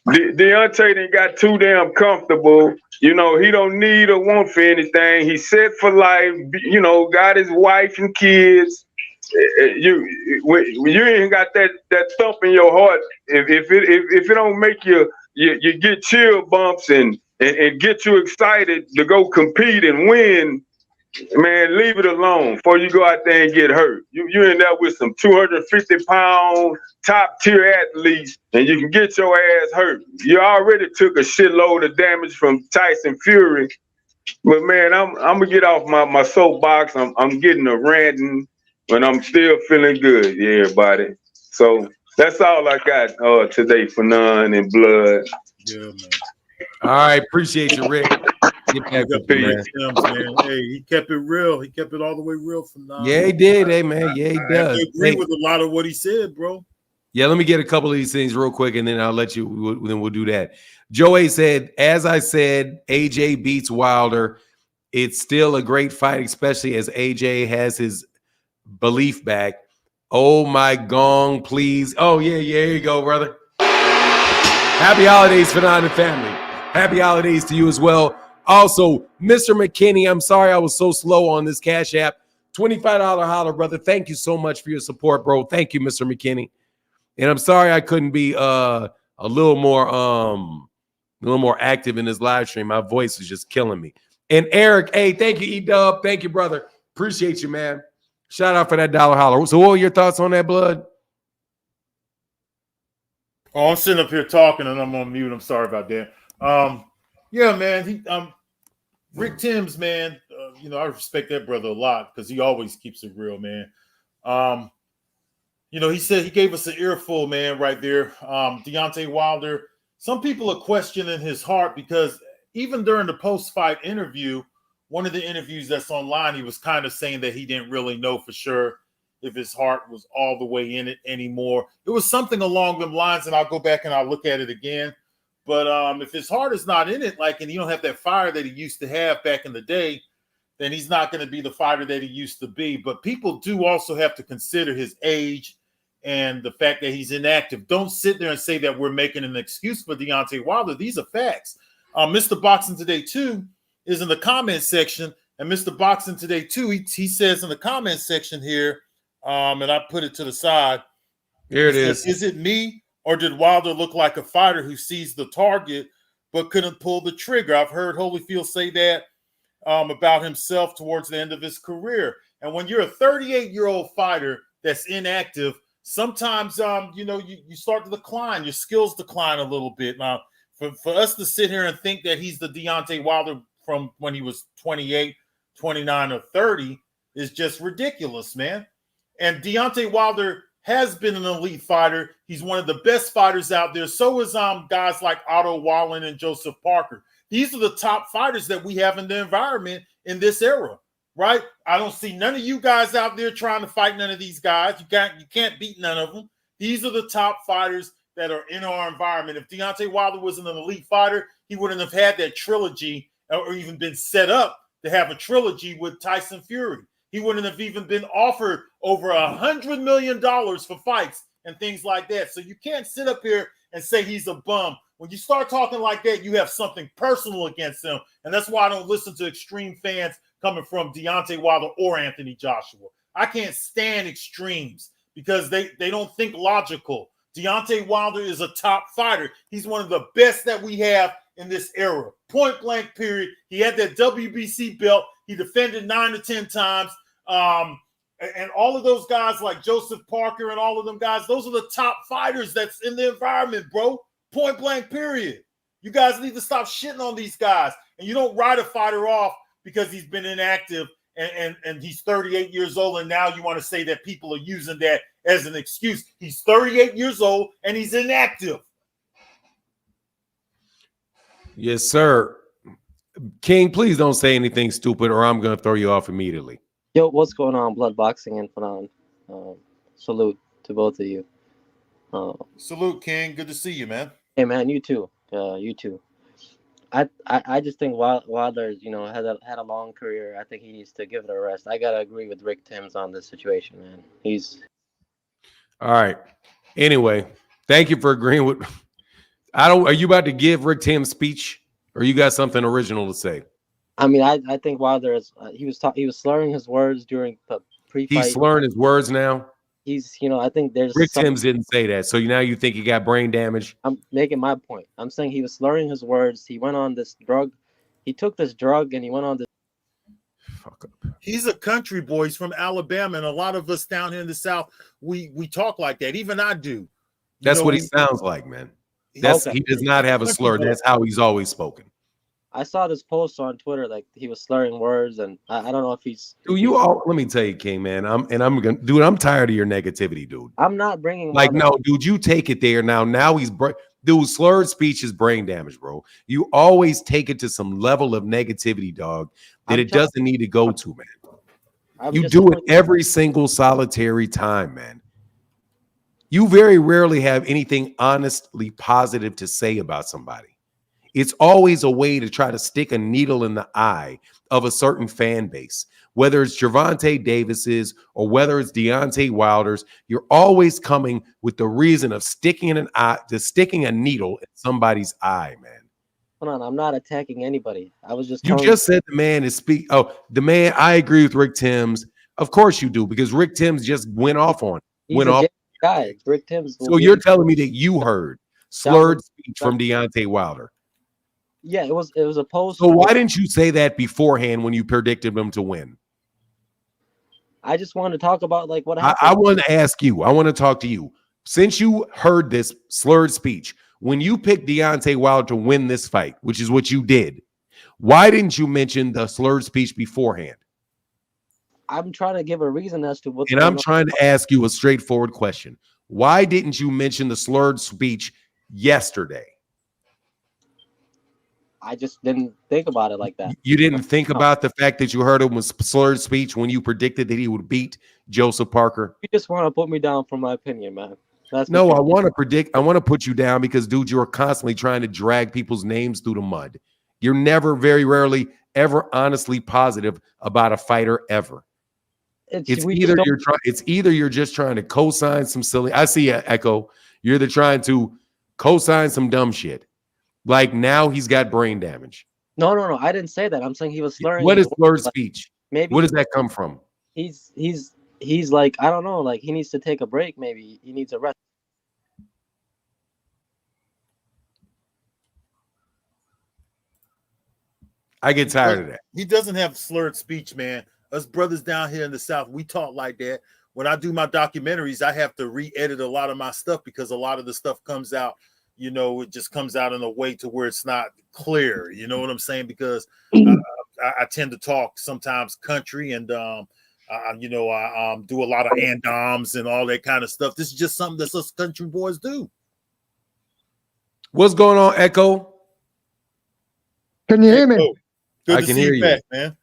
Speaker 15: Deontay done got too damn comfortable. You know, he don't need or want for anything. He's set for life. You know, got his wife and kids. You ain't got that thump in your heart. If it don't make you get chill bumps and get you excited to go compete and win, man, leave it alone before you go out there and get hurt. You end up with some 250-pound top tier athletes and you can get your ass hurt. You already took a shitload of damage from Tyson Fury. But man, I'm gonna get off my soapbox. I'm getting a ranting, but I'm still feeling good, yeah, everybody. So that's all I got today for None and Blood.
Speaker 3: Yeah, man.
Speaker 1: All right, appreciate you, Rick. Get back with you, man.
Speaker 3: Man. Hey, he kept it real. He kept it all the way real from now.
Speaker 1: Yeah, he did. Hey, man. Yeah, he does.
Speaker 3: I agree with a lot of what he said, bro.
Speaker 1: Yeah, let me get a couple of these things real quick, and then I'll let you. Then we'll do that. Joey said, as I said, AJ beats Wilder. It's still a great fight, especially as AJ has his belief back. Oh my gong, please. Oh yeah, here you go, brother. Happy holidays, Fanon and family. Happy holidays to you as well. Also, Mr. McKinney, I'm sorry I was so slow on this Cash App. $25 holler, brother. Thank you so much for your support, bro. Thank you, Mr. McKinney. And I'm sorry I couldn't be a little more active in this live stream. My voice is just killing me. And Eric, hey, thank you, E-Dub. Thank you, brother. Appreciate you, man. Shout out for that dollar holler. So what were your thoughts on that, Blood?
Speaker 3: Oh, I'm sitting up here talking and I'm on mute. I'm sorry about that. Yeah, man. Rick Timms, man. I respect that brother a lot because he always keeps it real, man. He said he gave us an earful, man, right there. Deontay Wilder. Some people are questioning his heart because even during the post-fight interview, one of the interviews that's online, he was kind of saying that he didn't really know for sure if his heart was all the way in it anymore. It was something along them lines, and I'll go back and I'll look at it again. But if his heart is not in it, and you don't have that fire that he used to have back in the day, then he's not going to be the fighter that he used to be. But people do also have to consider his age and the fact that he's inactive. Don't sit there and say that we're making an excuse for Deontay Wilder. These are facts. Mr. Boxing Today 2 is in the comment section, and Mr. Boxing Today 2, he says in the comment section here, and I put it to the side.
Speaker 1: Here it is.
Speaker 3: Is it me, or did Wilder look like a fighter who sees the target but couldn't pull the trigger? I've heard Holyfield say that about himself towards the end of his career. And when you're a 38-year-old fighter that's inactive, sometimes you start to decline. Your skills decline a little bit. Now, for us to sit here and think that he's the Deontay Wilder from when he was 28, 29, or 30 is just ridiculous, man. And Deontay Wilder has been an elite fighter. He's one of the best fighters out there. So is guys like Otto Wallen and Joseph Parker. These are the top fighters that we have in the environment in this era, right? I don't see none of you guys out there trying to fight none of these guys. You can't beat none of them. These are the top fighters that are in our environment. If Deontay Wilder was an elite fighter, he wouldn't have had that trilogy or even been set up to have a trilogy with Tyson Fury. He wouldn't have even been offered over $100 million for fights and things like that. So you can't sit up here and say he's a bum. When you start talking like that, you have something personal against him. And that's why I don't listen to extreme fans coming from Deontay Wilder or Anthony Joshua. I can't stand extremes because they don't think logical. Deontay Wilder is a top fighter. He's one of the best that we have in this era. Point blank, period. He had that WBC belt. He defended 9 to 10 times. And all of those guys like Joseph Parker and all of them guys, those are the top fighters that's in the environment, bro. Point blank, period. You guys need to stop shitting on these guys. And you don't write a fighter off because he's been inactive and he's 38 years old. And now you want to say that people are using that as an excuse. He's 38 years old and he's inactive.
Speaker 1: Yes, sir. King, please don't say anything stupid or I'm going to throw you off immediately.
Speaker 2: Yo, what's going on, Blood Boxing and Fanon? Salute to both of you.
Speaker 3: Salute, King. Good to see you, man.
Speaker 2: Hey, man, you too. You too. I just think Wilder's, had a long career. I think he needs to give it a rest. I gotta agree with Rick Timms on this situation, man. He's
Speaker 1: all right. Anyway, thank you for agreeing with. Are you about to give Rick Timms' speech, or you got something original to say?
Speaker 2: I mean, I think Wilder is. He was slurring his words during the pre-fight.
Speaker 1: He's slurring his words now.
Speaker 2: He's, I think there's
Speaker 1: Rick Timms didn't say that, so now you think he got brain damage?
Speaker 2: I'm making my point. I'm saying he was slurring his words. He went on this drug. He took this drug and he went on this.
Speaker 1: Fuck up.
Speaker 3: He's a country boy. He's from Alabama, and a lot of us down here in the South, we talk like that. Even I do.
Speaker 1: That's what he sounds like, man. He does not have a slur. That's how he's always spoken.
Speaker 2: I saw this post on Twitter, like he was slurring words, and I don't know if he's.
Speaker 1: Dude, let me tell you, King, man. I'm tired of your negativity, dude.
Speaker 2: I'm not bringing.
Speaker 1: No, dude, you take it there now. Now dude, slurred speech is brain damage, bro. You always take it to some level of negativity, dog, that it doesn't need to go to, man. You do it every single solitary time, man. You very rarely have anything honestly positive to say about somebody. It's always a way to try to stick a needle in the eye of a certain fan base, whether it's Gervonta Davis's or whether it's Deontay Wilder's. You're always coming with the reason of sticking a needle in somebody's eye, man.
Speaker 2: Hold on, I'm not attacking anybody. I was just.
Speaker 1: You just said the man is speak. Oh, the man. I agree with Rick Timms. Of course you do, because Rick Timms just went off on.
Speaker 2: Guy, Rick Timms.
Speaker 1: So you're telling me that you heard slurred speech from Deontay Wilder?
Speaker 2: Yeah, it was a post.
Speaker 1: So why didn't you say that beforehand when you predicted him to win?
Speaker 2: I just wanted to talk about what happened.
Speaker 1: I want to ask you. I want to talk to you. Since you heard this slurred speech, when you picked Deontay Wilder to win this fight, which is what you did, why didn't you mention the slurred speech beforehand?
Speaker 2: I'm trying to give a reason as to what's.
Speaker 1: And I'm trying to ask you a straightforward question. Why didn't you mention the slurred speech yesterday?
Speaker 2: I just didn't think about it like that.
Speaker 1: You didn't think about the fact that you heard him with slurred speech when you predicted that he would beat Joseph Parker?
Speaker 2: You just want to put me down for my opinion, man.
Speaker 1: No, I want to put you down because, dude, you're constantly trying to drag people's names through the mud. You're never, very rarely, ever honestly positive about a fighter ever. It's either you're just trying to co-sign some silly. I see you, Echo. You're either trying to co-sign some dumb shit. Like now he's got brain damage.
Speaker 2: No. I didn't say that. I'm saying he was slurring.
Speaker 1: What is slurred speech?
Speaker 2: Maybe
Speaker 1: where does that come from?
Speaker 2: He's like, I don't know, like he needs to take a break. Maybe he needs a rest.
Speaker 1: I get tired of that.
Speaker 3: He doesn't have slurred speech, man. Us brothers down here in the South, we talk like that. When I do my documentaries, I have to re-edit a lot of my stuff because a lot of the stuff comes out, it just comes out in a way to where it's not clear. You know what I'm saying? Because I tend to talk sometimes country and, I do a lot of andoms and all that kind of stuff. This is just something that us country boys do.
Speaker 1: What's going on, Echo?
Speaker 9: Can you hear me?
Speaker 3: Good to see you back, man.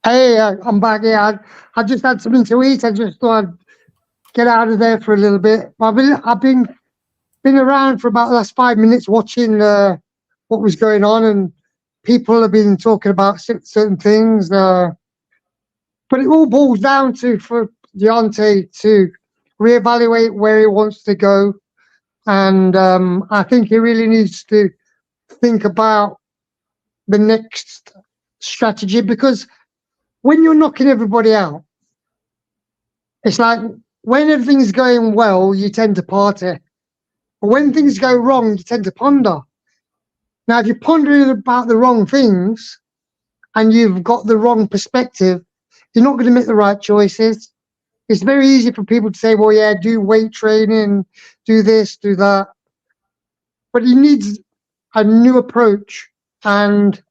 Speaker 9: Hey, I'm back here. I just had something to eat. I just thought I'd get out of there for a little bit. I've been around for about the last 5 minutes watching what was going on, and people have been talking about certain things. But it all boils down to for Deontay to reevaluate where he wants to go, and I think he really needs to think about the next strategy, because when you're knocking everybody out, it's like when everything's going well, you tend to party. But when things go wrong, you tend to ponder. Now, if you're pondering about the wrong things and you've got the wrong perspective, you're not going to make the right choices. It's very easy for people to say, well, yeah, do weight training, do this, do that. But he needs a new approach, and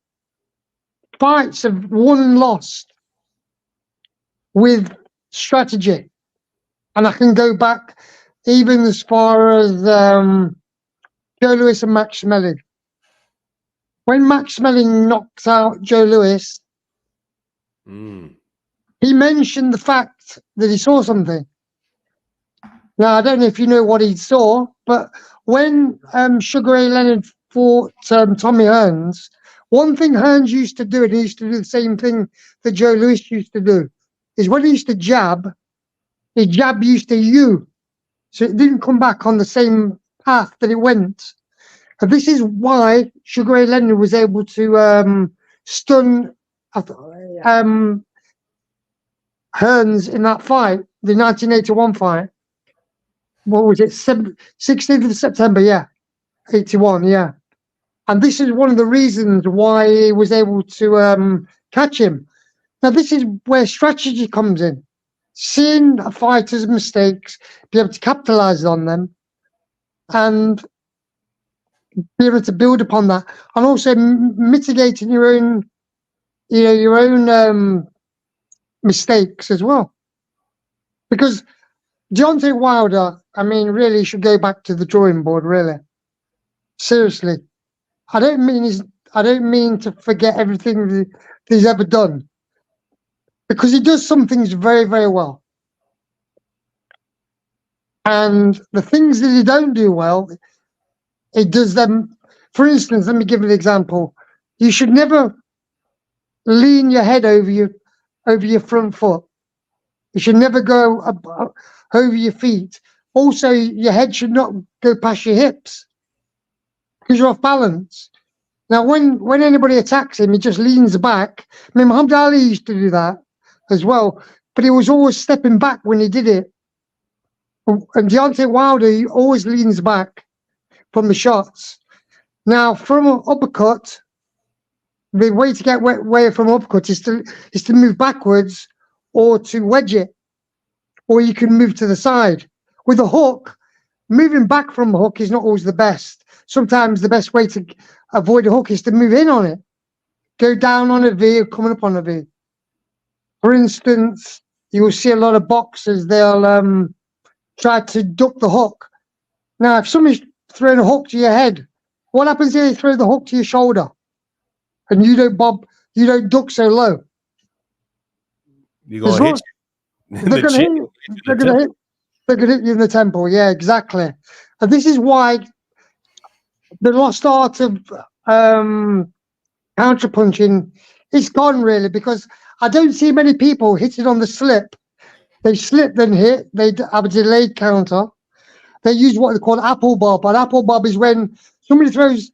Speaker 9: fights have won and lost with strategy. And I can go back even as far as Joe Louis and Max Schmeling. when Max Schmeling knocked out Joe Louis, he mentioned the fact that he saw something. Now, I don't know if you know what he saw, but when Sugar Ray Leonard fought Tommy Hearns, one thing Hearns used to do, and he used to do the same thing that Joe Louis used to do, is when he used to jab, his jab used to U. So it didn't come back on the same path that it went. And this is why Sugar Ray Leonard was able to stun Hearns in that fight, the 1981 fight. What was it? 16th of September, yeah. 81, yeah. And this is one of the reasons why he was able to catch him. Now, this is where strategy comes in. Seeing a fighter's mistakes, be able to capitalize on them, and be able to build upon that, and also mitigating your own, mistakes as well. Because Deontay Wilder, I mean, really should go back to the drawing board. Really, seriously. I don't mean to forget everything that he's ever done, because he does some things very, very well. And the things that he don't do well, he does them. For instance, let me give an example. You should never lean your head over your front foot. You should never go over your feet. Also, your head should not go past your hips, because you're off balance. Now, when anybody attacks him, he just leans back. I mean, Muhammad Ali used to do that as well, but he was always stepping back when he did it. And Deontay Wilder, he always leans back from the shots. Now, from an uppercut, the way to get away from an uppercut is to move backwards or to wedge it, or you can move to the side. With a hook, moving back from a hook is not always the best. Sometimes the best way to avoid a hook is to move in on it. Go down on a V or coming up on a V. For instance, you will see a lot of boxers, they'll try to duck the hook. Now, if somebody's throwing a hook to your head, what happens if they throw the hook to your shoulder and you don't duck so low?
Speaker 1: You're going to hit you.
Speaker 9: They're going to hit you in the temple. Yeah, exactly. And this is why the lost art of counter-punching is gone, really, because I don't see many people hitting on the slip. They slip, then hit. They have a delayed counter. They use what they call apple bob. An apple bob is when somebody throws,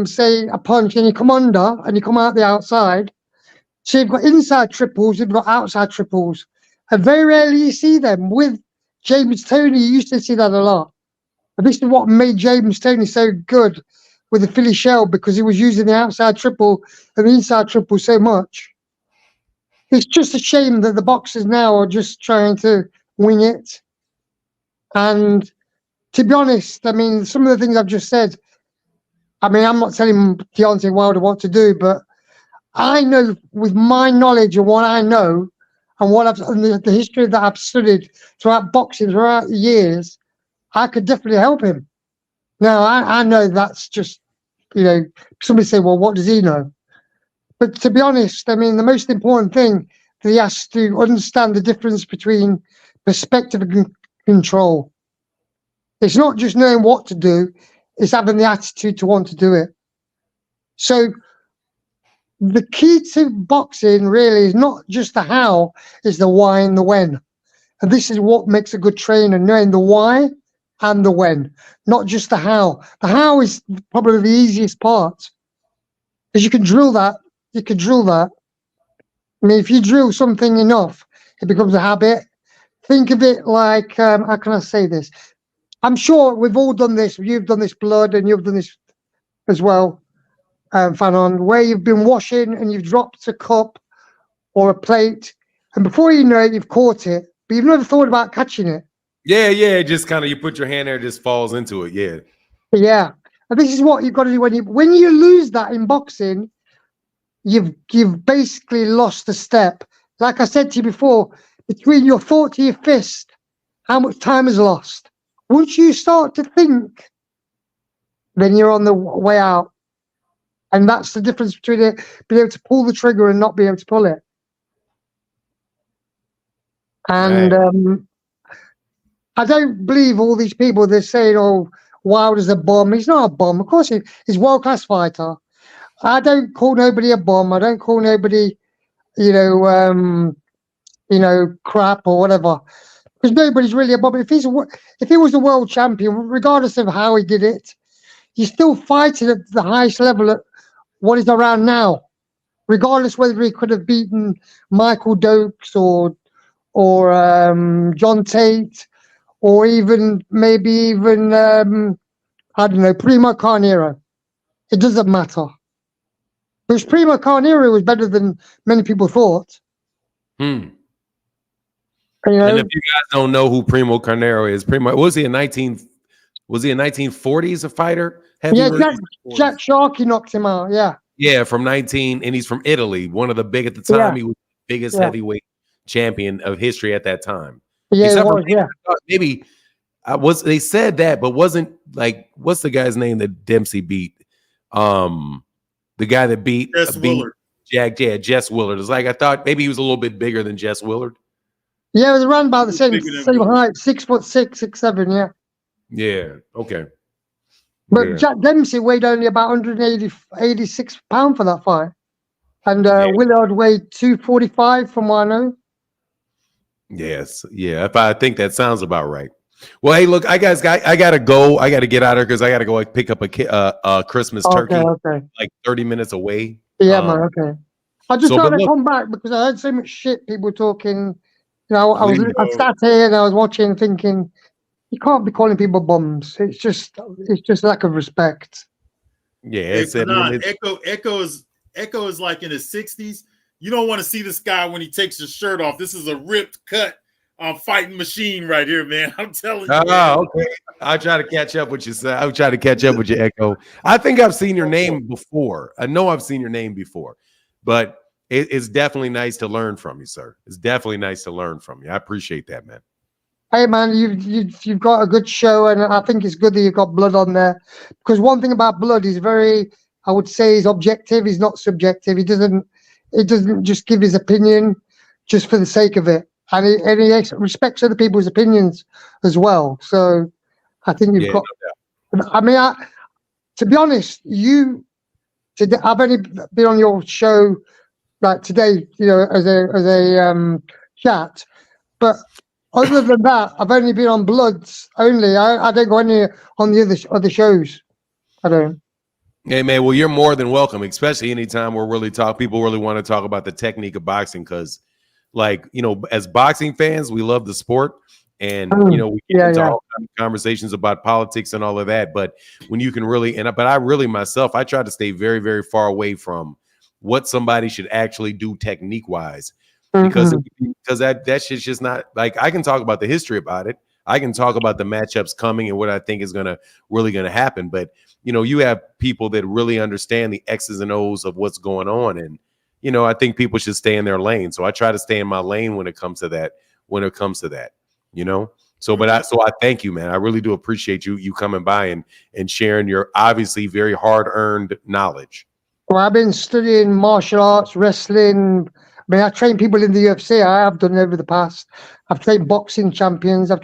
Speaker 9: say, a punch and you come under and you come out the outside. So you've got inside triples, you've got outside triples. And very rarely you see them. With James Toney, you used to see that a lot. And this is what made James Toney so good with the Philly shell, because he was using the outside triple and the inside triple so much. It's just a shame that the boxers now are just trying to wing it. And to be honest, I mean, some of the things I've just said, I mean, I'm not telling Deontay Wilder what to do, but I know with my knowledge of what I know and the history that I've studied throughout boxing, throughout the years, I could definitely help him. Now, I know that's just, somebody say, well, what does he know? But to be honest, I mean, the most important thing that he has to understand the difference between perspective and control. It's not just knowing what to do, it's having the attitude to want to do it. So the key to boxing really is not just the how, it's the why and the when. And this is what makes a good trainer, knowing the why and the when, not just the how. The how is probably the easiest part, because you can drill that. I mean, if you drill something enough, it becomes a habit. Think of it like, how can I say this? I'm sure we've all done this. You've done this, Blood, and you've done this as well, Fanon, where you've been washing and you've dropped a cup or a plate, and before you know it, you've caught it, but you've never thought about catching it.
Speaker 1: Yeah, just kind of, you put your hand there, it just falls into it,
Speaker 9: Yeah, and this is what you've got to do when you lose that in boxing. You've basically lost a step. Like I said to you before, between your thought to your fist, how much time is lost. Once you start to think, then you're on the way out. And that's the difference between it being able to pull the trigger and not being able to pull it. And I don't believe all these people that saying, "Oh, Wilder's a bum." He's not a bum. Of course, he's a world-class fighter. I don't call nobody a bum. I don't call nobody, crap or whatever. Because nobody's really a bum. If he was the world champion, regardless of how he did it, he's still fighting at the highest level at what is around now, regardless whether he could have beaten Michael Dokes or John Tate, or maybe even I don't know, Primo Carnero. It doesn't matter. Because Primo Carnero was better than many people thought.
Speaker 1: And if you guys don't know who Primo Carnero is, was he a 1940s a fighter?
Speaker 9: Yeah, Jack Sharkey knocked him out. Yeah.
Speaker 1: Yeah, and he's from Italy. One of the big at the time. He was the biggest heavyweight champion of history at that time.
Speaker 9: Yeah,
Speaker 1: maybe they said that, but wasn't like, what's the guy's name that Dempsey beat? The guy that beat
Speaker 3: Willard.
Speaker 1: Jess Willard. It's like I thought maybe he was a little bit bigger than Jess Willard.
Speaker 9: Yeah, it was around about the same height, 6'6", 6'7", yeah.
Speaker 1: Yeah, okay.
Speaker 9: But Jack Dempsey weighed only about 186 pounds for that fight. And Willard weighed 245 from what I know.
Speaker 1: Yes, yeah. If I think that sounds about right. Well, hey, look, I gotta go. I gotta get out of here because I gotta go pick up a Christmas turkey, like 30 minutes away.
Speaker 9: Yeah, man. Okay. I just thought I'd come back because I heard so much shit people talking. I sat here and I was watching, thinking, you can't be calling people bums. It's just lack of respect.
Speaker 1: Yeah,
Speaker 3: Echo is like in his 60s. You don't want to see this guy when he takes his shirt off. This is a ripped cut fighting machine right here, man. I'm telling you.
Speaker 1: Okay. I'll try to catch up with you, sir. I'll try to catch up with you, Echo. I think I've seen your name before. I know I've seen your name before, but it's definitely nice to learn from you, sir. It's definitely nice to learn from you. I appreciate that, man.
Speaker 9: Hey, man, you've got a good show, and I think it's good that you've got Blood on there. Because one thing about Blood is I would say, is objective. He's not subjective. He doesn't just give his opinion just for the sake of it. And he respects other people's opinions as well. So I think you've got. No, I mean, to be honest, I've only been on your show like today, as a chat. But other than that, I've only been on Bloods only. I don't go any on the other shows. I don't.
Speaker 1: Hey, man, well, you're more than welcome, especially anytime people really want to talk about the technique of boxing because, like, as boxing fans, we love the sport. And, we get into all kinds of conversations about politics and all of that. But when you can really, but I really myself, I try to stay very, very far away from what somebody should actually do technique-wise. Because that shit's just not, like, I can talk about the history about it. I can talk about the matchups coming and what I think is really gonna happen. But you have people that really understand the X's and O's of what's going on, and I think people should stay in their lane. So I try to stay in my lane when it comes to that. So I thank you, man. I really do appreciate you coming by and sharing your obviously very hard-earned knowledge.
Speaker 9: Well, I've been studying martial arts, wrestling. I mean, I train people in the UFC. I have done over the past. I've trained boxing champions. I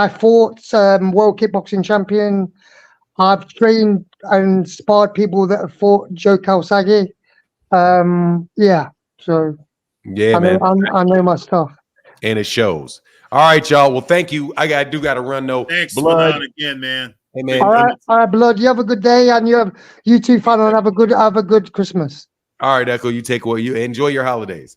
Speaker 9: fought world kickboxing champion. I've trained and sparred people that have fought Joe Kawasaki. So I know my stuff.
Speaker 1: And it shows. All right, y'all. Well, thank you. I do got to run though.
Speaker 3: Thanks, Blood again, man.
Speaker 1: Hey, man.
Speaker 9: All right, Blood. You have a good day, and you too, fun, and have a good Christmas.
Speaker 1: All right, Echo. You take away. You enjoy your holidays.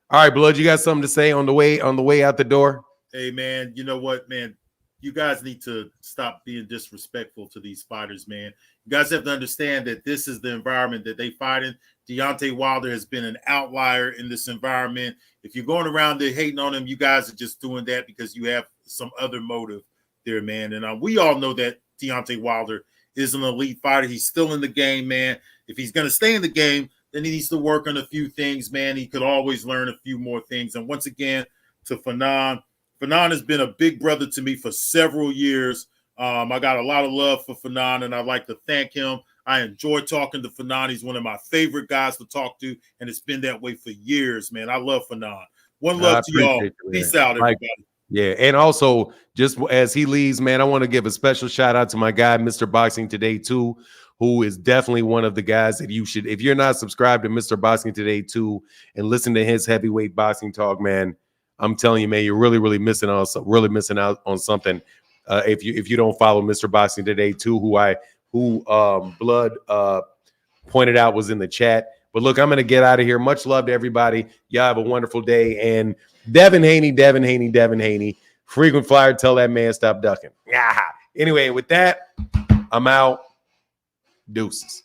Speaker 1: All right, Blood. You got something to say on the way out the door?
Speaker 3: Hey, man. You know what, man? You guys need to stop being disrespectful to these fighters, man. You guys have to understand that this is the environment that they fight in. Deontay Wilder has been an outlier in this environment. If you're going around there hating on him, you guys are just doing that because you have some other motive there, man. And we all know that Deontay Wilder is an elite fighter. He's still in the game, man. If he's going to stay in the game, then he needs to work on a few things, man. He could always learn a few more things. And once again, to Fanon has been a big brother to me for several years. I got a lot of love for Fanon, and I'd like to thank him. I enjoy talking to Fanon. He's one of my favorite guys to talk to, and it's been that way for years, man. I love Fanon. One love to y'all. Peace out, everybody.
Speaker 1: Yeah, and also just as he leaves, man, I want to give a special shout out to my guy, Mr. Boxing Today 2, who is definitely one of the guys that you should, if you're not subscribed to Mr. Boxing Today 2 and listen to his heavyweight boxing talk, man, I'm telling you, man, you're really missing out on something. If you don't follow Mr. Boxing Today 2, who Blood pointed out was in the chat. But look, I'm going to get out of here. Much love to everybody. Y'all have a wonderful day. And Devin Haney, frequent flyer, tell that man stop ducking. Yeah. Anyway, with that, I'm out. Deuces.